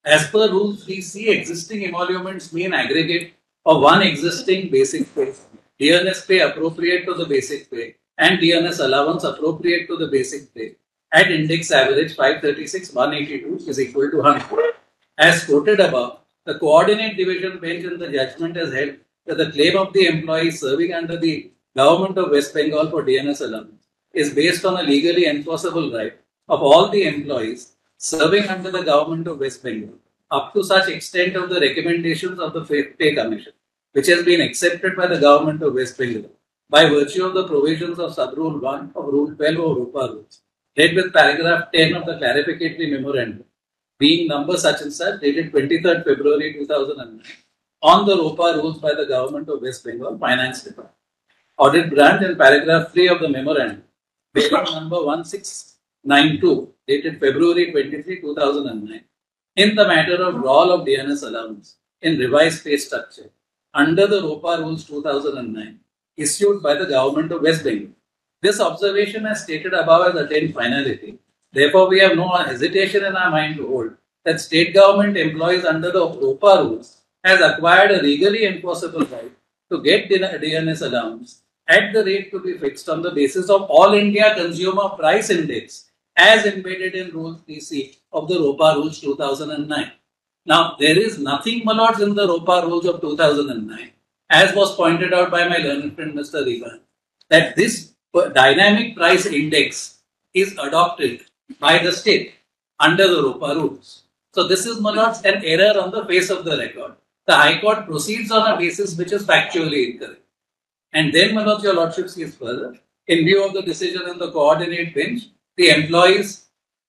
C: As per Rule 3C, existing emoluments mean aggregate of one existing basic pay, DNS pay appropriate to the basic pay, and DNS allowance appropriate to the basic pay at index average 536, 182 is equal to 100. As quoted above, the coordinate division bench in the judgment has held that the claim of the employee serving under the Government of West Bengal for DNS allowance is based on a legally enforceable right of all the employees serving under the Government of West Bengal up to such extent of the recommendations of the Pay Commission, which has been accepted by the Government of West Bengal by virtue of the provisions of Sub-Rule 1 of Rule 12 of ROPA rules, read with paragraph 10 of the clarificatory memorandum, being number such and such, dated 23rd February 2009, on the ROPA rules by the Government of West Bengal Finance Department. Audit branch in paragraph 3 of the memorandum, bearing number 1692, dated February 23, 2009, in the matter of withdrawal of DNS allowance in revised pay structure under the ROPA Rules 2009, issued by the Government of West Bengal. This observation, as stated above, has attained finality. Therefore, we have no hesitation in our mind to hold that state government employees under the ROPA rules has acquired a legally enforceable right to get DNS allowance at the rate to be fixed on the basis of All India Consumer Price Index as embedded in Rule 3C of the ROPA Rules 2009. Now, there is nothing, my lords, in the ROPA Rules of 2009, as was pointed out by my learned friend Mr. Revan, that this dynamic price index is adopted by the state under the ROPA Rules. So, this is, my lords, an error on the face of the record. The High Court proceeds on a basis which is factually incorrect. And then, my lords, your lordship sees further, in view of the decision in the coordinate bench, the employees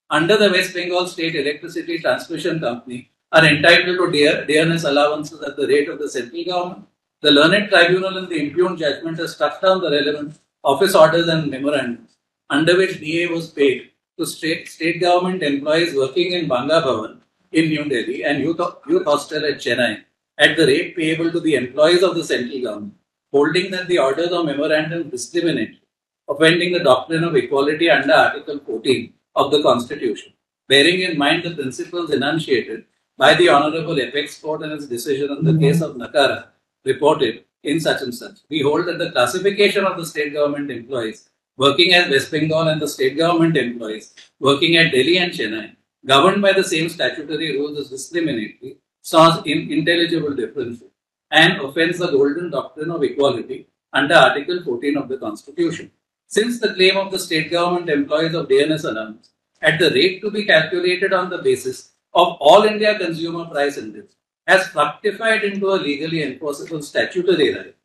C: under the West Bengal State Electricity Transmission Company are entitled to DNS allowances at the rate of the central government. The learned tribunal in the impugned judgment has struck down the relevant office orders and memorandums under which DA was paid to state government employees working in Banga Bhavan in New Delhi and youth hostel at Chennai at the rate payable to the employees of the central government holding that the orders or memorandum discriminate, offending the doctrine of equality under Article 14 of the Constitution, bearing in mind the principles enunciated by the Honorable Apex Court in its decision on the case of Nakara, reported in such and such. We hold that the classification of the state government employees working as West Bengal and the state government employees working at Delhi and Chennai, governed by the same statutory rules, is discriminatory, sounds intelligible differences, and offends the golden doctrine of equality under Article 14 of the Constitution. Since the claim of the state government employees of DNS allowance at the rate to be calculated on the basis of All India Consumer Price Index has fructified into a legally enforceable statutory right,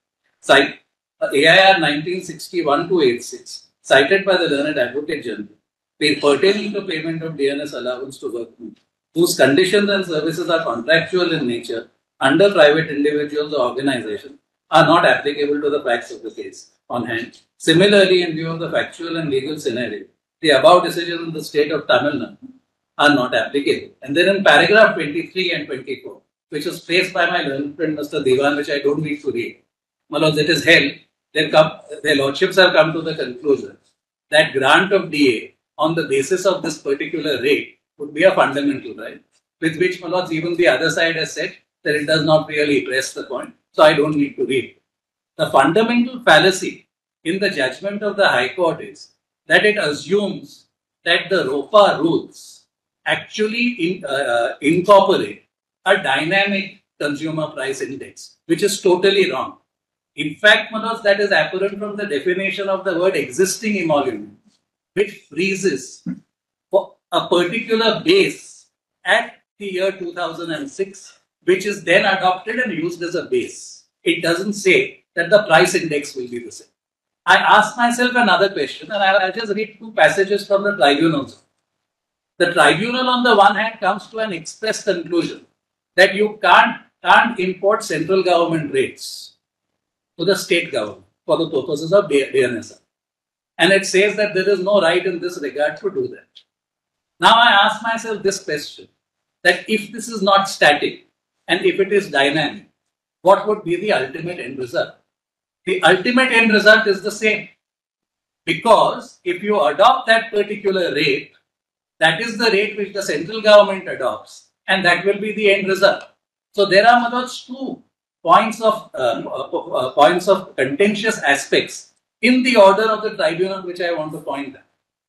C: cite AIR 1961-86, cited by the learned Advocate General, pertaining to payment of DNS allowance to workmen, whose conditions and services are contractual in nature under private individuals or organizations, are not applicable to the facts of the case on hand. Similarly, in view of the factual and legal scenario, the above decisions in the state of Tamil Nadu are not applicable. And then in paragraph 23 and 24, which was placed by my learned friend Mr. Diwan, which I don't need to read, Malod, it is held, their lordships have come to the conclusion that grant of DA on the basis of this particular rate would be a fundamental right, with which, Malod, even the other side has said that it does not really press the point, so I don't need to read. The fundamental fallacy in the judgment of the High Court is that it assumes that the ROPA rules actually incorporate a dynamic consumer price index, which is totally wrong. In fact, Manoj, that is apparent from the definition of the word existing emolument, which freezes for a particular base at the year 2006, which is then adopted and used as a base. It doesn't say that the price index will be the same. I asked myself another question, and I'll just read two passages from the tribunals. The tribunal, on the one hand, comes to an express conclusion that you can't import central government rates to the state government for the purposes of DNS. And it says that there is no right in this regard to do that. Now I ask myself this question, that if this is not static and if it is dynamic, what would be the ultimate end result? The ultimate end result is the same. Because if you adopt that particular rate, that is the rate which the central government adopts, and that will be the end result. So there are, Manoj, two points of contentious aspects in the order of the tribunal which I want to point out.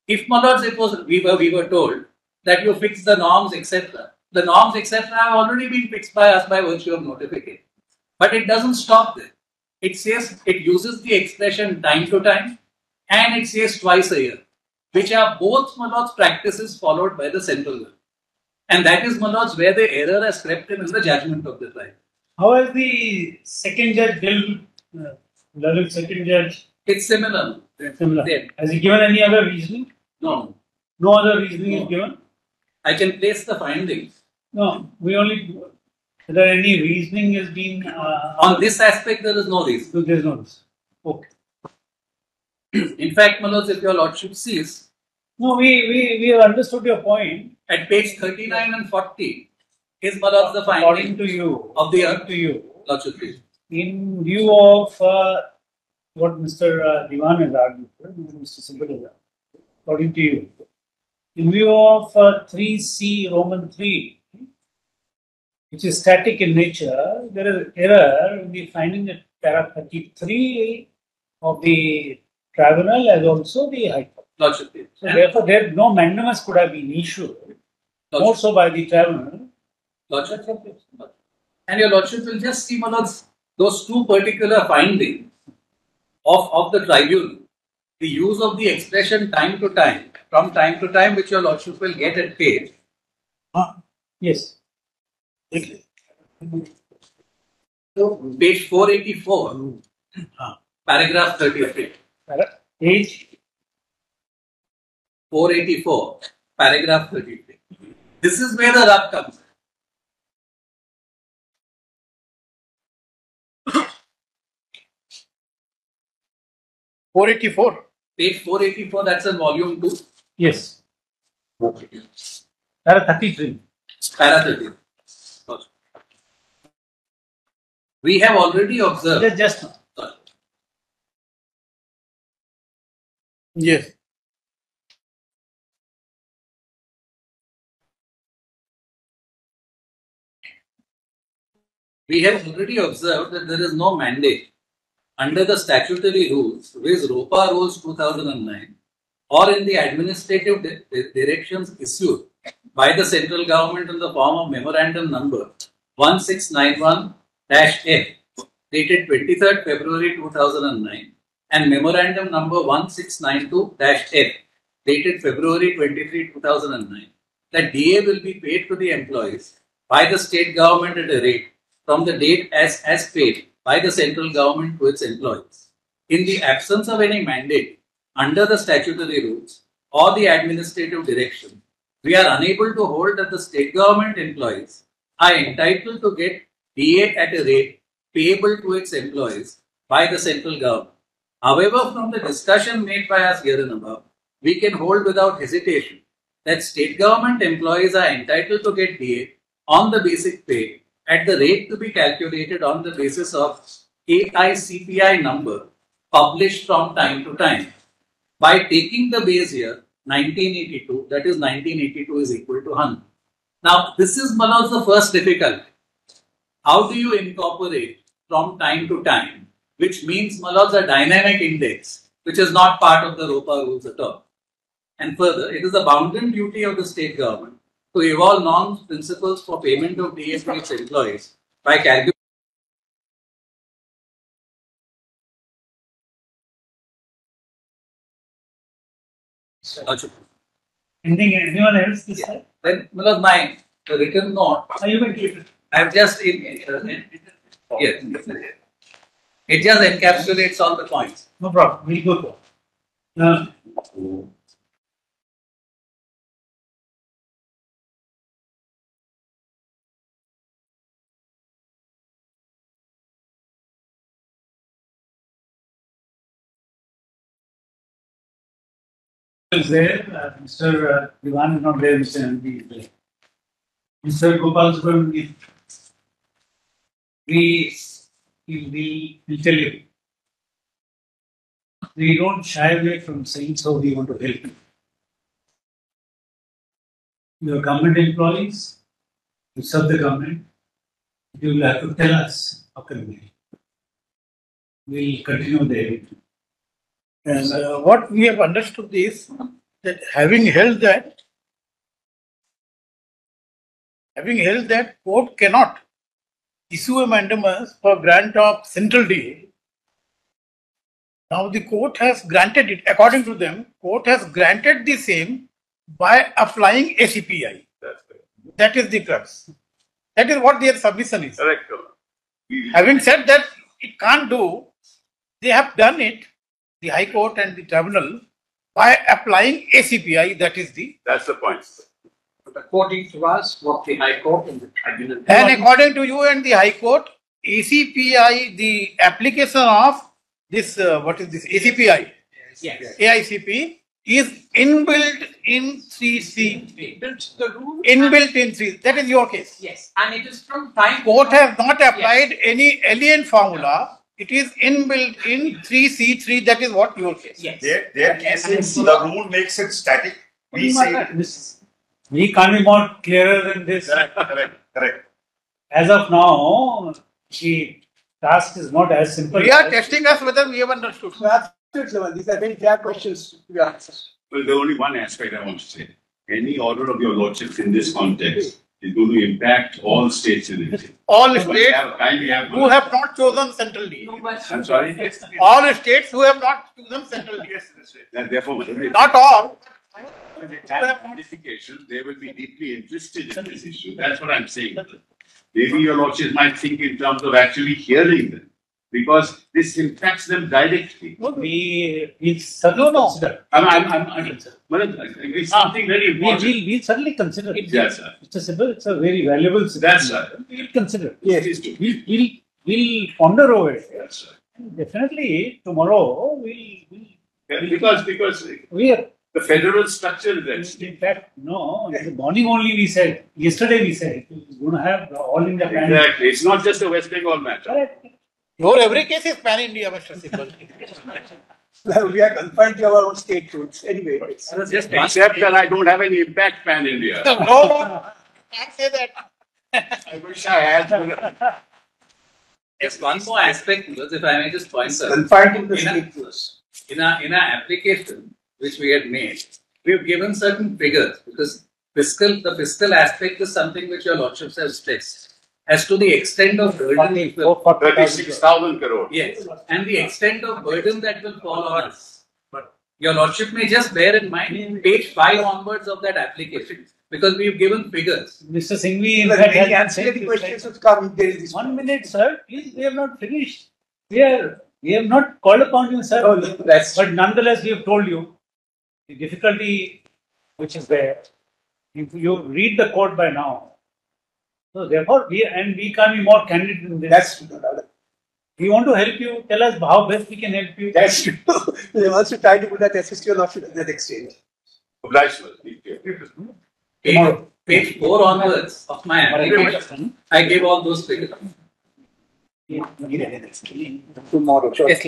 C: If, Manoj, we were told that you fix the norms, etc. The norms, etc. have already been fixed by us by virtue of notification. But it doesn't stop there. It says, it uses the expression time to time, and it says twice a year, which are both, Manoj, practices followed by the central government. And that is, Manoj, where the error has crept in the judgment of the tribe.
F: How has the second judge dealt with second judge?
C: It's similar.
F: Similar. Has he given any other reasoning?
C: No.
F: No other reasoning is given?
C: I can place the findings.
F: No, we only... Is there any reasoning has been...
C: on this aspect, there is no reason.
F: So there is no reason. Okay.
C: In fact, Manoj, if your lordship sees...
F: No, we have understood your point.
C: At page 39 and 40, is Manoj the finding?
F: According to you.
C: Of the
F: according to you.
C: Lordship, please.
F: In view of what Mr. Diwan has argued, Mr. Simple has argued, according to you, in view of 3C Roman 3, which is static in nature, there is error in the finding that para 33 of the tribunal as also the High Court.
C: Lordship, please.
F: So therefore, there no mandamus could have been issued, more so by the tribunal.
C: Lordship, and your lordship will just see, Manoj, those two particular findings of the tribunal, the use of the expression time to time, from time to time, which your lordship will get at page.
F: Yes.
C: Page 484, paragraph 33.
F: Page
C: 484, paragraph 33. This is where the rub comes. Page 484, that's in volume 2.
F: Yes. Para 33.
C: Para 33. We have already observed.
F: Just
B: Yes.
C: We have already observed that there is no mandate under the statutory rules, viz. ROPA Rules 2009, or in the administrative directions issued by the central government in the form of Memorandum Number 1691-F, dated 23rd February 2009, and Memorandum Number 1692-F, dated February 23, 2009, that DA will be paid to the employees by the state government at a rate from the date as paid by the central government to its employees. In the absence of any mandate under the statutory rules or the administrative direction, we are unable to hold that the state government employees are entitled to get DA at a rate payable to its employees by the central government. However, from the discussion made by us here and above, we can hold without hesitation that state government employees are entitled to get DA on the basic pay at the rate to be calculated on the basis of AICPI number published from time to time. By taking the base year 1982, that is 1982 is equal to 100. Now, this is one of the first difficulty. How do you incorporate from time to time, which means Malod's a dynamic index, which is not part of the ROPA rules at all. And further, it is a bounden duty of the state government to evolve norms, principles for payment of DA to its employees by calculating.
F: Anyone else this time?
C: Then, Malod, my written note.
F: You can keep it.
C: I've just yes. It just encapsulates all the points.
F: No problem. We'll go through. Is there, Mr. Diwan is not there, Mr. MP is there. Mr. Gopal Subramanian, we tell you, we don't shy away from saying so we want to help. You are government employees, you serve the government, you will have to tell us how can we. We'll continue there.
B: And what we have understood is that having held that court cannot issue a mandamus for grant of central DA. Now the court has granted it, according to them, court has granted the same by applying ACPI. That is the crux. That is what their submission is.
H: Correct.
B: Having said that it can't do, they have done it, the High Court and the Tribunal, by applying ACPI. That's the point.
D: According to us, what the High Court and the Tribunal.
B: And according to you and the High Court, ACPI, the application of this, what is this? ACPI?
D: Yes.
B: AICP is inbuilt in 3C.
D: The rule.
B: Inbuilt in 3. That is your case.
D: Yes. And it is from time.
B: Court has not applied any alien formula. It is inbuilt in 3C3. That is what your case.
D: Yes.
I: Their case is the rule makes it static. We say
F: we can't be more clearer than this.
I: Correct.
F: As of now, the task is not as simple.
B: We are testing us whether we have understood.
P: Absolutely, these are very fair questions to be answered.
H: Well, there's only one aspect I want to say. Any order of your lordships in this context is going to impact all states in India.
B: All states who have not chosen central DA.
H: I'm sorry?
B: All states who have not chosen central DA.
H: And therefore,
B: not all.
H: When they have modification, they will be deeply interested in this issue. That's what I'm saying. Maybe your lordships might think in terms of actually hearing them, because this impacts them directly.
F: We certainly consider.
H: It's something very important.
F: We'll certainly consider it.
H: Yes, sir.
F: It's a very valuable suggestion.
H: That's right.
F: We'll consider it.
H: Yes.
F: We'll ponder over it.
H: Yes, sir.
F: Definitely tomorrow
H: because
F: we are.
H: The federal structure is at stake.
F: In fact, no, in the morning only we said, yesterday we said, it's going to have all India plan.
H: Exactly. It's not just a West Bengal matter.
F: Correct.
B: Your every case is pan India, Mr. Sibal.
P: We are confined to our own state rules. Anyway, except that I don't have any impact pan India. No, I can't say that. I wish I had.
C: Yes, one more aspect, because if I may just point out,
P: Confined to the state rules.
C: in our application which we had made, we have given certain figures because the fiscal aspect is something which your lordships have stressed as to the extent of burden.
P: 36,000 crore.
C: Yes, and the extent of burden that will fall on us. But your lordship may just bear in mind page 5 onwards of that application, because we've given figures.
F: Mr. Singhvi, in
P: Well,
F: fact,
P: many
F: has
P: ancillary questions have come. There is this
F: 1 minute, sir. Please, we have not finished. We have not called upon you, sir.
P: Oh, that's
F: but nonetheless, we have told you the difficulty which is there. If you read the code by now, so therefore we can't be more candid in this.
P: That's
F: we want to help you. Tell us how best we can help you.
P: That's true. They also try to put that assist your lordship in that exchange. Obliged.
C: Page 4 onwards of my application, I gave all those figures.
P: Tomorrow. Sure. It's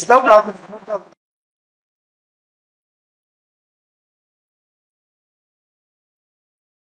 P: no problem.